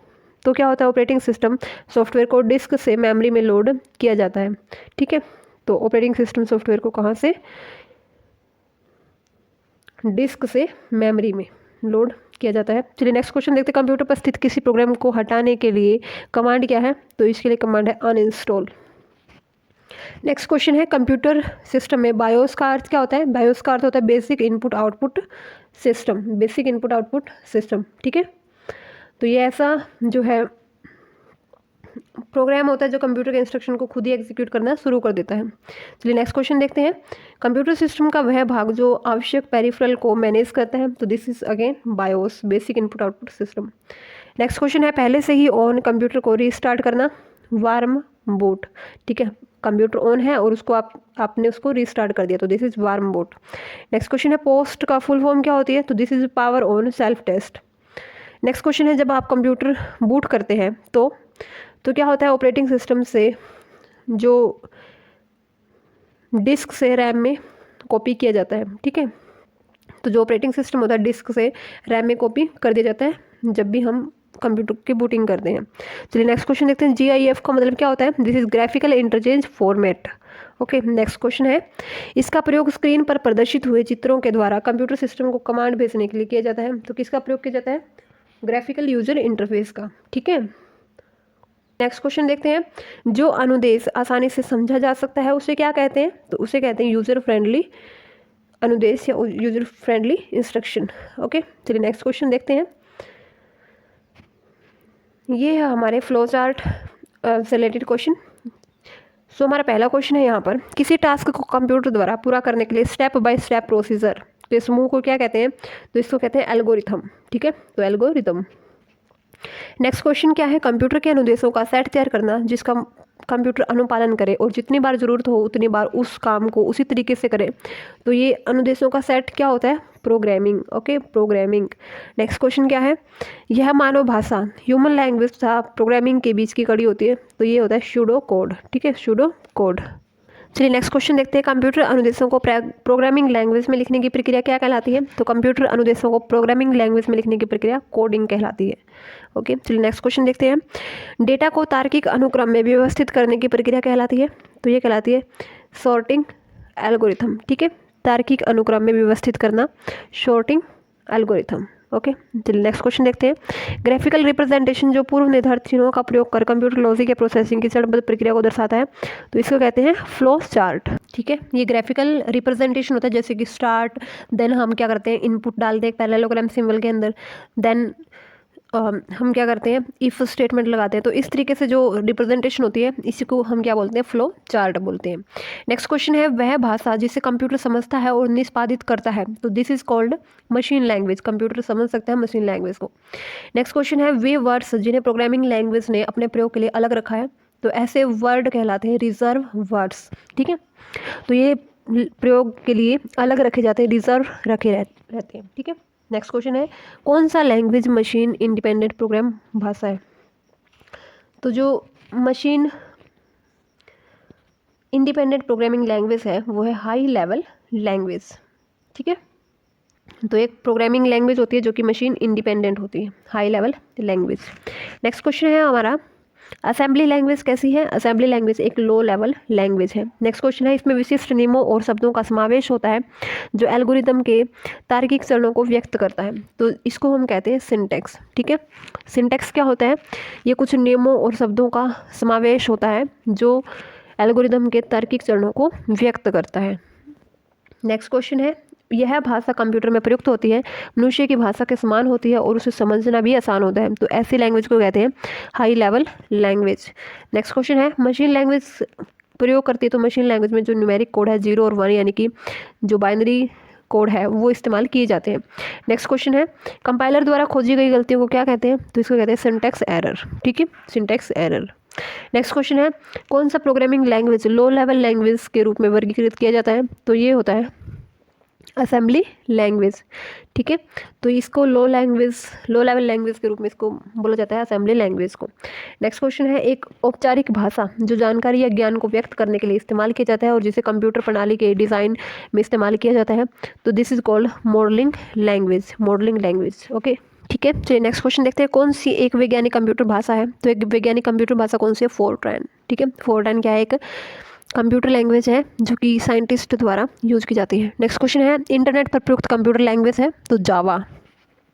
Speaker 1: क्या होता है, ऑपरेटिंग सिस्टम सॉफ्टवेयर को डिस्क से मेमोरी में लोड किया जाता है। ठीक है, तो ऑपरेटिंग सिस्टम सॉफ्टवेयर को कहाँ से, डिस्क से मेमोरी में लोड किया जाता है। चलिए नेक्स्ट क्वेश्चन देखते हैं, कंप्यूटर पर स्थित किसी प्रोग्राम को हटाने के लिए कमांड क्या है, तो इसके लिए कमांड है अनइंस्टॉल। नेक्स्ट क्वेश्चन है, कंप्यूटर सिस्टम में बायोस का अर्थ क्या होता है, बायोस का अर्थ होता है basic input output system, basic input output system. ठीक है, तो ये ऐसा जो है प्रोग्राम होता है जो कंप्यूटर के इंस्ट्रक्शन को खुद ही एग्जीक्यूट करना शुरू कर देता है। चलिए नेक्स्ट क्वेश्चन देखते हैं, कंप्यूटर सिस्टम का वह भाग जो आवश्यक पेरिफेरल को मैनेज करता है, तो this is again BIOS, basic input output system. Next question है, पहले से ही ऑन कंप्यूटर को रीस्टार्ट करना, वार्म बूट। ठीक है, कंप्यूटर ऑन है और उसको आपने उसको रीस्टार्ट कर दिया, तो this is warm boot. Next question है, पोस्ट का फुल फॉर्म क्या होती है, तो this is power on self test. Next question है, जब आप कंप्यूटर बूट करते हैं तो क्या होता है, ऑपरेटिंग सिस्टम से जो डिस्क से रैम में कॉपी किया जाता है। ठीक है, तो जो ऑपरेटिंग सिस्टम होता है डिस्क से रैम में कॉपी कर दिया जाता है जब भी हम कंप्यूटर की बूटिंग करते हैं। चलिए नेक्स्ट क्वेश्चन देखते हैं, GIF का मतलब क्या होता है, this is graphical interchange format. Okay, next question है, इसका प्रयोग स्क्रीन पर प्रदर्शित हुए चित्रों के द्वारा कंप्यूटर सिस्टम को कमांड भेजने के लिए किया जाता है, तो किसका प्रयोग किया जाता है, ग्राफिकल यूजर इंटरफेस का। ठीक है, नेक्स्ट क्वेश्चन देखते हैं, जो अनुदेश आसानी से समझा जा सकता है उसे क्या कहते हैं, तो उसे कहते हैं यूजर फ्रेंडली अनुदेश या यूजर फ्रेंडली इंस्ट्रक्शन। ओके, चलिए नेक्स्ट क्वेश्चन देखते हैं, ये है हमारे फ्लो चार्ट से रिलेटेड क्वेश्चन। सो हमारा पहला क्वेश्चन है यहाँ पर, किसी टास्क को कंप्यूटर द्वारा पूरा करने के लिए स्टेप बाय स्टेप प्रोसीजर के समूह को क्या कहते हैं, तो इसको कहते हैं एल्गोरिथम। ठीक है, तो एल्गोरिथम। नेक्स्ट क्वेश्चन क्या है, कंप्यूटर के अनुदेशों का सेट तैयार करना जिसका कंप्यूटर अनुपालन करे और जितनी बार ज़रूरत हो उतनी बार उस काम को उसी तरीके से करे, तो ये अनुदेशों का सेट क्या होता है, programming. Okay, programming. Next question क्या है, यह मानव भाषा ह्यूमन लैंग्वेज तथा प्रोग्रामिंग के बीच की कड़ी होती है, तो ये होता है सूडो कोड। ठीक है, सूडो कोड। चलिए नेक्स्ट क्वेश्चन देखते हैं, कंप्यूटर अनुदेशों को प्रोग्रामिंग लैंग्वेज में लिखने की प्रक्रिया क्या कहलाती है, तो कंप्यूटर अनुदेशों को प्रोग्रामिंग लैंग्वेज में लिखने की प्रक्रिया कोडिंग कहलाती है। ओके, चलिए नेक्स्ट क्वेश्चन देखते हैं, डेटा को तार्किक अनुक्रम में व्यवस्थित करने की प्रक्रिया कहलाती है, तो ये कहलाती है सॉर्टिंग एल्गोरिथम। ठीक है, तार्किक अनुक्रम में व्यवस्थित करना, सॉर्टिंग एल्गोरिथम। ओके, चलिए नेक्स्ट क्वेश्चन देखते हैं, ग्राफिकल रिप्रेजेंटेशन जो पूर्व निर्धारित चिन्हों का प्रयोग कर कंप्यूटर लॉजिक या प्रोसेसिंग की चरणबद्ध प्रक्रिया को दर्शाता है, तो इसको कहते हैं फ्लो चार्ट। ठीक है, ये ग्राफिकल रिप्रेजेंटेशन होता है, जैसे कि स्टार्ट, देन हम क्या करते हैं इनपुट डालते हैं पैरेललोग्राम सिंबल के अंदर, देन हम क्या करते हैं इफ स्टेटमेंट लगाते हैं, तो इस तरीके से जो रिप्रेजेंटेशन होती है इसी को हम क्या बोलते हैं, फ्लो चार्ट बोलते हैं। नेक्स्ट क्वेश्चन है, वह भाषा जिसे कंप्यूटर समझता है और निष्पादित करता है, तो this is called machine language. Computer समझ सकता है मशीन लैंग्वेज को। नेक्स्ट क्वेश्चन है, वे वर्ड्स जिन्हें प्रोग्रामिंग लैंग्वेज ने अपने प्रयोग के लिए अलग रखा है, तो ऐसे वर्ड कहलाते हैं रिजर्व वर्ड्स। ठीक है, तो ये प्रयोग के लिए अलग रखे जाते हैं, रिजर्व रखे रहते हैं। ठीक है, नेक्स्ट क्वेश्चन है, कौन सा लैंग्वेज मशीन इंडिपेंडेंट प्रोग्राम भाषा है, तो जो मशीन इंडिपेंडेंट प्रोग्रामिंग लैंग्वेज है वो है हाई लेवल लैंग्वेज। ठीक है, तो एक प्रोग्रामिंग लैंग्वेज होती है जो कि मशीन इंडिपेंडेंट होती है, high level language. Next question है हमारा, असेंबली लैंग्वेज कैसी है, असेंबली लैंग्वेज एक लो लेवल लैंग्वेज है। नेक्स्ट क्वेश्चन है, इसमें विशिष्ट नियमों और शब्दों का समावेश होता है जो एल्गोरिदम के तार्किक चरणों को व्यक्त करता है, तो इसको हम कहते हैं सिंटैक्स। ठीक है, सिंटैक्स क्या होता है, ये कुछ नियमों और शब्दों का समावेश होता है जो एल्गोरिदम के तार्किक चरणों को व्यक्त करता है। नेक्स्ट क्वेश्चन है, यह भाषा कंप्यूटर में प्रयुक्त होती है, मनुष्य की भाषा के समान होती है और उसे समझना भी आसान होता है। तो ऐसी लैंग्वेज को कहते हैं high level language. Next question है मशीन लैंग्वेज प्रयोग करती है। तो मशीन लैंग्वेज में जो न्यूमेरिक कोड है 0 और 1 यानी कि जो बाइनरी कोड है वो इस्तेमाल किए जाते हैं। नेक्स्ट क्वेश्चन है कंपाइलर द्वारा खोजी गई गलतियों को क्या कहते हैं। तो इसको कहते हैं सिंटैक्स एरर। ठीक है, सिंटैक्स एरर। नेक्स्ट क्वेश्चन है कौन सा programming language low level language के रूप में वर्गीकृत किया जाता है। तो ये होता है असेंबली लैंग्वेज। ठीक है, तो इसको लो लेवल लैंग्वेज के रूप में इसको बोला जाता है असेंबली लैंग्वेज को। नेक्स्ट क्वेश्चन है एक औपचारिक भाषा जो जानकारी या ज्ञान को व्यक्त करने के लिए इस्तेमाल किया जाता है और जिसे कंप्यूटर प्रणाली के डिज़ाइन में इस्तेमाल किया जाता है। तो this is called modelling language. Okay, ठीक है, चलिए नेक्स्ट क्वेश्चन देखते हैं कौन सी एक वैज्ञानिक कंप्यूटर भाषा है। तो एक वैज्ञानिक कंप्यूटर भाषा कौन सी है। फोरट्रैन। ठीक है, फोरट्रैन क्या है, एक कंप्यूटर लैंग्वेज है जो कि साइंटिस्ट द्वारा यूज की जाती है। नेक्स्ट क्वेश्चन है इंटरनेट पर प्रयुक्त कंप्यूटर लैंग्वेज है। तो जावा,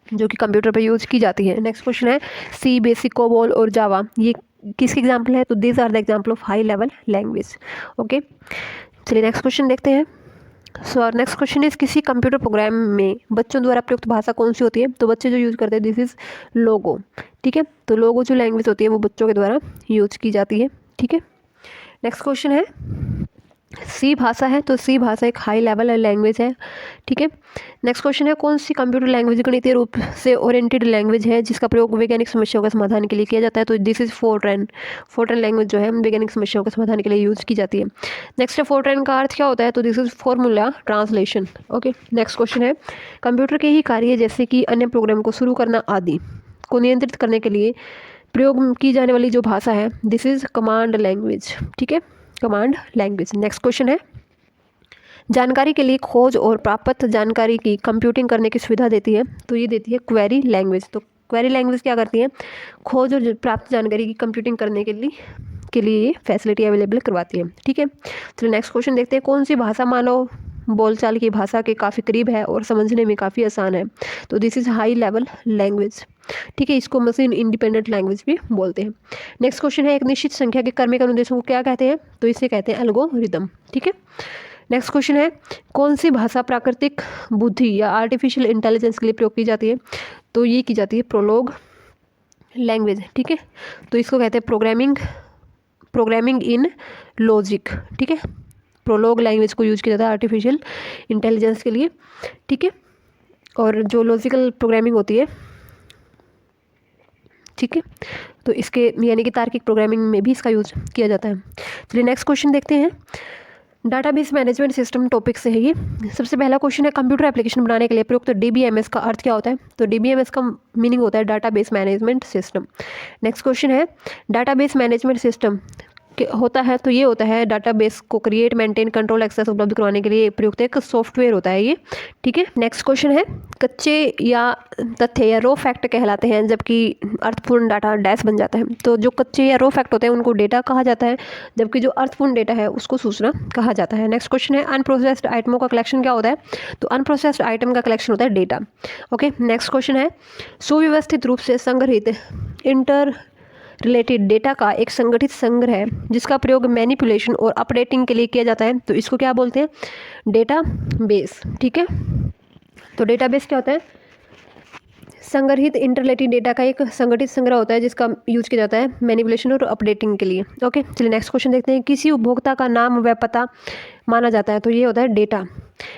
Speaker 1: जो कि कंप्यूटर पर यूज की जाती है। नेक्स्ट क्वेश्चन है सी, बेसिक, कोबोल और जावा ये किसके एग्जाम्पल है। तो this are the example of high level language. Okay, चलिए नेक्स्ट क्वेश्चन देखते हैं। सो नेक्स्ट क्वेश्चन इज किसी कंप्यूटर प्रोग्राम में बच्चों द्वारा प्रयुक्त भाषा कौन सी होती है। तो बच्चे जो यूज़ करते हैं दिस इज लोगो। ठीक है, तो लोगो जो लैंग्वेज होती है वो बच्चों के द्वारा यूज की जाती है। ठीक है, नेक्स्ट क्वेश्चन है सी भाषा है। तो सी भाषा एक हाई लेवल लैंग्वेज है। ठीक है, नेक्स्ट क्वेश्चन है कौन सी कंप्यूटर लैंग्वेज गणितीय रूप से ओरिएंटेड लैंग्वेज है जिसका प्रयोग वैज्ञानिक समस्याओं के समाधान के लिए किया जाता है। तो दिस इज फोरट्रैन लैंग्वेज जो है वैज्ञानिक समस्याओं के समाधान के लिए यूज की जाती है। नेक्स्ट है फोरट्रैन का अर्थ क्या होता है। तो this is formula translation. Okay, next question है कंप्यूटर के ही कार्य जैसे कि अन्य प्रोग्राम को शुरू करना आदि को नियंत्रित करने के लिए प्रयोग की जाने वाली जो भाषा है दिस इज कमांड लैंग्वेज। ठीक है, कमांड लैंग्वेज। नेक्स्ट क्वेश्चन है जानकारी के लिए खोज और प्राप्त जानकारी की कंप्यूटिंग करने की सुविधा देती है। तो ये देती है क्वेरी लैंग्वेज। तो क्वेरी लैंग्वेज क्या करती है, खोज और प्राप्त जानकारी की कंप्यूटिंग करने के लिए ये फैसिलिटी अवेलेबल करवाती है। ठीक है, चलिए नेक्स्ट क्वेश्चन देखते हैं कौन सी भाषा मानव बोलचाल की भाषा के काफ़ी करीब है और समझने में काफ़ी आसान है। तो this is high level language. ठीक है, इसको मशीन इंडिपेंडेंट लैंग्वेज भी बोलते हैं। नेक्स्ट क्वेश्चन है एक निश्चित संख्या के क्रमिक अनुदेशों को क्या कहते हैं। तो इसे कहते हैं एल्गोरिदम। ठीक है, नेक्स्ट क्वेश्चन है कौन सी भाषा प्राकृतिक बुद्धि या आर्टिफिशियल इंटेलिजेंस के लिए प्रयोग की जाती है। तो ये की जाती है प्रोलॉग लैंग्वेज। ठीक है, तो इसको कहते हैं प्रोग्रामिंग इन लॉजिक। ठीक है, प्रोलॉग लैंग्वेज को यूज किया जाता है आर्टिफिशियल इंटेलिजेंस के लिए। ठीक है, और जो लॉजिकल प्रोग्रामिंग होती है, ठीक है, तो इसके यानी कि तार्किक प्रोग्रामिंग में भी इसका यूज किया जाता है। चलिए नेक्स्ट क्वेश्चन देखते हैं डाटाबेस मैनेजमेंट सिस्टम टॉपिक से है ये। सबसे पहला क्वेश्चन है कंप्यूटर एप्लीकेशन बनाने के लिए प्रयुक्त डीबीएमएस का अर्थ क्या होता है। तो डीबीएमएस का मीनिंग होता है database management system. Next question है डाटाबेस मैनेजमेंट सिस्टम होता है। तो ये होता है डाटाबेस को क्रिएट, मेंटेन, कंट्रोल, एक्सेस उपलब्ध करवाने के लिए प्रयुक्त एक सॉफ्टवेयर होता है ये। ठीक है, नेक्स्ट क्वेश्चन है कच्चे या तथ्य या रो फैक्ट कहलाते हैं जबकि अर्थपूर्ण डाटा डैश बन जाता है। तो जो कच्चे या रो फैक्ट होते हैं उनको डेटा कहा जाता है जबकि जो अर्थपूर्ण डेटा है उसको सूचना कहा जाता है। नेक्स्ट क्वेश्चन है अनप्रोसेस्ड आइटमों का कलेक्शन क्या होता है। तो अनप्रोसेस्ड आइटम का कलेक्शन होता है डेटा। ओके, नेक्स्ट क्वेश्चन है सुव्यवस्थित रूप से संग्रहित इंटर रिलेटेड डेटा का एक संगठित संग्रह है जिसका प्रयोग मैनिपुलेशन और अपडेटिंग के लिए किया जाता है। तो इसको क्या बोलते हैं, डेटा बेस। ठीक है, तो डेटाबेस क्या होता है, संग्रहित इंटरलेटेड डेटा का एक संगठित संग्रह होता है जिसका यूज किया जाता है मैनिपुलेशन और अपडेटिंग के लिए। ओके, चलिए नेक्स्ट क्वेश्चन देखते हैं किसी उपभोक्ता का नाम व पता माना जाता है। तो ये होता है डेटा।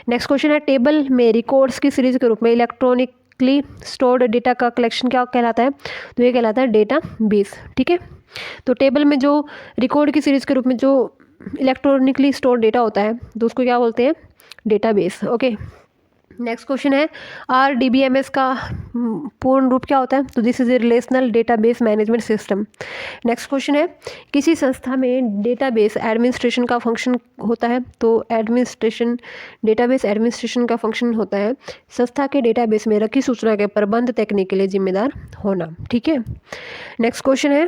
Speaker 1: नेक्स्ट क्वेश्चन है टेबल में रिकॉर्ड्स की सीरीज के रूप में इलेक्ट्रॉनिकली स्टोर्ड डेटा का कलेक्शन क्या कहलाता है। तो ये कहलाता है डेटा बेस। ठीक है, तो टेबल में जो रिकॉर्ड की सीरीज के रूप में जो इलेक्ट्रॉनिकली स्टोर्ड डेटा होता है तो उसको क्या बोलते हैं, डेटाबेस। ओके, नेक्स्ट क्वेश्चन है RDBMS का पूर्ण रूप क्या होता है। तो this is a relational database management system. Next question है किसी संस्था में डेटाबेस एडमिनिस्ट्रेशन का फंक्शन होता है। तो डेटाबेस एडमिनिस्ट्रेशन का फंक्शन होता है संस्था के डेटाबेस में रखी सूचना के प्रबंध तय करने के लिए जिम्मेदार होना। ठीक है, नेक्स्ट क्वेश्चन है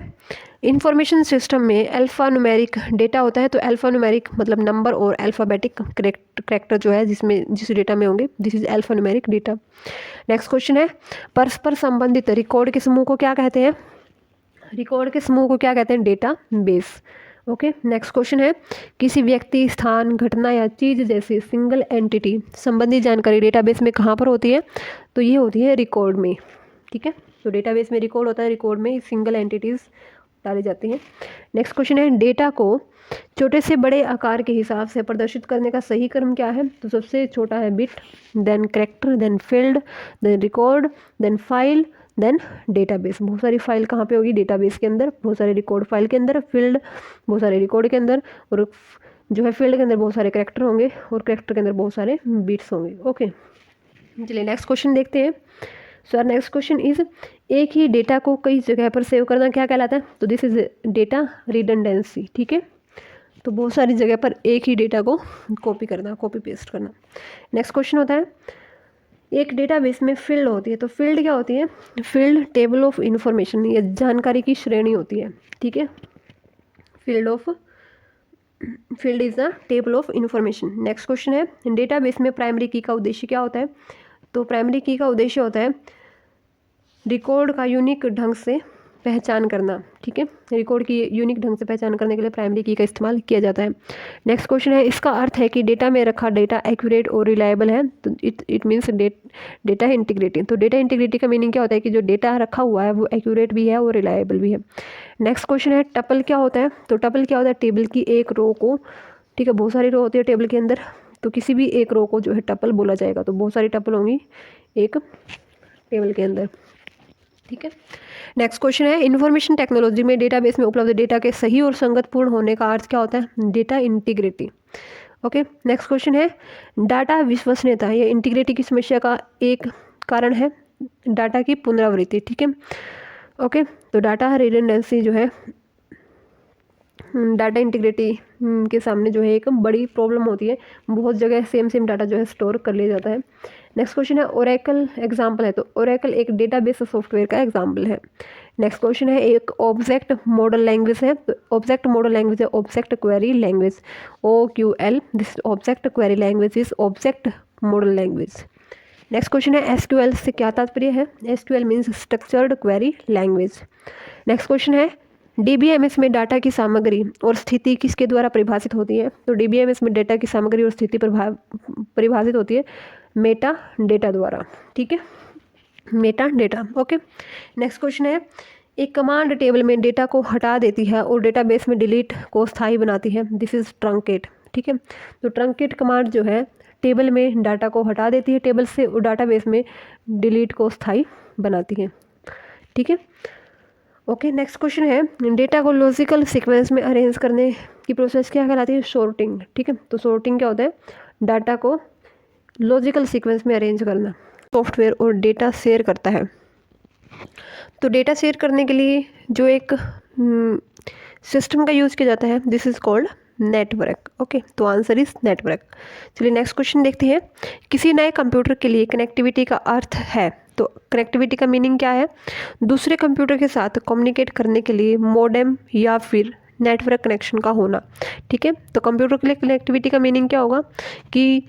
Speaker 1: इंफॉर्मेशन सिस्टम में अल्फ़ा न्यूमेरिक डेटा होता है। तो अल्फ़ा न्यूमेरिक मतलब नंबर और अल्फ़ाबेटिक करैक्टर जो है जिस डेटा में होंगे this is alpha numeric data. Next question है परस्पर संबंधित रिकॉर्ड के समूह को क्या कहते हैं। रिकॉर्ड के समूह को क्या कहते हैं, data base. Okay, next question है किसी व्यक्ति, स्थान, घटना या चीज़ जैसी सिंगल एंटिटी संबंधी जानकारी डेटाबेस में कहाँ पर होती है? तो ये होती है रिकॉर्ड में। ठीक है, तो डेटाबेस में रिकॉर्ड होता है, रिकॉर्ड में सिंगल एंटिटीज़ डाली जाती हैं। नेक्स्ट क्वेश्चन है डेटा को छोटे से बड़े आकार के हिसाब से प्रदर्शित करने का सही क्रम क्या है? तो सबसे छोटा है bit, then character, then field, then record, then file, then database. बहुत सारी फाइल कहाँ पे होगी? डेटाबेस के अंदर, बहुत सारे रिकॉर्ड फाइल के अंदर, फील्ड बहुत सारे रिकॉर्ड के अंदर, और जो है फील्ड के अंदर बहुत सारे कैरेक्टर होंगे, और कैरेक्टर के अंदर बहुत सारे बिट्स होंगे। ओके, चलिए नेक्स्ट क्वेश्चन देखते हैं। सो नेक्स्ट क्वेश्चन इज एक ही डेटा को कई जगह पर सेव करना क्या कहलाता है? तो दिस इज डेटा रिडंडेंसी। ठीक है, तो बहुत सारी जगह पर एक ही डेटा को कॉपी करना, कॉपी पेस्ट करना। नेक्स्ट क्वेश्चन होता है एक डेटाबेस में फील्ड होती है, तो फील्ड क्या होती है? फील्ड टेबल ऑफ इंफॉर्मेशन, ये जानकारी की श्रेणी होती है। ठीक है, field is the table of information. Next question है डेटाबेस में प्राइमरी की का उद्देश्य क्या होता है? तो प्राइमरी की का उद्देश्य होता है रिकॉर्ड का यूनिक ढंग से पहचान करना। ठीक है, रिकॉर्ड की यूनिक ढंग से पहचान करने के लिए प्राइमरी की का इस्तेमाल किया जाता है। नेक्स्ट क्वेश्चन है इसका अर्थ है कि डेटा में रखा डेटा एक्यूरेट और रिलायबल है, तो इट मीन्स डेटा इंटीग्रिटी। तो डेटा इंटीग्रिटी का मीनिंग क्या होता है? कि जो डेटा रखा हुआ है वो एक्यूरेट भी है और रिलायबल भी है। नेक्स्ट क्वेश्चन है टपल क्या होता है? तो टपल क्या होता है? टेबल की एक रो को, ठीक है, बहुत सारी रो होती है टेबल के अंदर, तो किसी भी एक रो को जो है टपल बोला जाएगा। तो बहुत सारी टपल होंगी एक टेबल के अंदर। ठीक है, नेक्स्ट क्वेश्चन है इन्फॉर्मेशन टेक्नोलॉजी में डेटाबेस में उपलब्ध डेटा के सही और संगतपूर्ण होने का अर्थ क्या होता है? Data integrity. Okay, next question है डाटा विश्वसनीयता या इंटीग्रिटी की समस्या का एक कारण है डाटा की पुनरावृत्ति। ठीक है, ओके, तो डाटा रिडंडेंसी जो है डाटा इंटीग्रिटी के सामने जो है एक बड़ी प्रॉब्लम होती है, बहुत जगह सेम डाटा जो है स्टोर कर लिया जाता है। नेक्स्ट क्वेश्चन है ओरेकल एग्जाम्पल है, तो ओरेकल एक डेटाबेस सॉफ्टवेयर का एग्जाम्पल है। नेक्स्ट क्वेश्चन है एक ऑब्जेक्ट मॉडल लैंग्वेज है, तो ऑब्जेक्ट मॉडल लैंग्वेज है object query language, OQL। This object query language is object model language. Next question है SQL से क्या तात्पर्य है? SQL means structured query language. Next question है DBMS में डाटा की सामग्री और स्थिति किसके द्वारा परिभाषित होती है? तो DBMS में डेटा की सामग्री और स्थिति परिभाषित होती है मेटा डेटा द्वारा। ठीक है, Meta data. Okay, next question है एक कमांड टेबल में डेटा को हटा देती है और डेटाबेस में डिलीट को स्थायी बनाती है, दिस इज ट्रंकेट। ठीक है, तो ट्रंकेट कमांड जो है टेबल में डाटा को हटा देती है टेबल से और डाटाबेस में डिलीट को स्थायी बनाती है। ठीक है, ओके, नेक्स्ट क्वेश्चन है डेटा को लॉजिकल सीक्वेंस में अरेंज करने की प्रोसेस क्या कहलाती है? सॉर्टिंग। ठीक है, तो सॉर्टिंग क्या होता है? डाटा को लॉजिकल सीक्वेंस में अरेंज करना। सॉफ्टवेयर और डेटा शेयर करता है, तो डेटा शेयर करने के लिए जो एक सिस्टम का यूज़ किया जाता है this is called network. Okay, तो आंसर इज नेटवर्क। चलिए नेक्स्ट क्वेश्चन देखते हैं किसी नए कंप्यूटर के लिए कनेक्टिविटी का अर्थ है, तो कनेक्टिविटी का मीनिंग क्या है? दूसरे कंप्यूटर के साथ कम्युनिकेट करने के लिए मॉडेम या फिर नेटवर्क कनेक्शन का होना। ठीक है, तो कंप्यूटर के लिए कनेक्टिविटी का मीनिंग क्या होगा? कि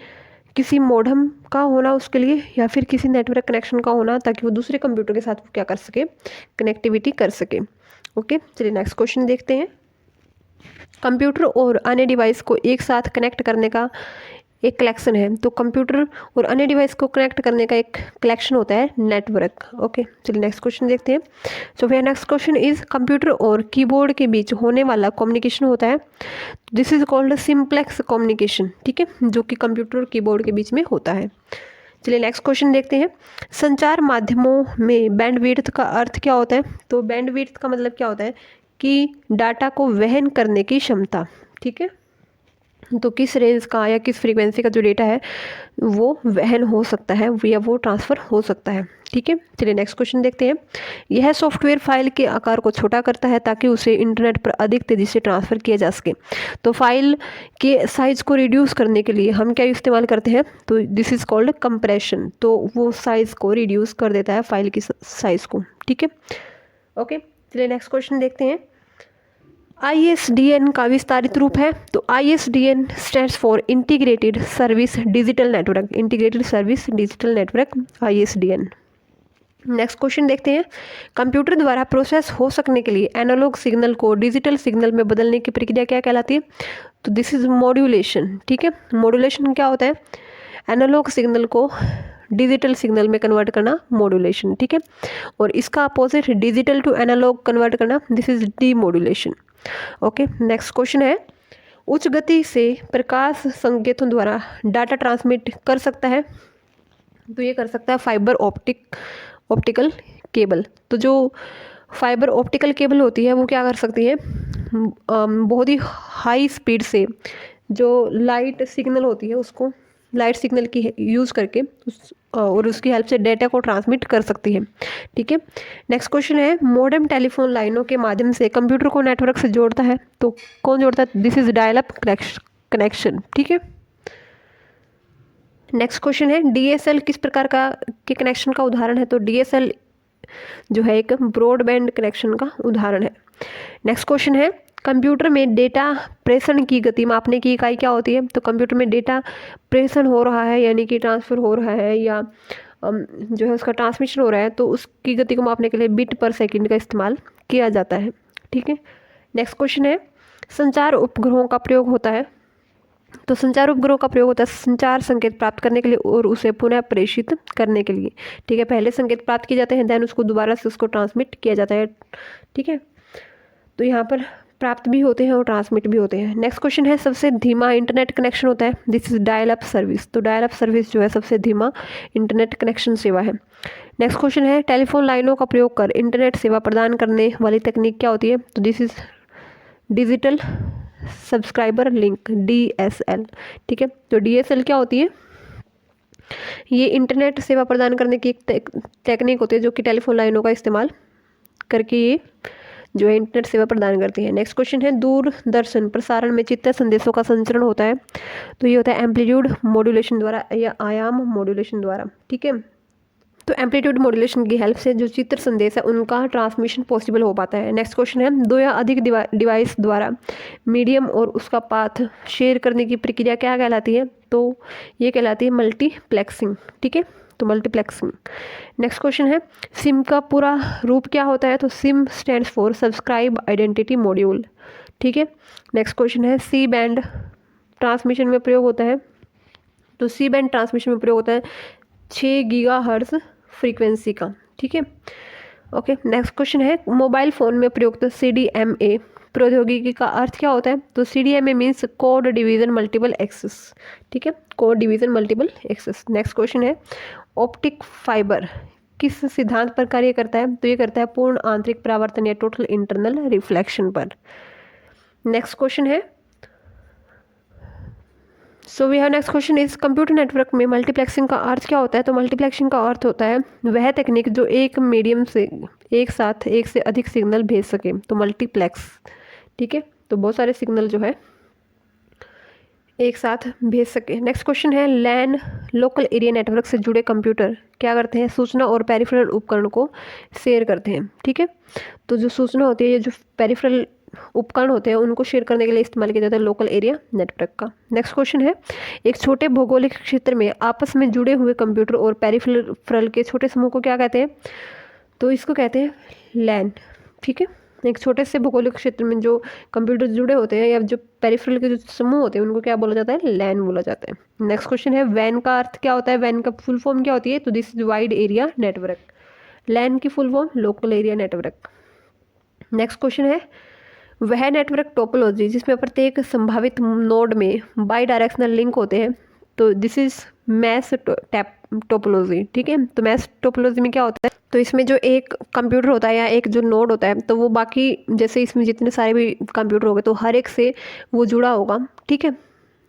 Speaker 1: किसी मॉडेम का होना उसके लिए, या फिर किसी नेटवर्क कनेक्शन का होना ताकि वो दूसरे कंप्यूटर के साथ क्या कर सके? कनेक्टिविटी कर सके। ओके, चलिए नेक्स्ट क्वेश्चन देखते हैं कंप्यूटर और अन्य डिवाइस को एक साथ कनेक्ट करने का एक कलेक्शन है, तो कंप्यूटर और अन्य डिवाइस को कनेक्ट करने का एक कलेक्शन होता है नेटवर्क। ओके, चलिए नेक्स्ट क्वेश्चन देखते हैं। सो फिर नेक्स्ट क्वेश्चन इज कंप्यूटर और कीबोर्ड के बीच होने वाला कम्युनिकेशन होता है, this is called simplex communication. ठीक है, जो कि कंप्यूटर और कीबोर्ड के बीच में होता है। चलिए नेक्स्ट क्वेश्चन देखते हैं संचार माध्यमों में बैंडविड्थ का अर्थ क्या होता है? तो बैंडविड्थ का मतलब क्या होता है? कि डाटा को वहन करने की क्षमता। ठीक है, तो किस रेंज का या किस फ्रीक्वेंसी का जो डेटा है वो वहन हो सकता है या वो ट्रांसफ़र हो सकता है। ठीक है, चलिए नेक्स्ट क्वेश्चन देखते हैं। यह सॉफ्टवेयर फाइल के आकार को छोटा करता है ताकि उसे इंटरनेट पर अधिक तेज़ी से ट्रांसफ़र किया जा सके, तो फाइल के साइज़ को रिड्यूस करने के लिए हम क्या इस्तेमाल करते हैं? तो दिस इज़ कॉल्ड कंप्रेशन, तो वो साइज़ को रिड्यूस कर देता है फाइल की साइज़ को। ठीक है, ओके, चलिए नेक्स्ट क्वेश्चन देखते हैं ISDN का विस्तारित रूप है, तो ISDN stands for integrated service digital network, integrated service digital network ISDN। Next question देखते हैं, कंप्यूटर द्वारा प्रोसेस हो सकने के लिए एनालॉग सिग्नल को डिजिटल सिग्नल में बदलने की प्रक्रिया क्या कहलाती है? तो दिस इज मॉड्यूलेशन। ठीक है, मॉड्यूलेशन क्या होता है? एनालॉग सिग्नल को डिजिटल सिग्नल में कन्वर्ट करना, मॉड्यूलेशन। ठीक है, और इसका opposite digital to analog convert करना, this is demodulation. Okay, next question है, उच्च गति से प्रकाश संकेतों द्वारा डाटा ट्रांसमिट कर सकता है? तो ये कर सकता है फाइबर ऑप्टिकल केबल। तो जो फाइबर ऑप्टिकल केबल होती है वो क्या कर सकती है, बहुत ही हाई स्पीड से जो लाइट सिग्नल होती है उसको लाइट सिग्नल की यूज़ करके और उसकी हेल्प से डेटा को ट्रांसमिट कर सकती है। ठीक है, नेक्स्ट क्वेश्चन है, मॉडेम टेलीफोन लाइनों के माध्यम से कंप्यूटर को नेटवर्क से जोड़ता है? तो कौन जोड़ता है? This is dial up connection. ठीक है, नेक्स्ट क्वेश्चन है, डीएसएल किस प्रकार का के कनेक्शन का उदाहरण है? तो डीएसएल जो है एक ब्रॉडबैंड कनेक्शन का उदाहरण है। नेक्स्ट क्वेश्चन है, कंप्यूटर में डेटा प्रेषण की गति मापने की इकाई क्या होती है? तो कंप्यूटर में डेटा प्रेषण हो रहा है यानी कि ट्रांसफ़र हो रहा है या जो है उसका ट्रांसमिशन हो रहा है, तो उसकी गति को मापने के लिए बिट पर सेकंड का इस्तेमाल किया जाता है। ठीक है, नेक्स्ट क्वेश्चन है, संचार उपग्रहों का प्रयोग होता है? तो संचार उपग्रह का प्रयोग होता है संचार संकेत प्राप्त करने के लिए और उसे पुनः प्रेषित करने के लिए। ठीक है, पहले संकेत प्राप्त किए जाते हैं, देन उसको दोबारा से उसको ट्रांसमिट किया जाता है। ठीक है, तो यहाँ पर प्राप्त भी होते हैं और ट्रांसमिट भी होते हैं। नेक्स्ट क्वेश्चन है, सबसे धीमा इंटरनेट कनेक्शन होता है? This is dial up service. तो डायल अप सर्विस जो है सबसे धीमा इंटरनेट कनेक्शन सेवा है। नेक्स्ट क्वेश्चन है, टेलीफोन लाइनों का प्रयोग कर इंटरनेट सेवा प्रदान करने वाली तकनीक क्या होती है? तो this is digital subscriber link, DSL। ठीक है, तो DSL क्या होती है? ये इंटरनेट सेवा प्रदान करने की एक टेक्निक होती है जो कि टेलीफोन लाइनों का इस्तेमाल करके ये जो है इंटरनेट सेवा प्रदान करती है। नेक्स्ट क्वेश्चन है, दूरदर्शन प्रसारण में चित्त संदेशों का संचरण होता है? तो ये होता है एम्पलीट्यूड मॉड्यूलेशन द्वारा या आयाम मॉड्यूलेशन द्वारा। ठीक है, तो एम्पलीट्यूड मॉड्यूलेशन की हेल्प से जो चित्र संदेश है उनका ट्रांसमिशन पॉसिबल हो पाता है। नेक्स्ट क्वेश्चन है, दो या अधिक डिवाइस द्वारा मीडियम और उसका पाथ शेयर करने की प्रक्रिया क्या कहलाती है? तो ये कहलाती है मल्टीप्लेक्सिंग। ठीक है, तो मल्टीप्लेक्सिंग। नेक्स्ट क्वेश्चन है, सिम का पूरा रूप क्या होता है? तो SIM stands for subscribe identity module. ठीक है, नेक्स्ट क्वेश्चन है, सी बैंड ट्रांसमिशन में प्रयोग होता है? तो सी बैंड ट्रांसमिशन में प्रयोग होता है 6 गीगाहर्ट्ज़ फ्रीक्वेंसी का। ठीक है, ओके, नेक्स्ट क्वेश्चन है, मोबाइल फ़ोन में प्रयुक्त CDMA प्रौद्योगिकी का अर्थ क्या होता है? तो CDMA means code division multiple access. ठीक है, code division multiple access. Next question है, ऑप्टिक फाइबर किस सिद्धांत पर कार्य करता है? तो ये करता है पूर्ण आंतरिक परावर्तन या टोटल इंटरनल रिफ्लेक्शन पर। नेक्स्ट क्वेश्चन है, so we have next question is, computer network में मल्टीप्लेक्सिंग का अर्थ क्या होता है? तो मल्टीप्लेक्सिंग का अर्थ होता है वह तकनीक जो एक मीडियम से एक साथ एक से अधिक सिग्नल भेज सके, तो मल्टीप्लेक्स। ठीक है, तो बहुत सारे सिग्नल जो है एक साथ भेज सके। नेक्स्ट क्वेश्चन है, लैन लोकल एरिया नेटवर्क से जुड़े कंप्यूटर क्या करते हैं? सूचना और पेरिफेरल उपकरण को शेयर करते हैं। ठीक है, तो जो सूचना होती है, ये जो पेरिफेरल उपकरण होते हैं उनको शेयर करने के लिए इस्तेमाल किया जाता है लोकल एरिया नेटवर्क का। नेक्स्ट क्वेश्चन है, एक छोटे भौगोलिक क्षेत्र में आपस में जुड़े हुए कंप्यूटर और पेरिफेरल के छोटे समूह को क्या कहते हैं? तो इसको कहते हैं लैन। ठीक है, एक छोटे से भौगोलिक क्षेत्र में जो कंप्यूटर जुड़े होते हैं या जो पेरिफेरल के जो समूह होते हैं उनको क्या बोला जाता है? लैन बोला जाता है। नेक्स्ट क्वेश्चन है, वैन का अर्थ क्या होता है? वैन का फुल फॉर्म क्या होती है? तो this is wide area network. LAN की full form local area network. Next question है, वह नेटवर्क टोपोलॉजी जिसमें प्रत्येक संभावित नोड में बाई डायरेक्शनल लिंक होते हैं, तो दिस इज मैश टोपोलॉजी। ठीक है, तो मैश टोपोलॉजी में क्या होता है? तो इसमें जो एक कंप्यूटर होता है या एक जो नोड होता है, तो वो बाकी जैसे इसमें जितने सारे भी कंप्यूटर हो गए तो हर एक से वो जुड़ा होगा। ठीक है,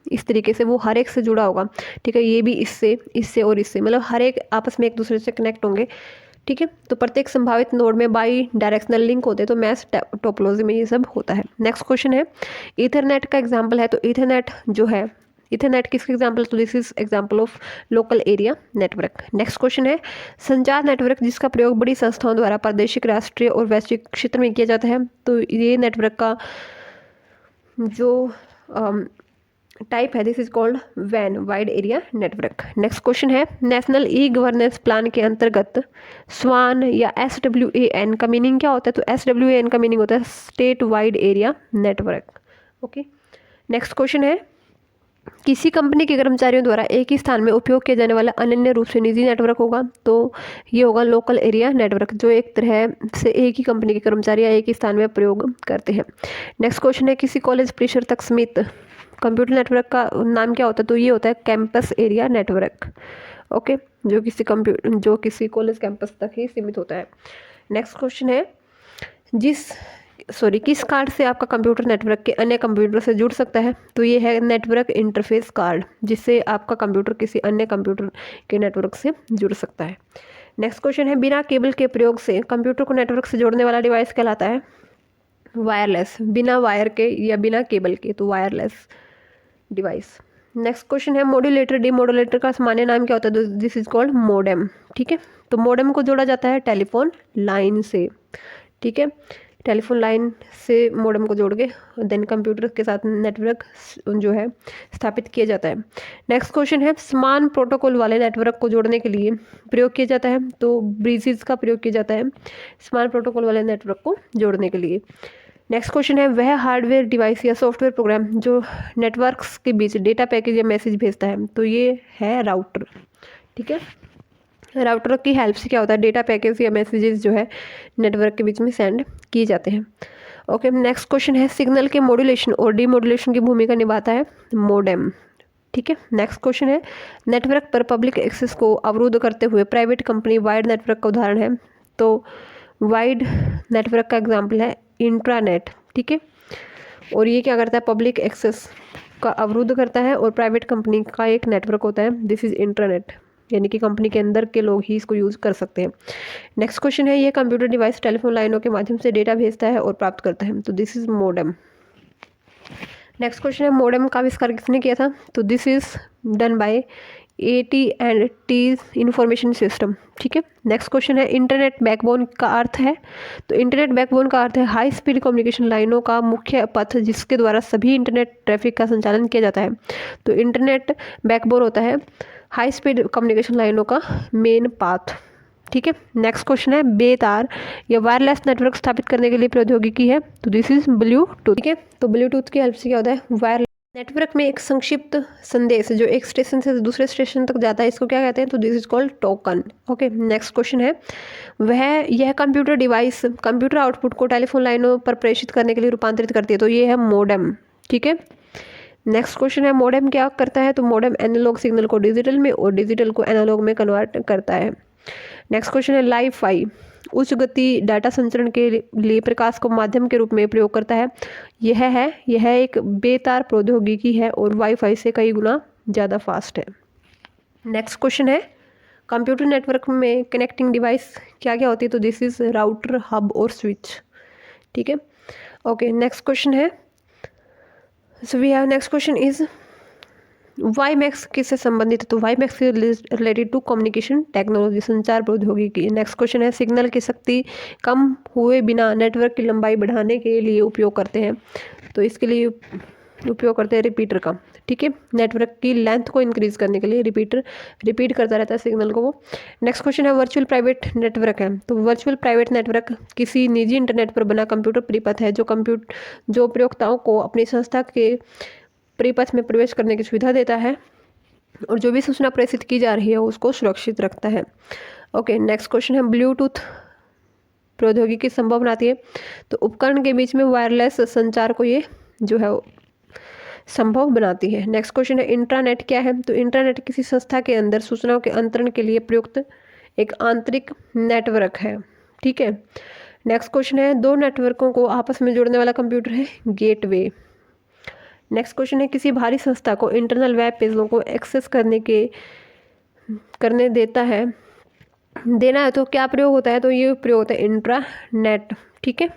Speaker 1: इस तरीके से वो हर एक से जुड़ा होगा। ठीक है, ये भी इससे और इससे, मतलब हर एक आपस में एक दूसरे से कनेक्ट होंगे। ठीक है, तो प्रत्येक संभावित नोड में बाई डायरेक्शनल लिंक होते हैं, तो मैश टोपोलॉजी में ये सब होता है। नेक्स्ट क्वेश्चन है, ईथरनेट का एग्जांपल है? तो ईथरनेट जो है, ईथरनेट किसका एग्जांपल? तो this is example of local area network. Next question है, संचार नेटवर्क जिसका प्रयोग बड़ी संस्थाओं द्वारा प्रादेशिक, राष्ट्रीय और वैश्विक क्षेत्र में किया जाता है, तो ये नेटवर्क का जो टाइप है, दिस इज कॉल्ड वैन, wide area network. Next question है, नेशनल ई गवर्नेंस प्लान के अंतर्गत स्वान या SWAN का मीनिंग क्या होता है? तो SWAN का मीनिंग होता है state wide area network. Okay, next question है, किसी कंपनी के कर्मचारियों द्वारा एक ही स्थान में उपयोग किया जाने वाला अनन्य रूप से निजी नेटवर्क होगा, तो ये होगा लोकल एरिया नेटवर्क, जो एक तरह से एक ही कंपनी के कर्मचारी या एक ही स्थान में प्रयोग करते हैं। नेक्स्ट क्वेश्चन है, किसी कॉलेज परिसर तक सीमित कंप्यूटर नेटवर्क का नाम क्या होता है? तो ये होता है कैंपस एरिया नेटवर्क। ओके, जो किसी कॉलेज कैंपस तक ही सीमित होता है। नेक्स्ट क्वेश्चन है, किस कार्ड से आपका कंप्यूटर नेटवर्क के अन्य कंप्यूटर से जुड़ सकता है? तो ये है नेटवर्क इंटरफेस कार्ड, जिससे आपका कंप्यूटर किसी अन्य कंप्यूटर के नेटवर्क से जुड़ सकता है। नेक्स्ट क्वेश्चन है, बिना केबल के प्रयोग से कंप्यूटर को नेटवर्क से जोड़ने वाला डिवाइस कहलाता है वायरलेस, बिना वायर के या बिना केबल के, तो वायरलेस डिवाइस। नेक्स्ट क्वेश्चन है, मॉड्यूलेटर डीमॉड्यूलेटर का सामान्य नाम क्या होता है? This is called modem. ठीक है, तो मॉडेम को जोड़ा जाता है टेलीफोन लाइन से। ठीक है, टेलीफोन लाइन से मॉडेम को जोड़ के देन कंप्यूटर के साथ नेटवर्क जो है स्थापित किया जाता है। नेक्स्ट क्वेश्चन है, समान प्रोटोकॉल वाले नेटवर्क को जोड़ने के लिए प्रयोग किया जाता है, तो ब्रीजेस का प्रयोग किया जाता है समान प्रोटोकॉल वाले नेटवर्क को जोड़ने के लिए। नेक्स्ट क्वेश्चन है, वह हार्डवेयर डिवाइस या सॉफ्टवेयर प्रोग्राम जो नेटवर्क्स के बीच डेटा पैकेज या मैसेज भेजता है, तो ये है राउटर। ठीक है, राउटर की हेल्प से क्या होता है, डेटा पैकेज या मैसेजेस जो है नेटवर्क के बीच में सेंड किए जाते हैं। ओके, नेक्स्ट क्वेश्चन है, सिग्नल के मॉड्यूलेशन और डीमॉड्यूलेशन की भूमिका निभाता है मॉडेम। ठीक है, नेक्स्ट क्वेश्चन है, नेटवर्क पर पब्लिक एक्सेस को अवरुद्ध करते हुए प्राइवेट कंपनी वाइड नेटवर्क का उदाहरण है, तो वाइड नेटवर्क का एग्जाम्पल है इंट्रानेट। ठीक है, और ये क्या करता है, पब्लिक एक्सेस का अवरुद्ध करता है और प्राइवेट कंपनी का एक नेटवर्क होता है, दिस इज इंट्रानेट, यानी कि कंपनी के अंदर के लोग ही इसको यूज़ कर सकते हैं। नेक्स्ट क्वेश्चन है, ये कंप्यूटर डिवाइस टेलीफोन लाइनों के माध्यम से डेटा भेजता है और प्राप्त करता है, तो this is modem. Next question है, मॉडेम का आविष्कार किसने किया था? तो this is done by AT&T information system. ठीक है, नेक्स्ट क्वेश्चन है, इंटरनेट बैकबोन का अर्थ है? तो इंटरनेट बैकबोन का अर्थ है हाई स्पीड कम्युनिकेशन लाइनों का मुख्य पथ जिसके द्वारा सभी इंटरनेट ट्रैफिक का संचालन किया जाता है, तो इंटरनेट बैकबोन होता है हाई स्पीड कम्युनिकेशन लाइनों का मेन पाथ। ठीक है, नेक्स्ट क्वेश्चन है, बेतार या वायरलेस नेटवर्क स्थापित करने के लिए प्रौद्योगिकी है, तो दिस इज ब्लूटूथ। ठीक है, तो ब्लूटूथ की हेल्प से क्या होता है, वायरलेस नेटवर्क में एक संक्षिप्त संदेश जो एक स्टेशन से दूसरे स्टेशन तक जाता है, इसको क्या कहते हैं? तो this is called token. Okay, next question है, यह कंप्यूटर डिवाइस कंप्यूटर आउटपुट को टेलीफोन लाइनों पर प्रेषित करने के लिए रूपांतरित करती है, तो ये है मॉडेम। ठीक है, नेक्स्ट क्वेश्चन है, मॉडेम क्या करता है? तो मॉडेम एनालॉग सिग्नल को डिजिटल में और डिजिटल को एनालॉग में कन्वर्ट करता है। नेक्स्ट क्वेश्चन है, लाइ-फाई उच्च गति डाटा संचरण के लिए प्रकाश को माध्यम के रूप में प्रयोग करता है, यह एक बेतार प्रौद्योगिकी है और वाईफाई से कई गुना ज़्यादा फास्ट है। नेक्स्ट क्वेश्चन है, कंप्यूटर नेटवर्क में कनेक्टिंग डिवाइस क्या क्या होती है? तो दिस इज राउटर, हब और स्विच। ठीक है, ओके, नेक्स्ट क्वेश्चन है, so we have next question is WiMAX किससे संबंधित है? तो WiMAX related to communication technology, संचार प्रौद्योगिकी। नेक्स्ट क्वेश्चन है, सिग्नल की शक्ति कम हुए बिना नेटवर्क की लंबाई बढ़ाने के लिए उपयोग करते हैं, तो इसके लिए उपयोग करते हैं रिपीटर का। ठीक है, नेटवर्क की लेंथ को इंक्रीज करने के लिए रिपीट करता रहता है सिग्नल को वो। नेक्स्ट क्वेश्चन है, वर्चुअल प्राइवेट नेटवर्क है, तो वर्चुअल प्राइवेट नेटवर्क किसी निजी इंटरनेट पर बना कंप्यूटर परिपथ है जो प्रयोक्ताओं को अपनी संस्था के परिपथ में प्रवेश करने की सुविधा देता है और जो भी सूचना प्रेषित की जा रही है उसको सुरक्षित रखता है। ओके, नेक्स्ट क्वेश्चन है, ब्लूटूथ प्रौद्योगिकी संभव बनाती है, तो उपकरण के बीच में वायरलेस संचार को ये जो है संभव बनाती है। नेक्स्ट क्वेश्चन है, इंट्रानेट क्या है? तो इंट्रानेट किसी संस्था के अंदर सूचनाओं के अंतरण के लिए प्रयुक्त एक आंतरिक नेटवर्क है। ठीक है, नेक्स्ट क्वेश्चन है, दो नेटवर्कों को आपस में जोड़ने वाला कंप्यूटर है गेटवे। नेक्स्ट क्वेश्चन है, किसी बाहरी संस्था को इंटरनल वेब पेजों को एक्सेस करने देना है तो क्या प्रयोग होता है? तो ये प्रयोग होता है इंट्रानेट। ठीक है,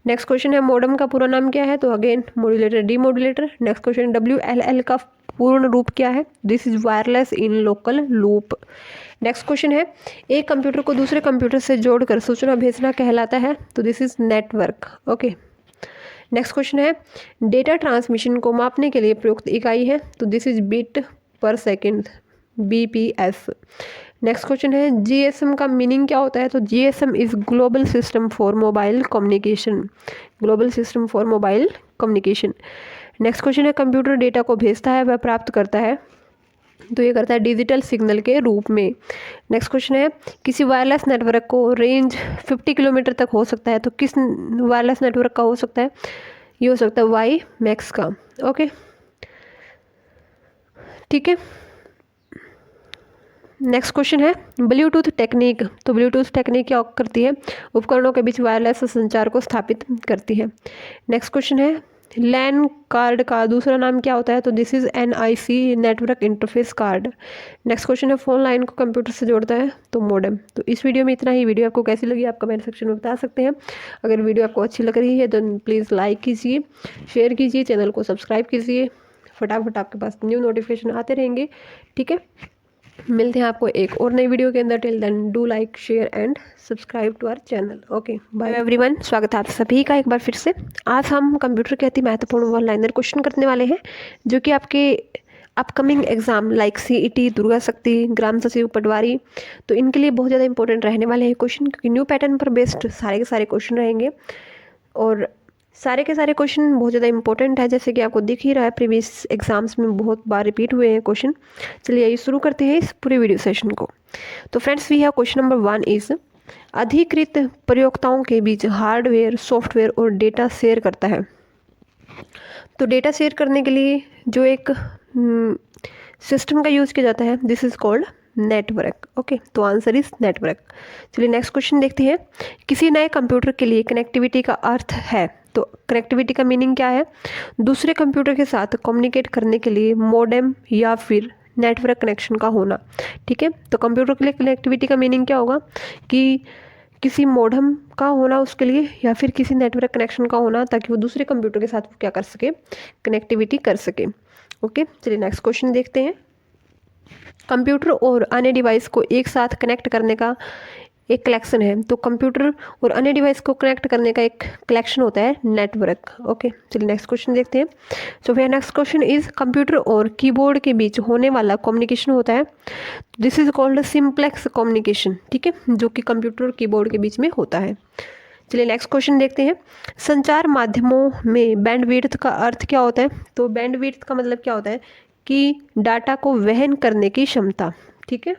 Speaker 1: नेक्स्ट क्वेश्चन है, मॉडेम का पूरा नाम क्या है? तो again modulator, demodulator. Next question, WLL का पूर्ण रूप क्या है? This is wireless in local loop. Next question है, एक कंप्यूटर को दूसरे कंप्यूटर से जोड़कर सूचना भेजना कहलाता है, तो this is network. Okay, next question है डेटा ट्रांसमिशन को मापने के लिए प्रयुक्त इकाई है, तो दिस इज बिट पर सेकेंड, BPS। नेक्स्ट क्वेश्चन है GSM का मीनिंग क्या होता है, तो GSM is global system for mobile communication, global system for mobile communication. Next question है कंप्यूटर डेटा को भेजता है वह प्राप्त करता है, तो ये करता है डिजिटल सिग्नल के रूप में। नेक्स्ट क्वेश्चन है किसी वायरलेस नेटवर्क को रेंज 50 किलोमीटर तक हो सकता है, तो किस वायरलेस नेटवर्क का हो सकता है, ये हो सकता है WiMAX का। ओके ठीक है। नेक्स्ट क्वेश्चन है ब्लूटूथ टेक्निक, तो ब्लूटूथ टेक्निक क्या करती है, उपकरणों के बीच वायरलेस संचार को स्थापित करती है। नेक्स्ट क्वेश्चन है लैन कार्ड का दूसरा नाम क्या होता है, तो this is NIC, network interface card. Next question है फोन लाइन को कंप्यूटर से जोड़ता है, तो मॉडेम। तो इस वीडियो में इतना ही। वीडियो आपको कैसी लगी आप कमेंट सेक्शन में बता सकते हैं। अगर वीडियो आपको अच्छी लग रही है तो प्लीज़ लाइक कीजिए, शेयर कीजिए, चैनल को सब्सक्राइब कीजिए, फटाफट आपके पास न्यू नोटिफिकेशन आते रहेंगे। ठीक है, मिलते हैं आपको एक और नई वीडियो के अंदर। Till then do like share and subscribe to our channel. Okay bye everyone, स्वागत है आप सभी का एक बार फिर से। आज हम कंप्यूटर के अति महत्वपूर्ण वन लाइनर क्वेश्चन करने वाले हैं जो कि आपके upcoming exam like CET, Durga शक्ति, ग्राम सचिव, पटवारी, तो इनके लिए बहुत ज़्यादा इंपॉर्टेंट रहने वाले हैं क्वेश्चन, क्योंकि न्यू पैटर्न पर बेस्ड सारे के सारे क्वेश्चन रहेंगे और सारे के सारे क्वेश्चन बहुत ज़्यादा इंपॉर्टेंट है, जैसे कि आपको दिख ही रहा है प्रीवियस एग्जाम्स में बहुत बार रिपीट हुए हैं क्वेश्चन। चलिए आइए शुरू करते हैं इस पूरे वीडियो सेशन को। तो friends we have question number 1 is अधिकृत प्रयोक्ताओं के बीच हार्डवेयर, सॉफ्टवेयर और डेटा शेयर करता है। तो डेटा शेयर करने के लिए जो एक सिस्टम का यूज़ किया जाता है this is called network. Okay, तो आंसर इज नेटवर्क। चलिए नेक्स्ट क्वेश्चन देखते हैं। किसी नए कंप्यूटर के लिए कनेक्टिविटी का अर्थ है, तो कनेक्टिविटी का मीनिंग क्या है, दूसरे कंप्यूटर के साथ कम्युनिकेट करने के लिए मॉडेम या फिर नेटवर्क कनेक्शन का होना। ठीक है, तो कंप्यूटर के लिए कनेक्टिविटी का मीनिंग क्या होगा कि किसी मॉडेम का होना उसके लिए, या फिर किसी नेटवर्क कनेक्शन का होना, ताकि वो दूसरे कंप्यूटर के साथ वो क्या कर सके, कनेक्टिविटी कर सके। ओके, चलिए नेक्स्ट क्वेश्चन देखते हैं। कंप्यूटर और अन्य डिवाइस को एक साथ कनेक्ट करने का एक कलेक्शन है, तो कंप्यूटर और अन्य डिवाइस को कनेक्ट करने का एक कलेक्शन होता है नेटवर्क। ओके, चलिए नेक्स्ट क्वेश्चन देखते हैं। सो फिर नेक्स्ट क्वेश्चन इज कंप्यूटर और कीबोर्ड के बीच होने वाला कम्युनिकेशन होता है, this is called simplex communication. ठीक है, जो कि कंप्यूटर और कीबोर्ड के बीच में होता है। चलिए नेक्स्ट क्वेश्चन देखते हैं। संचार माध्यमों में बैंडविड्थ का अर्थ क्या होता है, तो बैंडविड्थ का मतलब क्या होता है कि डाटा को वहन करने की क्षमता। ठीक है,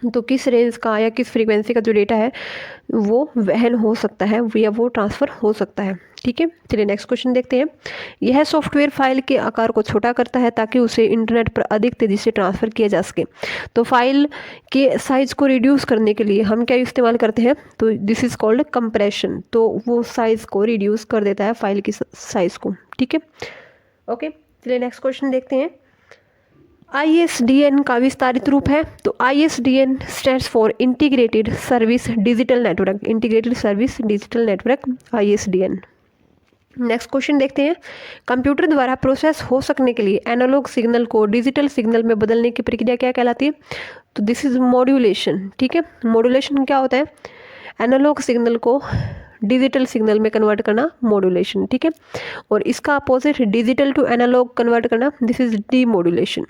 Speaker 1: तो किस रेंज का या किस फ्रीक्वेंसी का जो डेटा है वो वहन हो सकता है या वो ट्रांसफ़र हो सकता है। ठीक है, चलिए नेक्स्ट क्वेश्चन देखते हैं। यह सॉफ्टवेयर फाइल के आकार को छोटा करता है ताकि उसे इंटरनेट पर अधिक तेज़ी से ट्रांसफ़र किया जा सके। तो फाइल के साइज़ को रिड्यूस करने के लिए हम क्या इस्तेमाल करते हैं, तो दिस इज़ कॉल्ड कंप्रेशन। तो वो साइज़ को रिड्यूस कर देता है फाइल की साइज़ को। ठीक है, ओके, चलिए नेक्स्ट क्वेश्चन देखते हैं। ISDN का विस्तारित रूप है, तो ISDN stands for integrated service digital network, integrated service digital network ISDN। Next question देखते हैं। कंप्यूटर द्वारा प्रोसेस हो सकने के लिए एनालॉग सिग्नल को डिजिटल सिग्नल में बदलने की प्रक्रिया क्या कहलाती है, तो दिस इज मॉड्यूलेशन। ठीक है, मॉड्यूलेशन क्या होता है, एनालॉग सिग्नल को डिजिटल सिग्नल में कन्वर्ट करना, मॉड्यूलेशन। ठीक है, और इसका opposite digital to analog convert करना, this is demodulation.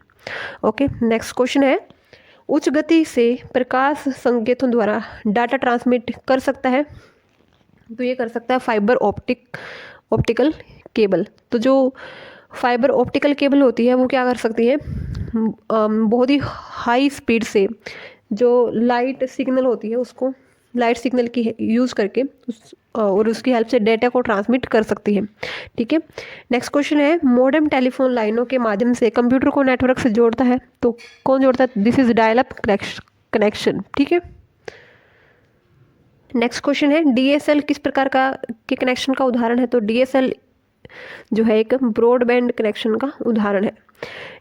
Speaker 1: Okay, next question है। उच्च गति से प्रकाश संकेतों द्वारा डाटा ट्रांसमिट कर सकता है, तो ये कर सकता है फाइबर ऑप्टिकल केबल। तो जो फाइबर ऑप्टिकल केबल होती है वो क्या कर सकती है, बहुत ही हाई स्पीड से जो लाइट सिग्नल होती है उसको लाइट सिग्नल की यूज़ करके और उसकी हेल्प से डेटा को ट्रांसमिट कर सकती है। ठीक है, नेक्स्ट क्वेश्चन है। मॉडेम टेलीफोन लाइनों के माध्यम से कंप्यूटर को नेटवर्क से जोड़ता है, तो कौन जोड़ता है, this is dial up connection. ठीक है, नेक्स्ट क्वेश्चन है। DSL किस प्रकार का के कनेक्शन का उदाहरण है, तो DSL जो है एक ब्रॉडबैंड कनेक्शन का उदाहरण है।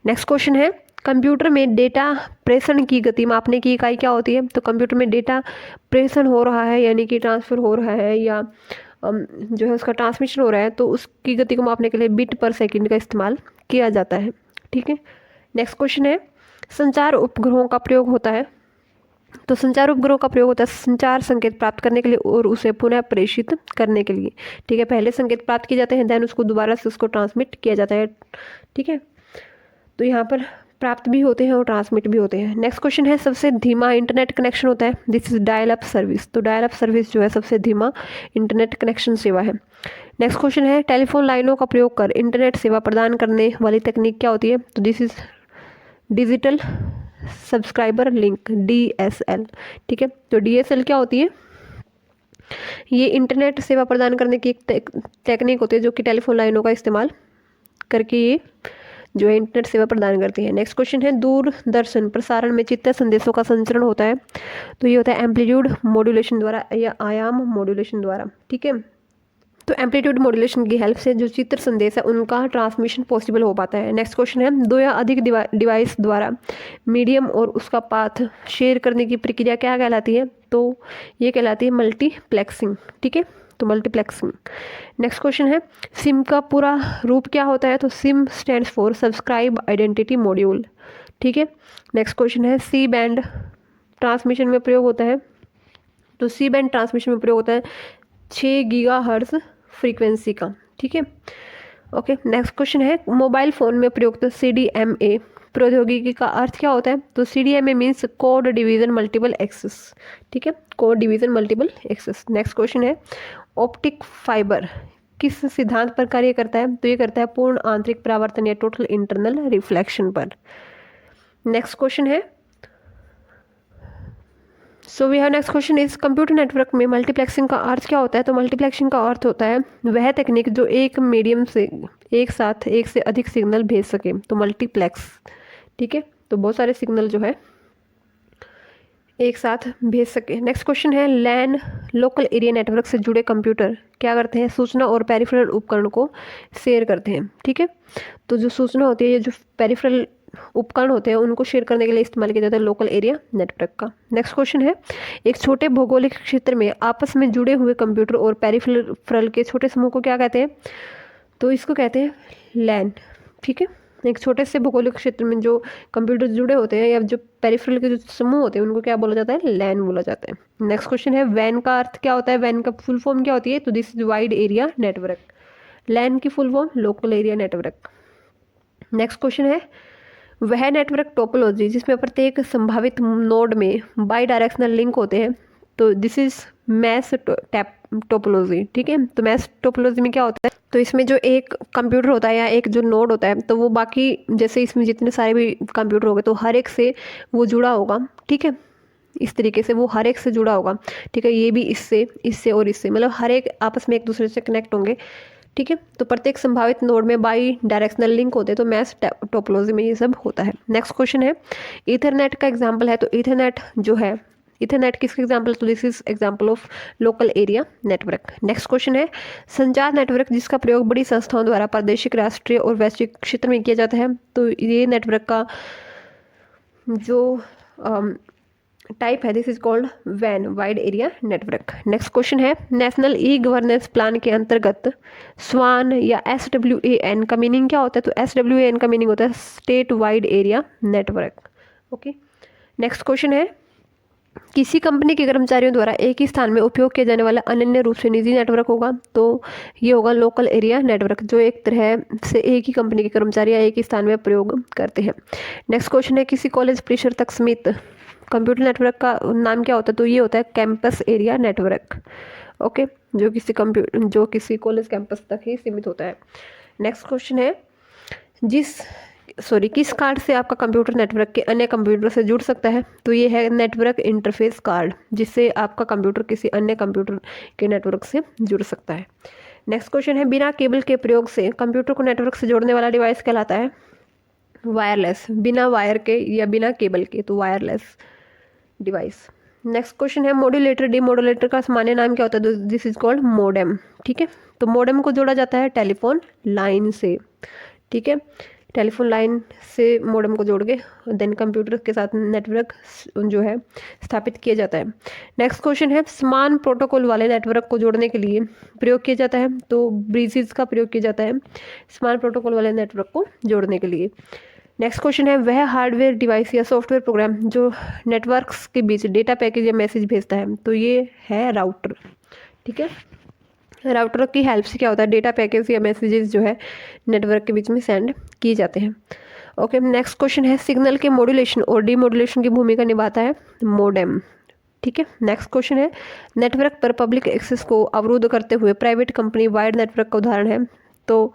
Speaker 1: नेक्स्ट क्वेश्चन है। कंप्यूटर में डेटा प्रेषण की गति मापने की इकाई क्या होती है, तो कंप्यूटर में डेटा प्रेषण हो रहा है यानी कि ट्रांसफ़र हो रहा है या जो है उसका ट्रांसमिशन हो रहा है, तो उसकी गति को मापने के लिए बिट पर सेकंड का इस्तेमाल किया जाता है। ठीक है, नेक्स्ट क्वेश्चन है। संचार उपग्रहों का प्रयोग होता है, तो संचार उपग्रह का प्रयोग होता है संचार संकेत प्राप्त करने के लिए और उसे पुनः प्रेषित करने के लिए। ठीक है, पहले संकेत प्राप्त किए जाते हैं, देन उसको दोबारा से उसको ट्रांसमिट किया जाता है। ठीक है, तो यहाँ पर प्राप्त भी होते हैं और ट्रांसमिट भी होते हैं। नेक्स्ट क्वेश्चन है, सबसे धीमा इंटरनेट कनेक्शन होता है, this is dial up service. तो डायल अप सर्विस जो है सबसे धीमा इंटरनेट कनेक्शन सेवा है। नेक्स्ट क्वेश्चन है, टेलीफोन लाइनों का प्रयोग कर इंटरनेट सेवा प्रदान करने वाली तकनीक क्या होती है? तो this is digital subscriber link, DSL। ठीक है, तो DSL क्या होती है? ये इंटरनेट सेवा प्रदान करने की एक टेक्निक होती है जो कि टेलीफोन लाइनों का इस्तेमाल करके ये जो है इंटरनेट सेवा प्रदान करती है। नेक्स्ट क्वेश्चन है, दूरदर्शन प्रसारण में चित्त संदेशों का संचरण होता है, तो ये होता है एम्पलीट्यूड मॉड्यूलेशन द्वारा या आयाम मॉड्यूलेशन द्वारा। ठीक है, तो एम्पलीट्यूड मॉड्यूलेशन की हेल्प से जो चित्र संदेश है उनका ट्रांसमिशन पॉसिबल हो पाता है। नेक्स्ट क्वेश्चन है, दो या अधिक डिवाइस द्वारा मीडियम और उसका पाथ शेयर करने की प्रक्रिया क्या कहलाती है? तो ये कहलाती है मल्टीप्लेक्सिंग। ठीक है, तो मल्टीप्लेक्सिंग। नेक्स्ट क्वेश्चन है, सिम का पूरा रूप क्या होता है? तो SIM stands for subscribe identity module. ठीक है, नेक्स्ट क्वेश्चन है, सी बैंड ट्रांसमिशन में प्रयोग होता है, तो सी बैंड ट्रांसमिशन में प्रयोग होता है 6 गीगाहर्ट्ज़ फ्रीक्वेंसी का। ठीक है, ओके। नेक्स्ट क्वेश्चन है, मोबाइल फ़ोन में प्रयुक्त CDMA प्रौद्योगिकी का अर्थ क्या होता है? तो CDMA means code division multiple access. ठीक है, code division multiple access. Next question है, ऑप्टिक फाइबर किस सिद्धांत पर कार्य करता है? तो ये करता है पूर्ण आंतरिक परावर्तन या टोटल इंटरनल रिफ्लेक्शन पर। नेक्स्ट क्वेश्चन है, so we have next question is computer network में मल्टीप्लेक्सिंग का अर्थ क्या होता है? तो मल्टीप्लेक्सिंग का अर्थ होता है वह तकनीक जो एक मीडियम से एक साथ एक से अधिक सिग्नल भेज सके, तो मल्टीप्लेक्स। ठीक है, तो बहुत सारे सिग्नल जो है एक साथ भेज सके। नेक्स्ट क्वेश्चन है, लैन लोकल एरिया नेटवर्क से जुड़े कंप्यूटर क्या करते हैं? सूचना और पेरिफेरल उपकरण को शेयर करते हैं। ठीक है, तो जो सूचना होती है, ये जो पेरिफेरल उपकरण होते हैं उनको शेयर करने के लिए इस्तेमाल किया जाता है लोकल एरिया नेटवर्क का। नेक्स्ट क्वेश्चन है, एक छोटे भौगोलिक क्षेत्र में आपस में जुड़े हुए कंप्यूटर और पेरिफेरल के छोटे समूह को क्या कहते हैं? तो इसको कहते हैं लैन। ठीक है, एक छोटे से भौगोलिक क्षेत्र में जो कंप्यूटर जुड़े होते हैं या जो पेरिफेरल के जो समूह होते हैं उनको क्या बोला जाता है? लैन बोला जाता है। नेक्स्ट क्वेश्चन है, वैन का अर्थ क्या होता है? वैन का फुल फॉर्म क्या होती है? तो this is wide area network. LAN की full form local area network. Next question है, वह नेटवर्क टोपोलॉजी जिसमें प्रत्येक संभावित नोड में बाई डायरेक्शनल लिंक होते हैं, तो दिस इज मैश टोपोलॉजी। ठीक है, तो मैश टोपोलॉजी में क्या होता है? तो इसमें जो एक कंप्यूटर होता है या एक जो नोड होता है, तो वो बाकी जैसे इसमें जितने सारे भी कंप्यूटर होंगे तो हर एक से वो जुड़ा होगा। ठीक है, इस तरीके से वो हर एक से जुड़ा होगा। ठीक है, ये भी इससे इससे और इससे, मतलब हर एक आपस में एक दूसरे से कनेक्ट होंगे। ठीक है, तो प्रत्येक संभावित नोड में बाई डायरेक्शनल लिंक होते हैं, तो मैश टोपोलॉजी में ये सब होता है। नेक्स्ट क्वेश्चन है, ईथरनेट का एग्जांपल है, तो ईथरनेट जो है, ईथरनेट किसका एग्जांपल? तो this is example of local area network. Next question है, संचार नेटवर्क जिसका प्रयोग बड़ी संस्थाओं द्वारा प्रादेशिक, राष्ट्रीय और वैश्विक क्षेत्र में किया जाता है, तो ये नेटवर्क का जो टाइप है, दिस इज कॉल्ड वैन, wide area network. Next question है, नेशनल ई गवर्नेंस प्लान के अंतर्गत स्वान या SWAN का मीनिंग क्या होता है? तो SWAN का मीनिंग होता है state wide area network. Okay, next question है, किसी कंपनी के कर्मचारियों द्वारा एक ही स्थान में उपयोग किया जाने वाला अनन्य रूप से निजी नेटवर्क होगा, तो ये होगा लोकल एरिया नेटवर्क, जो एक तरह से एक ही कंपनी के कर्मचारी एक ही स्थान में प्रयोग करते हैं। नेक्स्ट क्वेश्चन है, किसी कॉलेज परिसर तक सीमित कंप्यूटर नेटवर्क का नाम क्या होता है? तो ये होता है कैंपस एरिया नेटवर्क। ओके, जो किसी कॉलेज कैंपस तक ही सीमित होता है। नेक्स्ट क्वेश्चन है, किस कार्ड से आपका कंप्यूटर नेटवर्क के अन्य कंप्यूटर से जुड़ सकता है? तो ये है नेटवर्क इंटरफेस कार्ड, जिससे आपका कंप्यूटर किसी अन्य कंप्यूटर के नेटवर्क से जुड़ सकता है। नेक्स्ट क्वेश्चन है, बिना केबल के प्रयोग से कंप्यूटर को नेटवर्क से जोड़ने वाला डिवाइस कहलाता है वायरलेस। बिना वायर के या बिना केबल के, तो वायरलेस डिवाइस। नेक्स्ट क्वेश्चन है, मॉड्यूलेटर डिमॉड्यूलेटर का सामान्य नाम क्या होता है? This is called modem. ठीक है, तो मोडेम को जोड़ा जाता है टेलीफोन लाइन से। ठीक है, टेलीफोन लाइन से मोडेम को जोड़ के देन कंप्यूटर के साथ नेटवर्क जो है स्थापित किया जाता है। नेक्स्ट क्वेश्चन है, समान प्रोटोकॉल वाले नेटवर्क को जोड़ने के लिए प्रयोग किया जाता है, तो ब्रीजेज का प्रयोग किया जाता है समान प्रोटोकॉल वाले नेटवर्क को जोड़ने के लिए। नेक्स्ट क्वेश्चन है, वह हार्डवेयर डिवाइस या सॉफ्टवेयर प्रोग्राम जो नेटवर्क्स के बीच डेटा पैकेज या मैसेज भेजता है, तो ये है राउटर। ठीक है, राउटर की हेल्प से क्या होता है, डेटा पैकेज या मैसेजेस जो है नेटवर्क के बीच में सेंड किए जाते हैं। ओके, नेक्स्ट क्वेश्चन है, सिग्नल के मॉड्यूलेशन और डीमॉड्यूलेशन की भूमिका निभाता है मॉडेम। ठीक है, नेक्स्ट क्वेश्चन है, नेटवर्क पर पब्लिक एक्सेस को अवरुद्ध करते हुए प्राइवेट कंपनी वाइड नेटवर्क का उदाहरण है, तो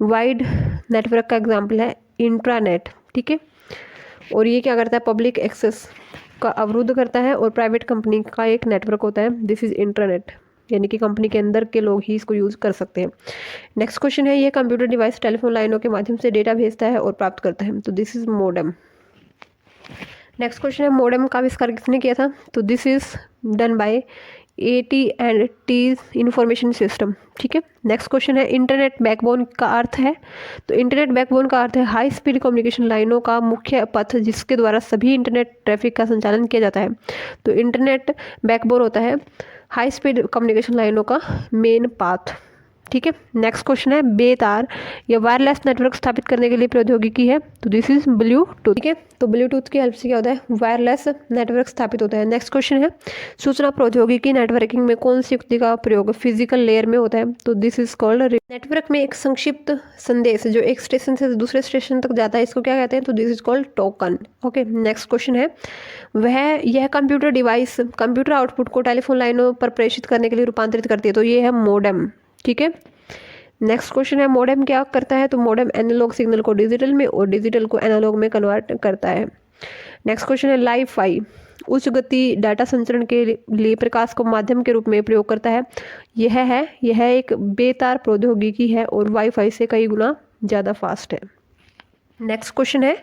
Speaker 1: वाइड नेटवर्क का एग्जाम्पल है इंट्रानेट। ठीक है, और ये क्या करता है, पब्लिक एक्सेस का अवरुद्ध करता है और प्राइवेट कंपनी का एक नेटवर्क होता है, दिस इज इंट्रानेट, यानी कि कंपनी के अंदर के लोग ही इसको यूज़ कर सकते हैं। नेक्स्ट क्वेश्चन है, ये कंप्यूटर डिवाइस टेलीफोन लाइनों के माध्यम से डेटा भेजता है और प्राप्त करता है, तो this is modem. Next question है, मॉडेम का आविष्कार किसने किया था, तो this is done by AT&T information system. ठीक है, नेक्स्ट क्वेश्चन है, इंटरनेट बैकबोन का अर्थ है, तो इंटरनेट बैकबोन का अर्थ है हाई स्पीड कम्युनिकेशन लाइनों का मुख्य पथ जिसके द्वारा सभी इंटरनेट ट्रैफिक का संचालन किया जाता है, तो इंटरनेट बैकबोन होता है हाई स्पीड कम्युनिकेशन लाइनों का मेन पाथ। ठीक है, नेक्स्ट क्वेश्चन है, बेतार या वायरलेस नेटवर्क स्थापित करने के लिए प्रौद्योगिकी है, तो दिस इज ब्लूटूथ। ठीक है, तो ब्लूटूथ की हेल्प से क्या होता है, वायरलेस नेटवर्क स्थापित होता है। नेक्स्ट क्वेश्चन है, सूचना प्रौद्योगिकी नेटवर्किंग में कौन सी युक्ति का प्रयोग फिजिकल लेयर में होता है, तो दिस इज कॉल्ड नेटवर्क में एक संक्षिप्त संदेश जो एक स्टेशन से दूसरे स्टेशन तक जाता है, इसको क्या कहते हैं, तो this is called token. Okay, next question है, यह कंप्यूटर डिवाइस कंप्यूटर आउटपुट को टेलीफोन लाइनों पर प्रेषित करने के लिए रूपांतरित करती है, तो ये है मॉडेम। ठीक है, नेक्स्ट क्वेश्चन है, मॉडेम क्या करता है, तो मॉडेम एनालॉग सिग्नल को डिजिटल में और डिजिटल को एनालॉग में कन्वर्ट करता है। नेक्स्ट क्वेश्चन है, लाइ-फाई उच्च गति डाटा संचरण के लिए प्रकाश को माध्यम के रूप में प्रयोग करता है, यह एक बेतार प्रौद्योगिकी है और वाईफाई से कई गुना ज़्यादा फास्ट है। नेक्स्ट क्वेश्चन है,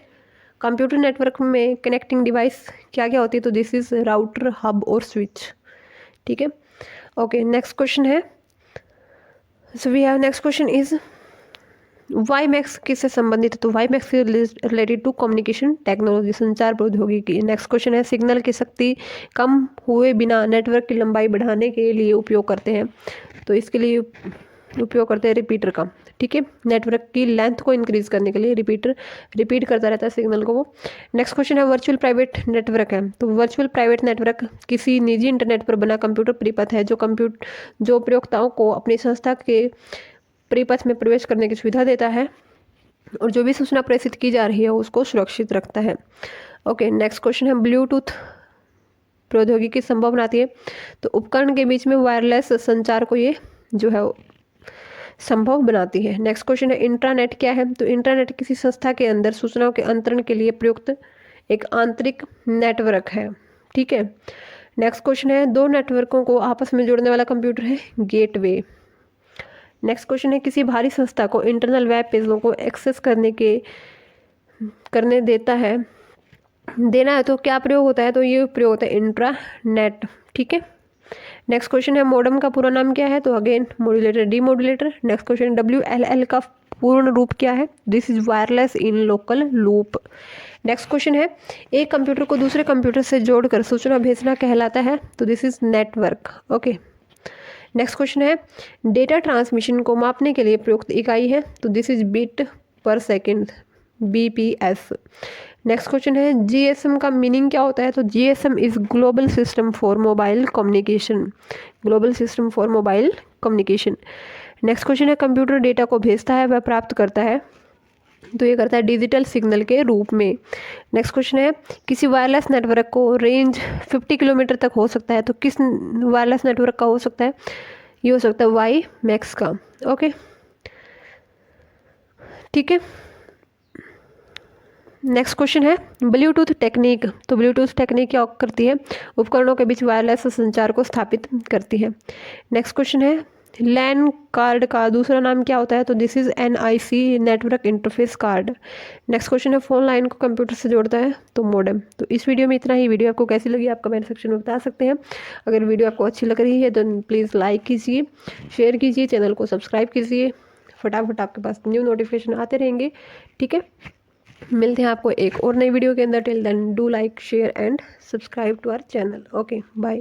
Speaker 1: कंप्यूटर नेटवर्क में कनेक्टिंग डिवाइस क्या क्या होती है, तो दिस इज राउटर, हब और स्विच। ठीक है, ओके, नेक्स्ट क्वेश्चन है, so we have next question is WiMAX किससे संबंधित है, तो WiMAX related to communication technology, संचार प्रौद्योगिकी। नेक्स्ट क्वेश्चन है, सिग्नल की शक्ति कम हुए बिना नेटवर्क की लंबाई बढ़ाने के लिए उपयोग करते हैं, तो इसके लिए उपयोग करते हैं रिपीटर का। ठीक है, नेटवर्क की लेंथ को इंक्रीज करने के लिए रिपीटर रिपीट करता रहता है सिग्नल को वो। नेक्स्ट क्वेश्चन है, वर्चुअल प्राइवेट नेटवर्क है, तो वर्चुअल प्राइवेट नेटवर्क किसी निजी इंटरनेट पर बना कंप्यूटर परिपथ है जो प्रयोक्ताओं को अपनी संस्था के परिपथ में प्रवेश करने की सुविधा देता है और जो भी सूचना प्रेषित की जा रही है उसको सुरक्षित रखता है। ओके, नेक्स्ट क्वेश्चन है, ब्लूटूथ प्रौद्योगिकी संभव बनाती है, तो उपकरण के बीच में वायरलेस संचार को ये जो है संभव बनाती है। नेक्स्ट क्वेश्चन है, इंट्रानेट क्या है, तो इंट्रानेट किसी संस्था के अंदर सूचनाओं के अंतरण के लिए प्रयुक्त एक आंतरिक नेटवर्क है। ठीक है, नेक्स्ट क्वेश्चन है, दो नेटवर्कों को आपस में जोड़ने वाला कंप्यूटर है गेटवे। नेक्स्ट क्वेश्चन है, किसी बाहरी संस्था को इंटरनल वेब पेजों को एक्सेस करने देना है तो क्या प्रयोग होता है, तो ये प्रयोग होता है इंट्रानेट। ठीक है, नेक्स्ट क्वेश्चन है, मॉडेम का पूरा नाम क्या है, तो again modulator demodulator. Next question, WLL का पूर्ण रूप क्या है, this is wireless in local loop. Next question है, एक कंप्यूटर को दूसरे कंप्यूटर से जोड़कर सूचना भेजना कहलाता है, तो this is network. Okay, next question है, डेटा ट्रांसमिशन को मापने के लिए प्रयुक्त इकाई है, तो दिस इज बिट पर सेकेंड, BPS। नेक्स्ट क्वेश्चन है, GSM का मीनिंग क्या होता है, तो GSM is global system for mobile communication, global system for mobile communication. Next question है, कंप्यूटर डेटा को भेजता है वह प्राप्त करता है, तो ये करता है डिजिटल सिग्नल के रूप में। नेक्स्ट क्वेश्चन है, किसी वायरलेस नेटवर्क को रेंज 50 किलोमीटर तक हो सकता है, तो किस वायरलेस नेटवर्क का हो सकता है, ये हो सकता है वाईमैक्स का। ओके, ठीक है, नेक्स्ट क्वेश्चन है, ब्लूटूथ टेक्निक, तो ब्लूटूथ टेक्निक क्या करती है, उपकरणों के बीच वायरलेस संचार को स्थापित करती है। नेक्स्ट क्वेश्चन है, लैन कार्ड का दूसरा नाम क्या होता है, तो this is NIC, network interface card. Next question है, फोन लाइन को कंप्यूटर से जोड़ता है, तो मॉडेम। तो इस वीडियो में इतना ही। वीडियो आपको कैसी लगी आप कमेंट सेक्शन में बता सकते हैं। अगर वीडियो आपको अच्छी लग रही है तो प्लीज़ लाइक कीजिए, शेयर कीजिए, चैनल को सब्सक्राइब कीजिए, फटाफट आपके पास न्यू नोटिफिकेशन आते रहेंगे। ठीक है, मिलते हैं आपको एक और नई वीडियो के अंदर। Till then do like, share and subscribe to our channel. Okay, bye.